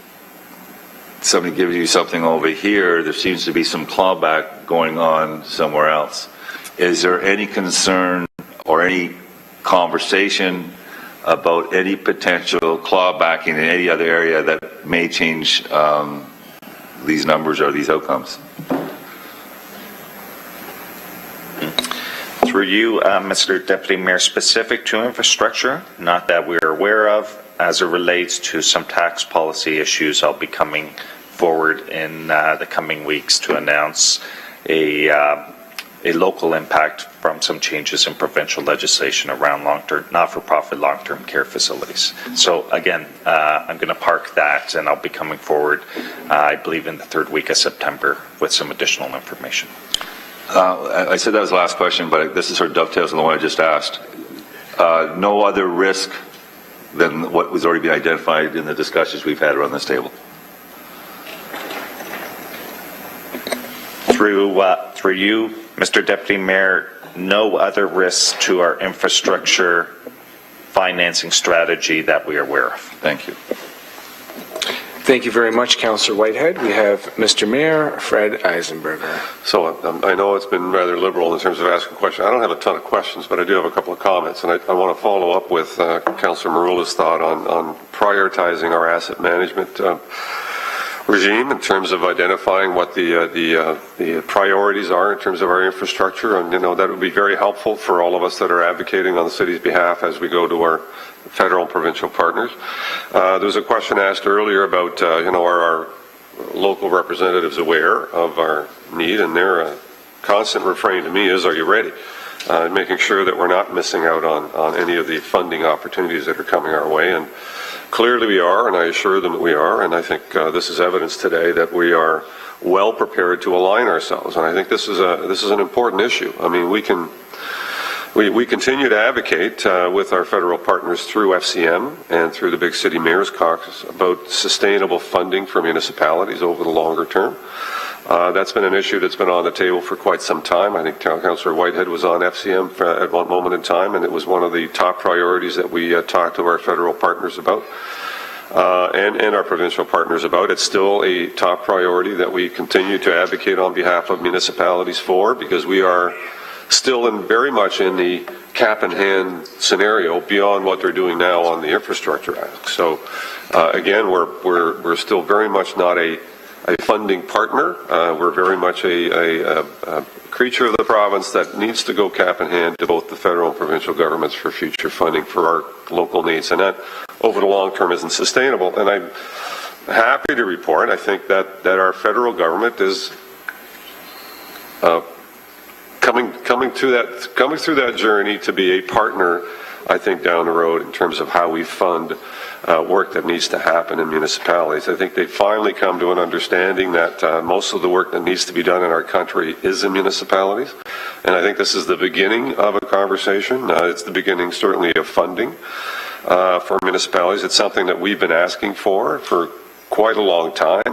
somebody gives you something over here, there seems to be some clawback going on somewhere else. Is there any concern or any conversation about any potential clawbacking in any other area that may change these numbers or these outcomes? Through you, Mr. Deputy Mayor, specific to infrastructure, not that we're aware of, as it relates to some tax policy issues, I'll be coming forward in the coming weeks to announce a local impact from some changes in provincial legislation around not-for-profit long-term care facilities. So again, I'm going to park that, and I'll be coming forward, I believe, in the third week of September with some additional information. I said that was the last question, but this is sort of dovetails on the one I just asked. No other risk than what was already been identified in the discussions we've had around this table? Through you, Mr. Deputy Mayor, no other risks to our infrastructure financing strategy that we are aware of. Thank you. Thank you very much, Councillor Whitehead. We have Mr. Mayor Fred Eisenberger. So I know it's been rather liberal in terms of asking questions. I don't have a ton of questions, but I do have a couple of comments, and I want to follow up with Councillor Marula's thought on prioritizing our asset management regime in terms of identifying what the priorities are in terms of our infrastructure, and that would be very helpful for all of us that are advocating on the city's behalf as we go to our federal and provincial partners. There was a question asked earlier about are our local representatives aware of our need, and their constant refrain to me is, are you ready? Making sure that we're not missing out on any of the funding opportunities that are coming our way, and clearly we are, and I assure them that we are, and I think this is evidence today that we are well prepared to align ourselves, and I think this is an important issue. I mean, we continue to advocate with our federal partners through FCM and through the Big City Mayor's Caucus about sustainable funding for municipalities over the longer term. That's been an issue that's been on the table for quite some time. I think Councillor Whitehead was on FCM at one moment in time, and it was one of the top priorities that we talked to our federal partners about. And our provincial partners about. It's still a top priority that we continue to advocate on behalf of municipalities for, because we are still very much in the cap-in-hand scenario beyond what they're doing now on the Infrastructure Act. So again, we're still very much not a funding partner. We're very much a creature of the province that needs to go cap-in-hand to both the federal and provincial governments for future funding for our local needs. And that, over the long term, isn't sustainable. And I'm happy to report, I think, that our federal government is coming through that journey to be a partner, I think, down the road in terms of how we fund work that needs to happen in municipalities. I think they've finally come to an understanding that most of the work that needs to be done in our country is in municipalities. And I think this is the beginning of a conversation. It's the beginning, certainly, of funding for municipalities. It's something that we've been asking for quite a long time,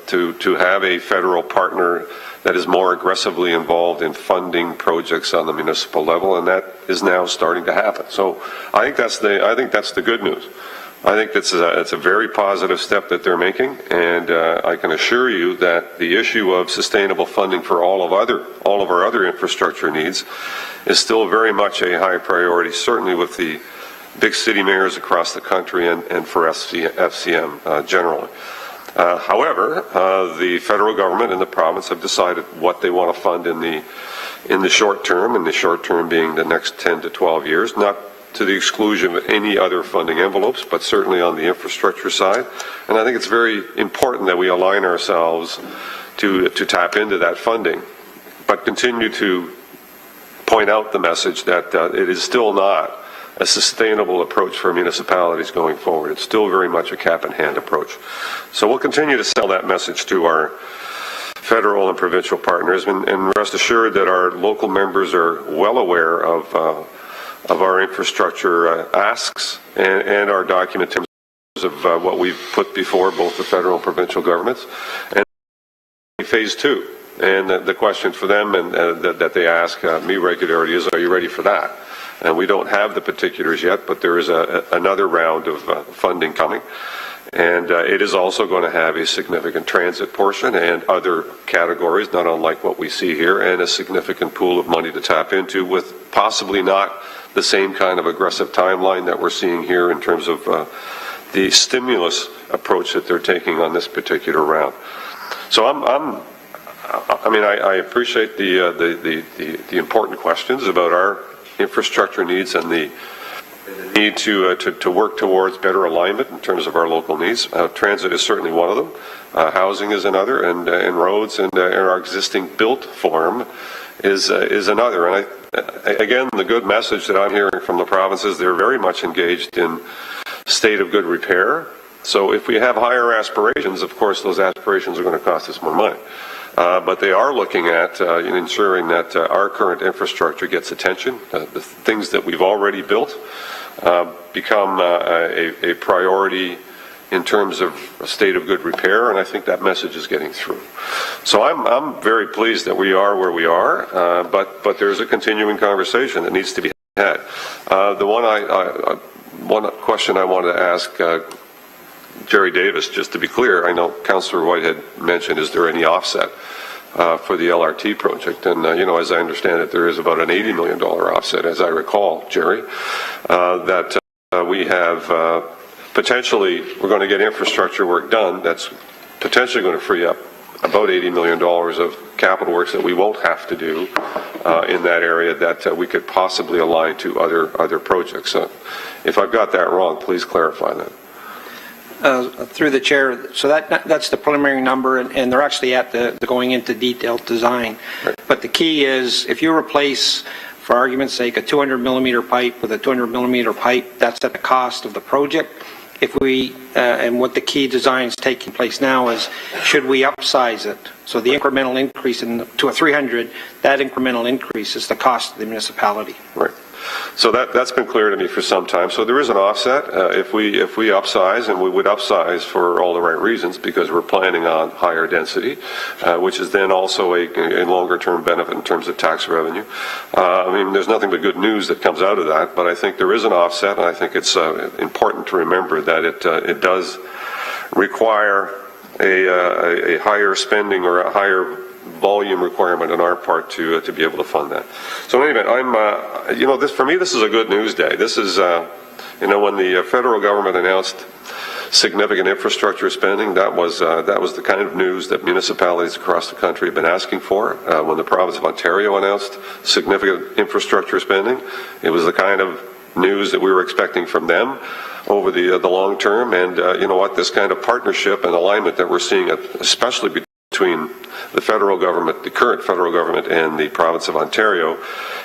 to have a federal partner that is more aggressively involved in funding projects on the municipal level, and that is now starting to happen. So I think that's the good news. I think it's a very positive step that they're making, and I can assure you that the issue of sustainable funding for all of our other infrastructure needs is still very much a high priority, certainly with the big city mayors across the country and for FCM generally. However, the federal government and the province have decided what they want to fund in the short term, and the short term being the next 10 to 12 years, not to the exclusion of any other funding envelopes, but certainly on the infrastructure side. And I think it's very important that we align ourselves to tap into that funding, but continue to point out the message that it is still not a sustainable approach for municipalities going forward. It's still very much a cap-in-hand approach. So we'll continue to sell that message to our federal and provincial partners, and rest assured that our local members are well aware of our infrastructure asks and our document in terms of what we've put before both the federal and provincial governments, and phase 2. And the question for them and that they ask me regularly is, are you ready for that? And we don't have the particulars yet, but there is another round of funding coming. And it is also going to have a significant transit portion and other categories, not unlike what we see here, and a significant pool of money to tap into, with possibly not the same kind of aggressive timeline that we're seeing here in terms of the stimulus approach that they're taking on this particular round. So I appreciate the important questions about our infrastructure needs and the need to work towards better alignment in terms of our local needs. Transit is certainly one of them. Housing is another, and roads and our existing built form is another. And again, the good message that I'm hearing from the province is they're very much engaged in state of good repair. So if we have higher aspirations, of course, those aspirations are going to cost us more money. But they are looking at ensuring that our current infrastructure gets attention. The things that we've already built become a priority in terms of a state of good repair, and I think that message is getting through. So I'm very pleased that we are where we are, but there's a continuing conversation that needs to be had. One question I wanted to ask Jerry Davis, just to be clear, I know Councillor Whitehead mentioned, is there any offset for the LRT project? And, as I understand it, there is about an $80 million offset, as I recall, Jerry, that we have potentially, we're going to get infrastructure work done that's potentially going to free up about $80 million of capital works that we won't have to do in that area, that we could possibly align to other projects. So if I've got that wrong, please clarify that. Through the chair, so that's the preliminary number, and they're actually at the going into detailed design. Right. But the key is, if you replace, for argument's sake, a 200 millimeter pipe with a 200 millimeter pipe, that's at the cost of the project. If we, and what the key design is taking place now is, should we upsize it? So the incremental increase to a 300, that incremental increase is the cost of the municipality. Right. So that's been clear to me for some time. So there is an offset. If we upsize, and we would upsize for all the right reasons, because we're planning on higher density, which is then also a longer-term benefit in terms of tax revenue. I mean, there's nothing but good news that comes out of that, but I think there is an offset, and I think it's important to remember that it does require a higher spending or a higher volume requirement on our part to be able to fund that. So in any event, for me, this is a good news day. This is, when the federal government announced significant infrastructure spending, that was the kind of news that municipalities across the country have been asking for. When the province of Ontario announced significant infrastructure spending, it was the kind of news that we were expecting from them over the long term. And this kind of partnership and alignment that we're seeing, especially between the federal government, the current federal government, and the province of Ontario,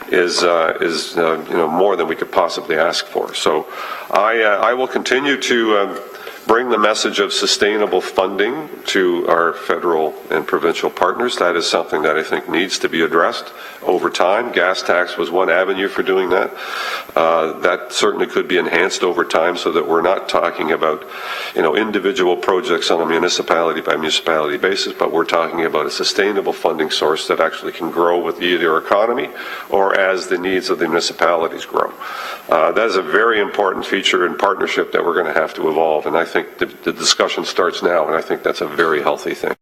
is more than we could possibly ask for. So I will continue to bring the message of sustainable funding to our federal and provincial partners. That is something that I think needs to be addressed over time. Gas tax was one avenue for doing that. That certainly could be enhanced over time so that we're not talking about, individual projects on a municipality by municipality basis, but we're talking about a sustainable funding source that actually can grow with either our economy or as the needs of the municipalities grow. That is a very important feature and partnership that we're going to have to evolve, and I think the discussion starts now, and I think that's a very healthy thing.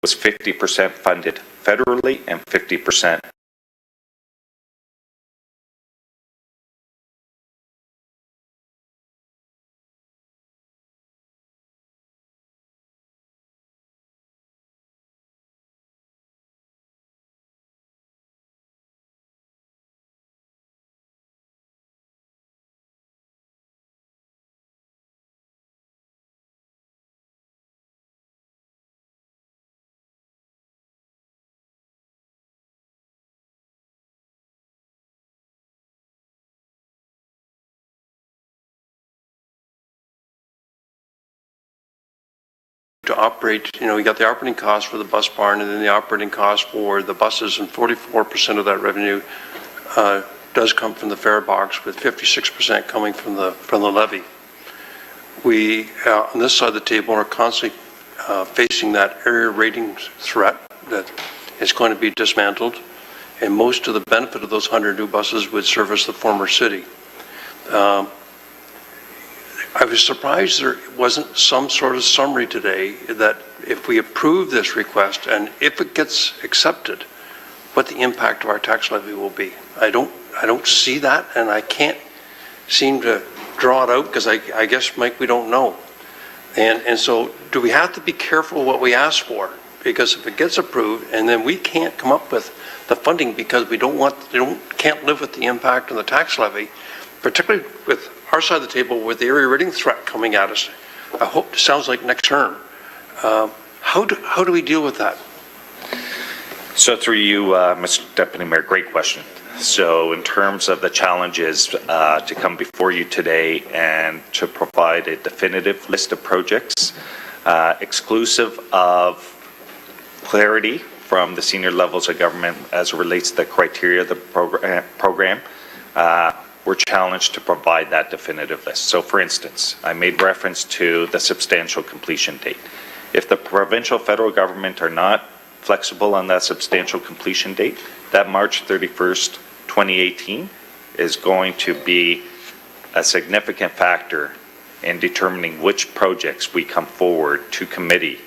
was 50% funded federally and 50% to operate, you got the operating cost for the bus barn and then the operating cost for the buses, and 44% of that revenue does come from the fare box, with 56% coming from the levy. We, on this side of the table, are constantly facing that area rating threat that is going to be dismantled, and most of the benefit of those 100 new buses would service the former city. I was surprised there wasn't some sort of summary today that if we approve this request and if it gets accepted, what the impact of our tax levy will be. I don't see that, and I can't seem to draw it out because I guess, Mike, we don't know. And so do we have to be careful what we ask for? Because if it gets approved and then we can't come up with the funding because we can't live with the impact on the tax levy, particularly with our side of the table with the area rating threat coming at us, I hope it sounds like next term. How do we deal with that? So through you, Mr. Deputy Mayor, great question. So in terms of the challenges to come before you today and to provide a definitive list of projects, exclusive of clarity from the senior levels of government as it relates to the criteria of the program, we're challenged to provide that definitive list. So for instance, I made reference to the substantial completion date. If the provincial federal government are not flexible on that substantial completion date, that March 31st, 2018 is going to be a significant factor in determining which projects we come forward to committee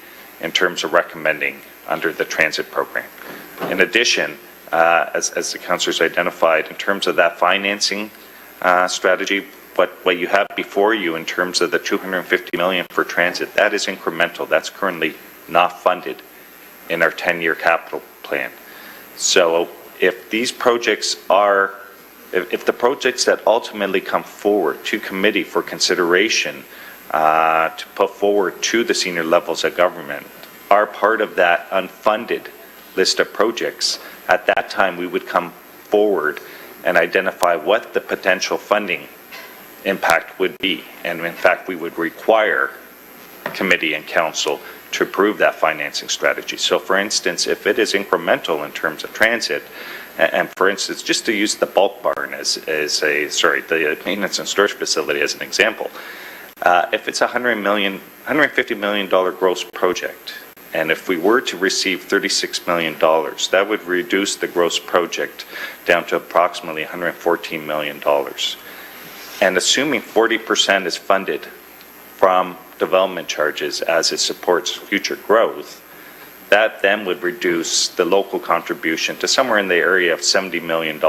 in terms of recommending under the transit program. In addition, as the councillors identified, in terms of that financing strategy, what you have before you in terms of the $250 million for transit, that is incremental. That's currently not funded in our 10-year capital plan. So if these projects are, if the projects that ultimately come forward to committee for consideration to put forward to the senior levels of government are part of that unfunded list of projects, at that time we would come forward and identify what the potential funding impact would be. And in fact, we would require committee and council to approve that financing strategy. So for instance, if it is incremental in terms of transit, and for instance, just to use the bulk barn the maintenance and storage facility as an example, if it's $150 million gross project, and if we were to receive $36 million, that would reduce the gross project down to approximately $114 million. And assuming 40% is funded from development charges as it supports future growth, that then would reduce the local contribution to somewhere in the area of $70 million.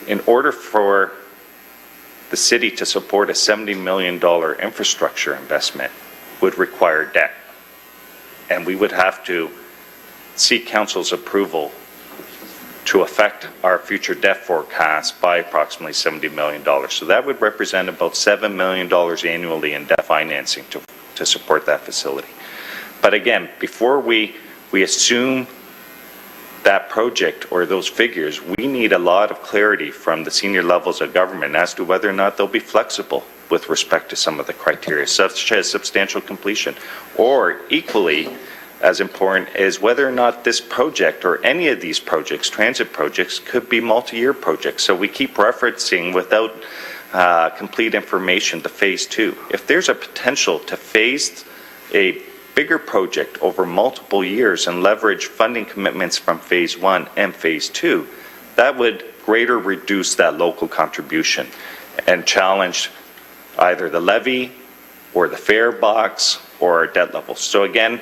In order for the city to support a $70 million infrastructure investment would require debt. And we would have to seek council's approval to affect our future debt forecast by approximately $70 million. So that would represent about $7 million annually in debt financing to support that facility. But again, before we assume that project or those figures, we need a lot of clarity from the senior levels of government as to whether or not they'll be flexible with respect to some of the criteria, such as substantial completion, or equally as important is whether or not this project or any of these projects, transit projects, could be multi-year projects. So we keep referencing without complete information to phase 2. If there's a potential to phase a bigger project over multiple years and leverage funding commitments from phase 1 and phase 2, that would greater reduce that local contribution and challenge either the levy or the fare box or our debt levels. So again,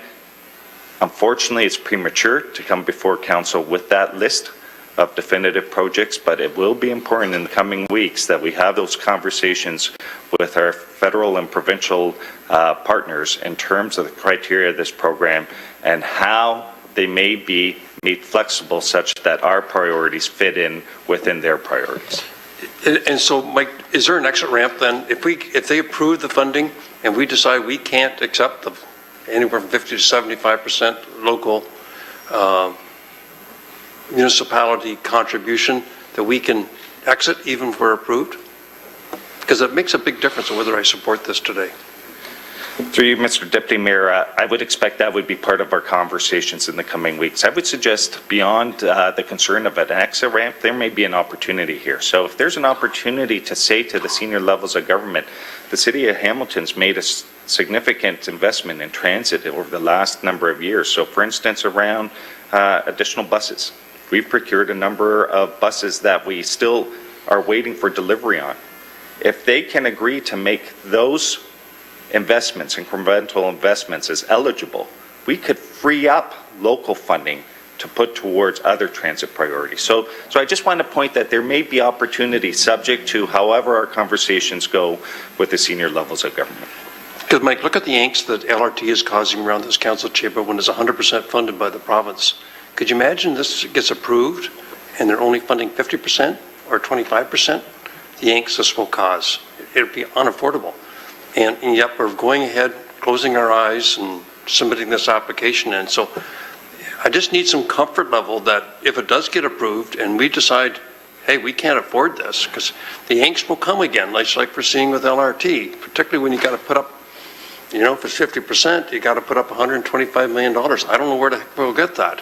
Unfortunately, it's premature to come before council with that list of definitive projects, but it will be important in the coming weeks that we have those conversations with our federal and provincial partners in terms of the criteria of this program and how they may be made flexible such that our priorities fit in within their priorities. And so, Mike, is there an exit ramp then? If they approve the funding and we decide we can't accept anywhere from 50 to 75% local municipality contribution, that we can exit even if we're approved? Because it makes a big difference on whether I support this today. Through you, Mr. Deputy Mayor, I would expect that would be part of our conversations in the coming weeks. I would suggest beyond the concern of an exit ramp, there may be an opportunity here. So if there's an opportunity to say to the senior levels of government, the City of Hamilton's made a significant investment in transit over the last number of years. So for instance, around additional buses. We've procured a number of buses that we still are waiting for delivery on. If they can agree to make those investments, incremental investments, as eligible, we could free up local funding to put towards other transit priorities. So I just want to point that there may be opportunities subject to however our conversations go with the senior levels of government. Because, Mike, look at the angst that LRT is causing around this council chamber when it's 100% funded by the province. Could you imagine this gets approved and they're only funding 50% or 25%? The angst this will cause. It would be unaffordable. And yet we're going ahead, closing our eyes and submitting this application. And so I just need some comfort level that if it does get approved and we decide, hey, we can't afford this, because the angst will come again, like we're seeing with LRT, particularly when you got to put up, if it's 50%, you got to put up $125 million. I don't know where the heck we'll get that.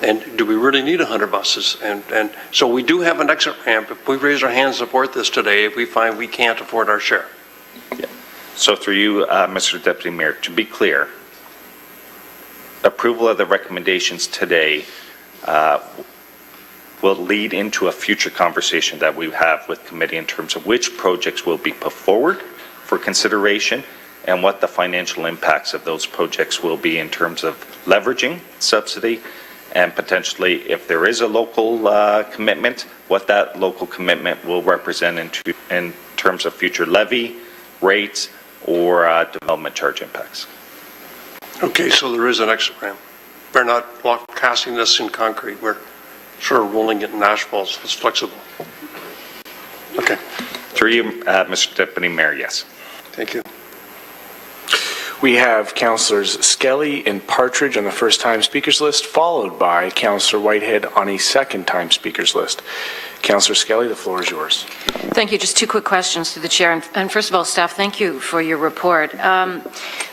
And do we really need 100 buses? And so we do have an exit ramp. If we raise our hands to support this today, if we find we can't afford our share. Yeah. So through you, Mr. Deputy Mayor, to be clear, approval of the recommendations today will lead into a future conversation that we have with committee in terms of which projects will be put forward for consideration and what the financial impacts of those projects will be in terms of leveraging subsidy and potentially, if there is a local commitment, what that local commitment will represent in terms of future levy, rates, or development charge impacts. Okay, so there is an exit ramp. We're not casting this in concrete. We're sort of rolling it in asphalt, so it's flexible. Okay. Through you, Mr. Deputy Mayor, yes. Thank you. We have Councillors Skelly and Partridge on the first-time speakers list, followed by Councillor Whitehead on a second-time speakers list. Councillor Skelly, the floor is yours. Thank you. Just two quick questions to the chair. And first of all, staff, thank you for your report.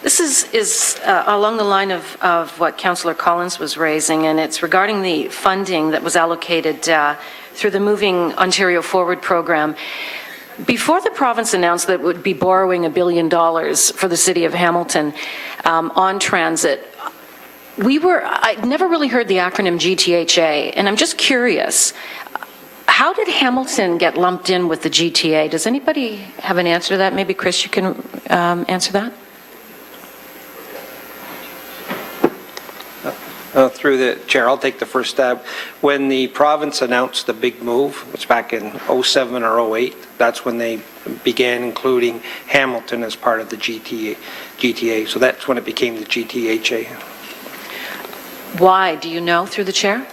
This is along the line of what Councillor Collins was raising, and it's regarding the funding that was allocated through the Moving Ontario Forward program. Before the province announced that it would be borrowing $1 billion for the City of Hamilton on transit, I'd never really heard the acronym GTHA, and I'm just curious, how did Hamilton get lumped in with the GTA? Does anybody have an answer to that? Maybe Chris, you can answer that? Through the chair, I'll take the first stab. When the province announced the big move, it was back in 07 or 08, that's when they began including Hamilton as part of the GTA. So that's when it became the GTHA. Why? Do you know, through the chair?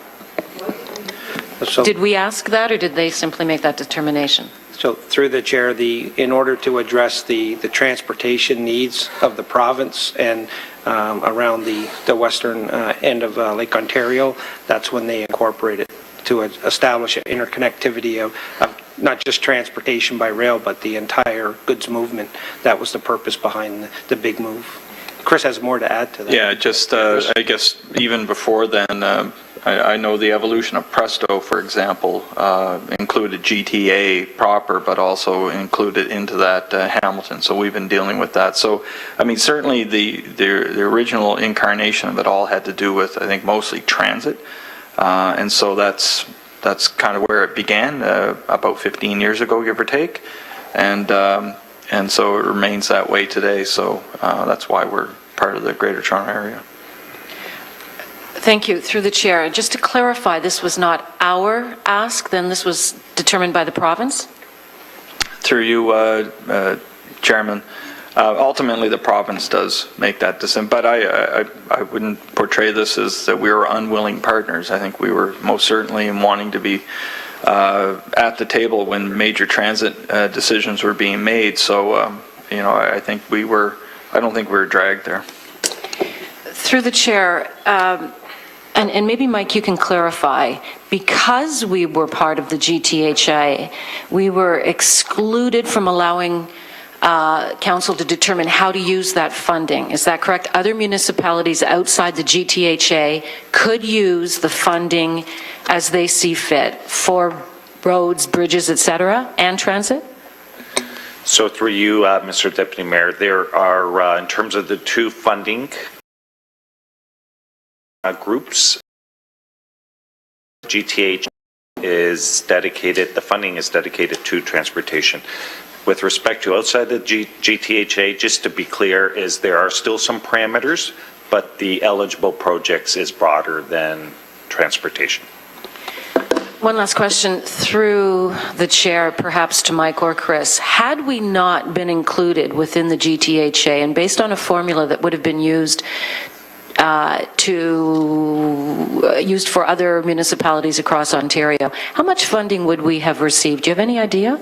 So, did we ask that, or did they simply make that determination? So through the chair, in order to address the transportation needs of the province and around the western end of Lake Ontario, that's when they incorporated to establish an interconnectivity of not just transportation by rail, but the entire goods movement. That was the purpose behind the big move. Chris has more to add to that. Yeah, just I guess even before then, I know the evolution of Presto, for example, included GTA proper, but also included into that Hamilton. So we've been dealing with that. So, I mean, certainly the original incarnation of it all had to do with, I think, mostly transit. And so that's kind of where it began about 15 years ago, give or take. And so it remains that way today. So that's why we're part of the Greater Toronto Area. Thank you. Through the chair, just to clarify, this was not our ask, then this was determined by the province? Through you, Chairman, ultimately the province does make that decision, but I wouldn't portray this as that we were unwilling partners. I think we were most certainly wanting to be at the table when major transit decisions were being made. So, you know, I think I don't think we were dragged there. Through the chair, and maybe, Mike, you can clarify, because we were part of the GTHA, we were excluded from allowing council to determine how to use that funding. Is that correct? Other municipalities outside the GTHA could use the funding as they see fit for roads, bridges, et cetera, and transit? So through you, Mr. Deputy Mayor, there are, in terms of the two funding groups, GTH is dedicated, the funding is dedicated to transportation. With respect to outside the GTHA, just to be clear, is there are still some parameters, but the eligible projects is broader than transportation. One last question through the chair, perhaps to Mike or Chris. Had we not been included within the GTHA and based on a formula that would have been used used for other municipalities across Ontario, how much funding would we have received? Do you have any idea?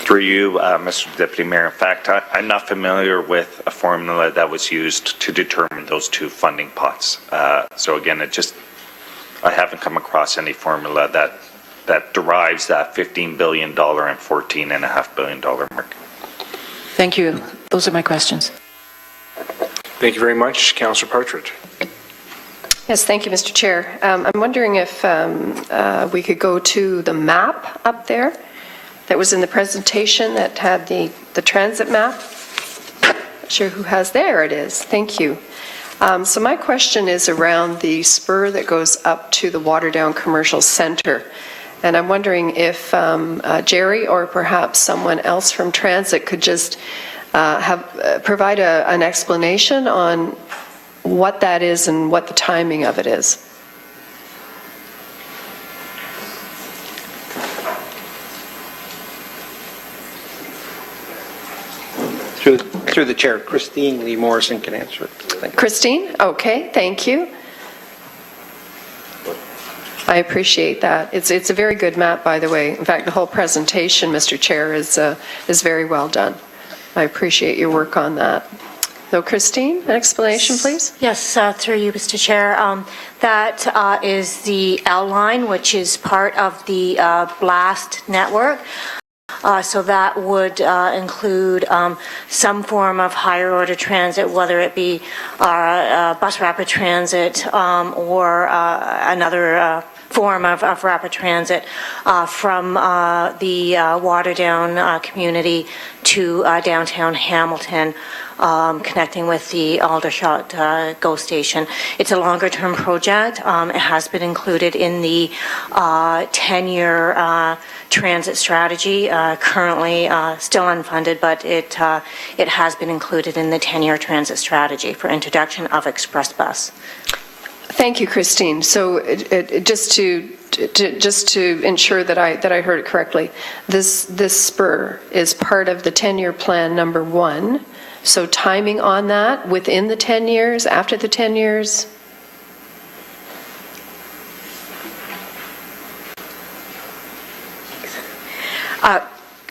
Through you, Mr. Deputy Mayor, in fact, I'm not familiar with a formula that was used to determine those two funding pots. So again, I haven't come across any formula that derives that $15 billion and $14.5 billion mark. Thank you. Those are my questions. Thank you very much. Councillor Partridge. Yes, thank you, Mr. Chair. I'm wondering if we could go to the map up there that was in the presentation that had the transit map. Not sure who has, there it is. Thank you. So my question is around the spur that goes up to the Waterdown Commercial Centre. And I'm wondering if Jerry or perhaps someone else from transit could just provide an explanation on what that is and what the timing of it is. Through the chair, Christine Lee Morrison can answer it. Christine? Okay, thank you. I appreciate that. It's a very good map, by the way. In fact, the whole presentation, Mr. Chair, is very well done. I appreciate your work on that. So, Christine, an explanation, please? Yes, through you, Mr. Chair. That is the L line, which is part of the BLAST network. So that would include some form of higher order transit, whether it be bus rapid transit or another form of rapid transit from the Waterdown community to downtown Hamilton, connecting with the Aldershot GO station. It's a longer-term project. It has been included in the 10-year transit strategy, currently still unfunded, but it has been included in the 10-year transit strategy for introduction of express bus. Thank you, Christine. So just to ensure that I heard it correctly, this spur is part of the 10-year plan number 1. So timing on that within the 10 years, after the 10 years?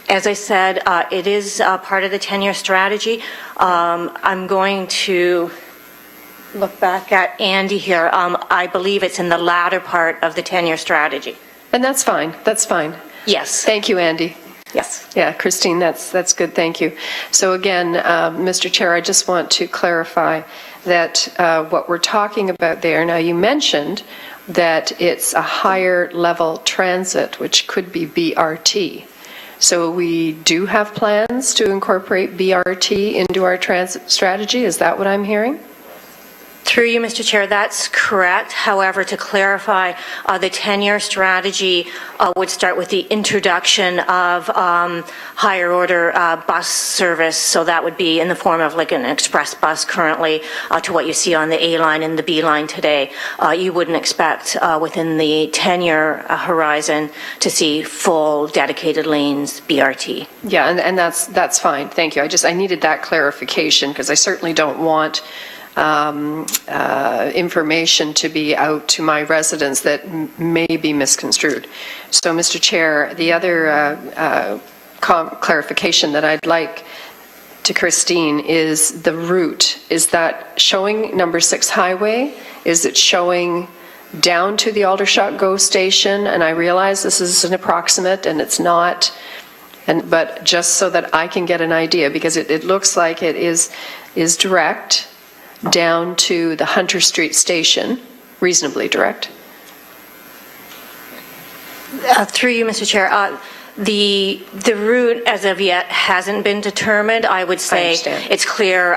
As I said, it is part of the 10-year strategy. I'm going to look back at Andy here. I believe it's in the latter part of the 10-year strategy. And that's fine. That's fine. Yes. Thank you, Andy. Yes. Yeah, Christine, that's good. Thank you. So again, Mr. Chair, I just want to clarify that what we're talking about there, now you mentioned that it's a higher level transit, which could be BRT. So we do have plans to incorporate BRT into our transit strategy. Is that what I'm hearing? Through you, Mr. Chair, that's correct. However, to clarify, the 10-year strategy would start with the introduction of higher order bus service. So that would be in the form of like an express bus currently to what you see on the A line and the B line today. You wouldn't expect within the 10-year horizon to see full dedicated lanes BRT. Yeah, and that's fine. Thank you. I needed that clarification because I certainly don't want information to be out to my residents that may be misconstrued. So, Mr. Chair, the other clarification that I'd like to Christine is the route. Is that showing number 6 highway? Is it showing down to the Aldershot GO station? And I realize this is an approximate and it's not, but just so that I can get an idea, because it looks like it is direct down to the Hunter Street station, reasonably direct. Through you, Mr. Chair, the route as of yet hasn't been determined. I would say it's clear,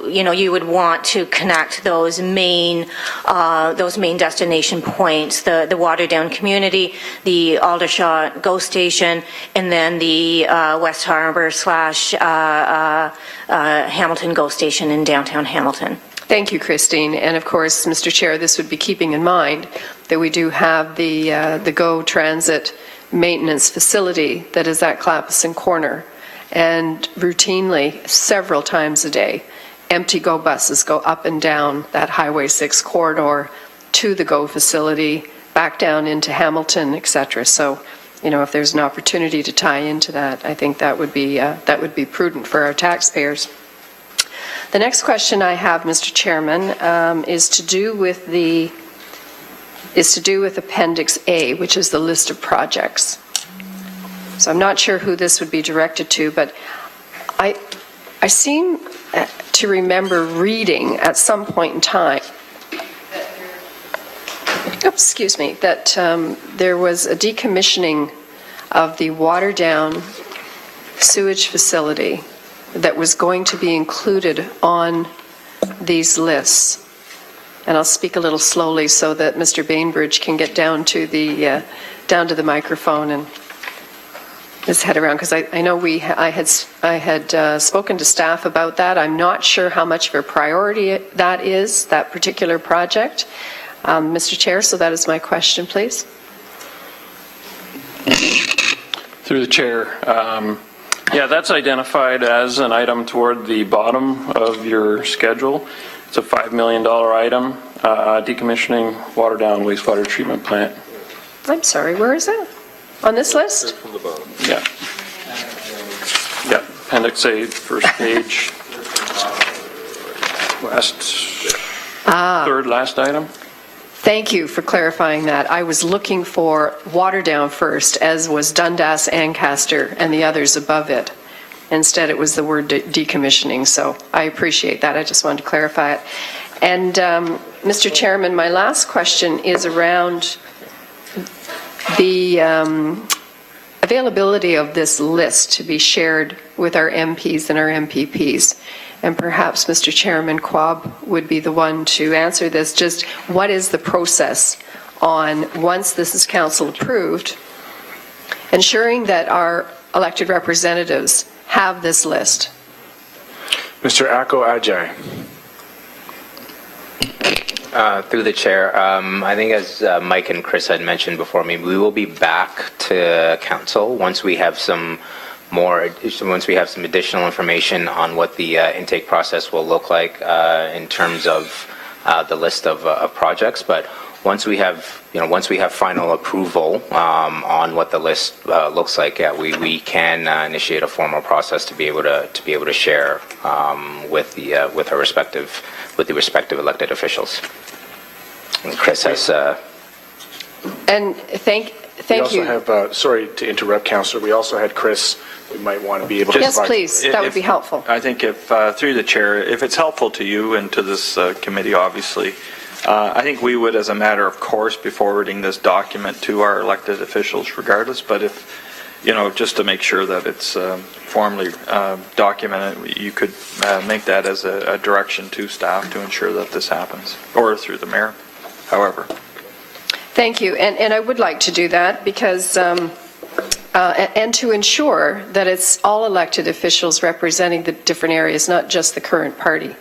you would want to connect those main destination points, the Waterdown community, the Aldershot GO station, and then the West Harbour / Hamilton GO station in downtown Hamilton. Thank you, Christine. And of course, Mr. Chair, this would be keeping in mind that we do have the GO Transit maintenance facility that is at Clapison Corner, and routinely, several times a day, empty GO buses go up and down that Highway 6 corridor to the GO facility, back down into Hamilton, etc. So, if there's an opportunity to tie into that, I think that would be prudent for our taxpayers. The next question I have, Mr. Chairman, is to do with Appendix A, which is the list of projects. So I'm not sure who this would be directed to, but I seem to remember reading at some point in time that there was a decommissioning of the Waterdown sewage facility that was going to be included on these lists. And I'll speak a little slowly so that Mr. Bainbridge can get down to the microphone and his head around, because I know I had spoken to staff about that. I'm not sure how much of a priority that is, that particular project. Mr. Chair, so that is my question, please. Through the chair. Yeah, that's identified as an item toward the bottom of your schedule. It's a $5 million item, decommissioning Waterdown wastewater treatment plant. I'm sorry, where is that? On this list? From the bottom. Yeah. Yeah, Appendix A, first page. Third last item. Thank you for clarifying that. I was looking for Waterdown first, as was Dundas, Ancaster, and the others above it. Instead, it was the word decommissioning, so I appreciate that. I just wanted to clarify it. And, Mr. Chairman, my last question is around the availability of this list to be shared with our MPs and our MPPs. And perhaps Mr. Chairman Quab would be the one to answer this. Just what is the process on, once this is council approved, ensuring that our elected representatives have this list? Mr. Ako Ajay. Through the chair, I think as Mike and Chris had mentioned before me, we will be back to council once we have some additional information on what the intake process will look like in terms of the list of projects. But once we have final approval on what the list looks like, we can initiate a formal process to be able to share with the respective elected officials. And Chris has. And thank you. We also have, sorry to interrupt, Councillor, we also had Chris. We might want to be able to Yes, please. That would be helpful. I think if, through the chair, if it's helpful to you and to this committee, obviously, I think we would, as a matter of course, be forwarding this document to our elected officials regardless. But if just to make sure that it's formally documented, you could make that as a direction to staff to ensure that this happens, or through the mayor, however. Thank you, and I would like to do that because, and to ensure that it's all elected officials representing the different areas, not just the current party.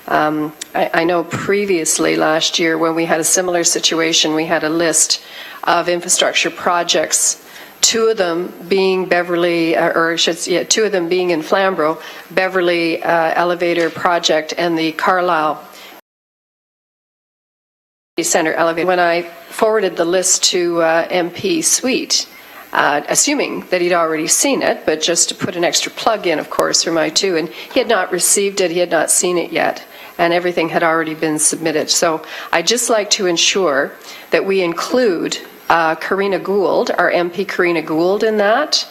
I know previously last year when we had a similar situation, we had a list of infrastructure projects, two of them being Beverly, two of them being in Flamborough, Beverly elevator project and the Carlisle Center elevator. When I forwarded the list to MP Sweet, assuming that he'd already seen it, but just to put an extra plug in, of course, for my two, and he had not received it, he had not seen it yet, and everything had already been submitted. So I'd just like to ensure that we include Karina Gould, our MP Karina Gould, in that.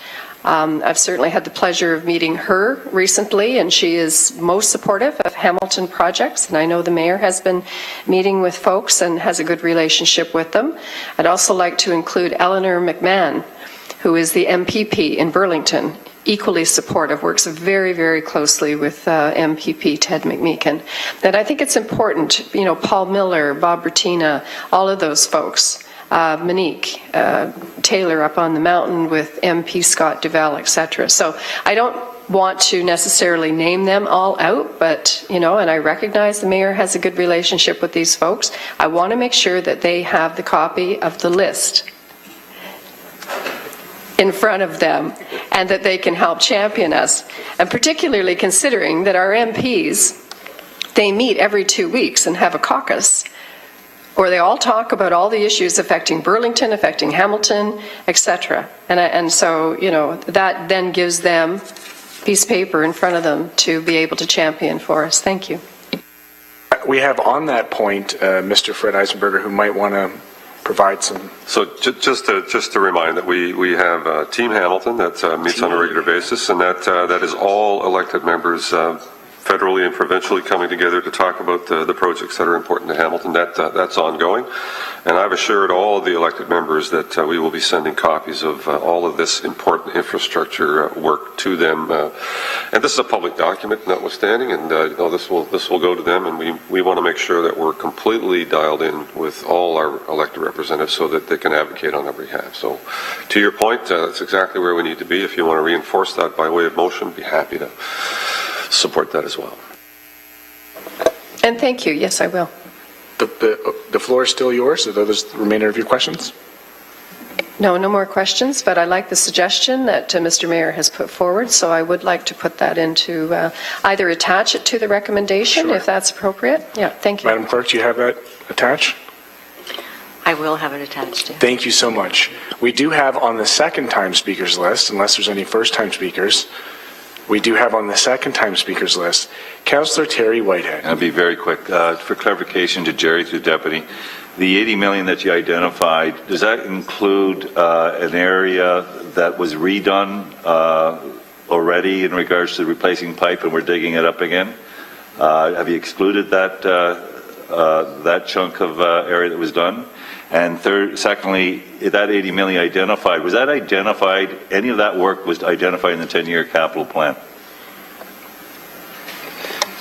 I've certainly had the pleasure of meeting her recently, and she is most supportive of Hamilton projects, and I know the mayor has been meeting with folks and has a good relationship with them. I'd also like to include Eleanor McMahon, who is the MPP in Burlington, equally supportive, works very, very closely with MPP Ted McMeekin. And I think it's important, Paul Miller, Bob Bertina, all of those folks, Monique Taylor up on the mountain with MP Scott Duval, etc. So I don't want to necessarily name them all out, but, and I recognize the mayor has a good relationship with these folks. I want to make sure that they have the copy of the list in front of them and that they can help champion us. And particularly considering that our MPs, they meet every 2 weeks and have a caucus, or they all talk about all the issues affecting Burlington, affecting Hamilton, etc. And so, that then gives them a piece of paper in front of them to be able to champion for us. Thank you. We have on that point Mr. Fred Eisenberger, who might want to provide some. So just to remind that we have Team Hamilton that meets on a regular basis, and that is all elected members federally and provincially coming together to talk about the projects that are important to Hamilton. That's ongoing. And I've assured all of the elected members that we will be sending copies of all of this important infrastructure work to them. And this is a public document, notwithstanding, and this will go to them, and we want to make sure that we're completely dialed in with all our elected representatives so that they can advocate on our behalf. So to your point, that's exactly where we need to be. If you want to reinforce that by way of motion, be happy to support that as well. And thank you. Yes, I will. The floor is still yours. Are those the remainder of your questions? No more questions, but I like the suggestion that Mr. Mayor has put forward, so I would like to put that into, either attach it to the recommendation, if that's appropriate. Yeah, thank you. Madam Clerk, do you have that attached? I will have it attached to. Thank you so much. We do have on the second-time speakers list, unless there's any first-time speakers, we do have on the second-time speakers list, Councillor Terry Whitehead. I'll be very quick. For clarification to Jerry, to Deputy, the 80 million that you identified, does that include an area that was redone already in regards to replacing pipe and we're digging it up again? Have you excluded that chunk of area that was done? And secondly, that 80 million identified, was that identified, any of that work was identified in the 10-year capital plan?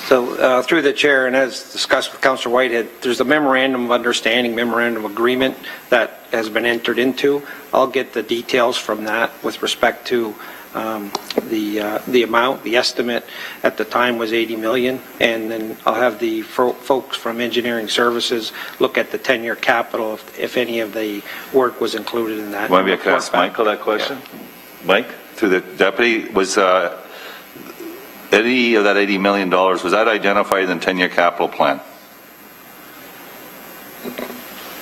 So through the chair, and as discussed with Councillor Whitehead, there's a memorandum of understanding, memorandum of agreement that has been entered into. I'll get the details from that with respect to the amount, the estimate at the time was 80 million, and then I'll have the folks from engineering services look at the 10-year capital if any of the work was included in that. Want me to ask Michael that question? Yeah. Mike, through the deputy, was any of that $80 million, was that identified in the 10-year capital plan?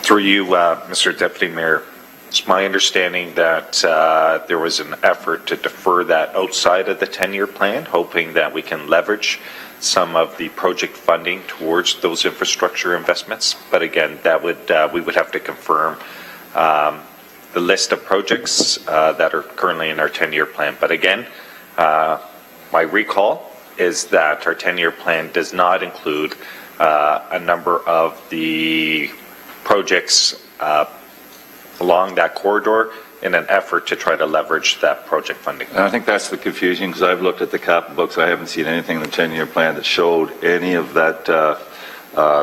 Through you, Mr. Deputy Mayor, it's my understanding that there was an effort to defer that outside of the 10-year plan, hoping that we can leverage some of the project funding towards those infrastructure investments. But again, that would we would have to confirm the list of projects that are currently in our 10-year plan. But again, my recall is that our 10-year plan does not include a number of the projects along that corridor in an effort to try to leverage that project funding. And I think that's the confusion, because I've looked at the capital books. I haven't seen anything in the 10-year plan that showed any of that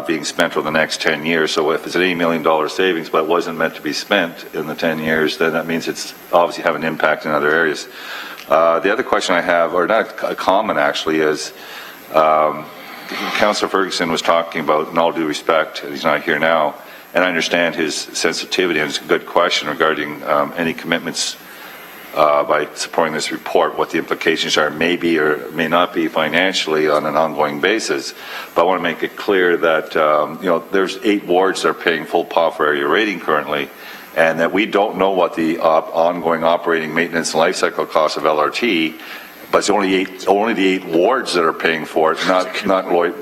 being spent over the next 10 years. So if it's an $80 million savings, but it wasn't meant to be spent in the 10 years, then that means it's obviously having an impact in other areas. The other question I have, or not a comment actually, is Councillor Ferguson was talking about, in all due respect, he's not here now, and I understand his sensitivity, and it's a good question regarding any commitments by supporting this report, what the implications are, maybe or may not be financially on an ongoing basis. But I want to make it clear that there's 8 wards that are paying full POF for area rating currently, and that we don't know what the ongoing operating maintenance and life cycle costs of LRT. But it's only the 8 wards that are paying for it, not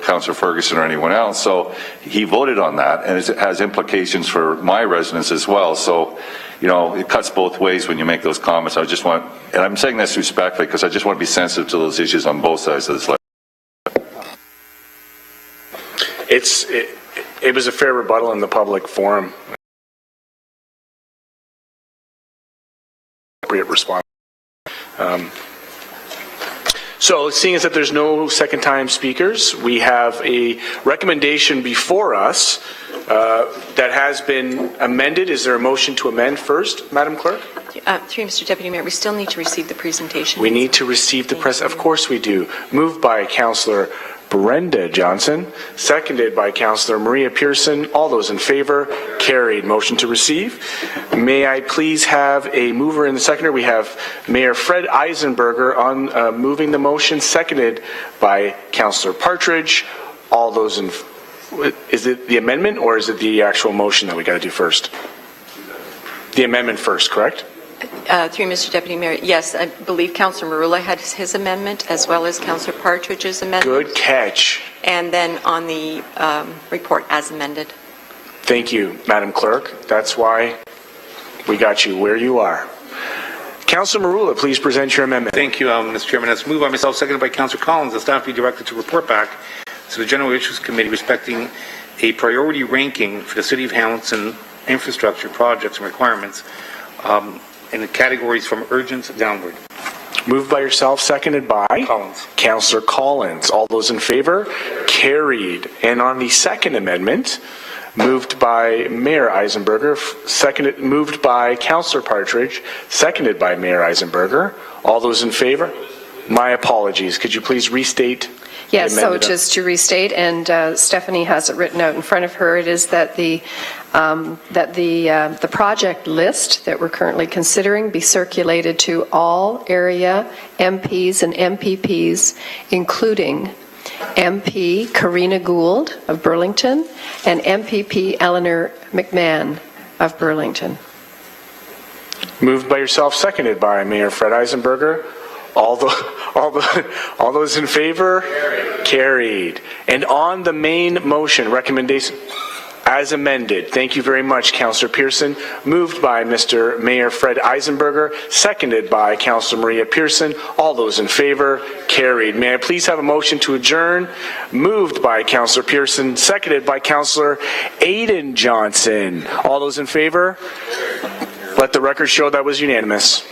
Councillor Ferguson or anyone else. So he voted on that, and it has implications for my residents as well. So, it cuts both ways when you make those comments. And I'm saying this respectfully because I just want to be sensitive to those issues on both sides of this letter. It was a fair rebuttal in the public forum. Appropriate response. So, seeing as that there's no second-time speakers, we have a recommendation before us that has been amended. Is there a motion to amend first, Madam Clerk? Through Mr. Deputy Mayor, we still need to receive the presentation. We need to receive the press. Of course we do. Moved by Councillor Brenda Johnson, seconded by Councillor Maria Pearson. All those in favor? Carried. Motion to receive. May I please have a mover and the seconder? We have Mayor Fred Eisenberger on moving the motion, seconded by Councillor Partridge. All those in... Is it the amendment or is it the actual motion that we got to do first? The amendment first, correct? Through Mr. Deputy Mayor, yes, I believe Councillor Marula had his amendment as well as Councillor Partridge's amendment. Good catch. And then on the report as amended. Thank you, Madam Clerk. That's why we got you where you are. Councillor Marula, please present your amendment. Thank you, Mr. Chairman. That's moved by myself, seconded by Councillor Collins. The staff be directed to report back to the General Issues Committee respecting a priority ranking for the City of Hamilton infrastructure projects and requirements in the categories from urgent downward. Moved by yourself, seconded by Collins. Councillor Collins. All those in favor? Carried. And on the second amendment, moved by Mayor Eisenberger, moved by Councillor Partridge, seconded by Mayor Eisenberger. All those in favor? My apologies. Could you please restate? Yes, so just to restate, and Stephanie has it written out in front of her, it is that the project list that we're currently considering be circulated to all area MPs and MPPs, including MP Karina Gould of Burlington and MPP Eleanor McMahon of Burlington. Moved by yourself, seconded by Mayor Fred Eisenberger. All those in favor? Carried. And on the main motion, recommendation as amended. Thank you very much, Councillor Pearson. Moved by Mr. Mayor Fred Eisenberger, seconded by Councillor Maria Pearson. All those in favor? Carried. May I please have a motion to adjourn? Moved by Councillor Pearson, seconded by Councillor Aidan Johnson. All those in favor? Let the record show that was unanimous.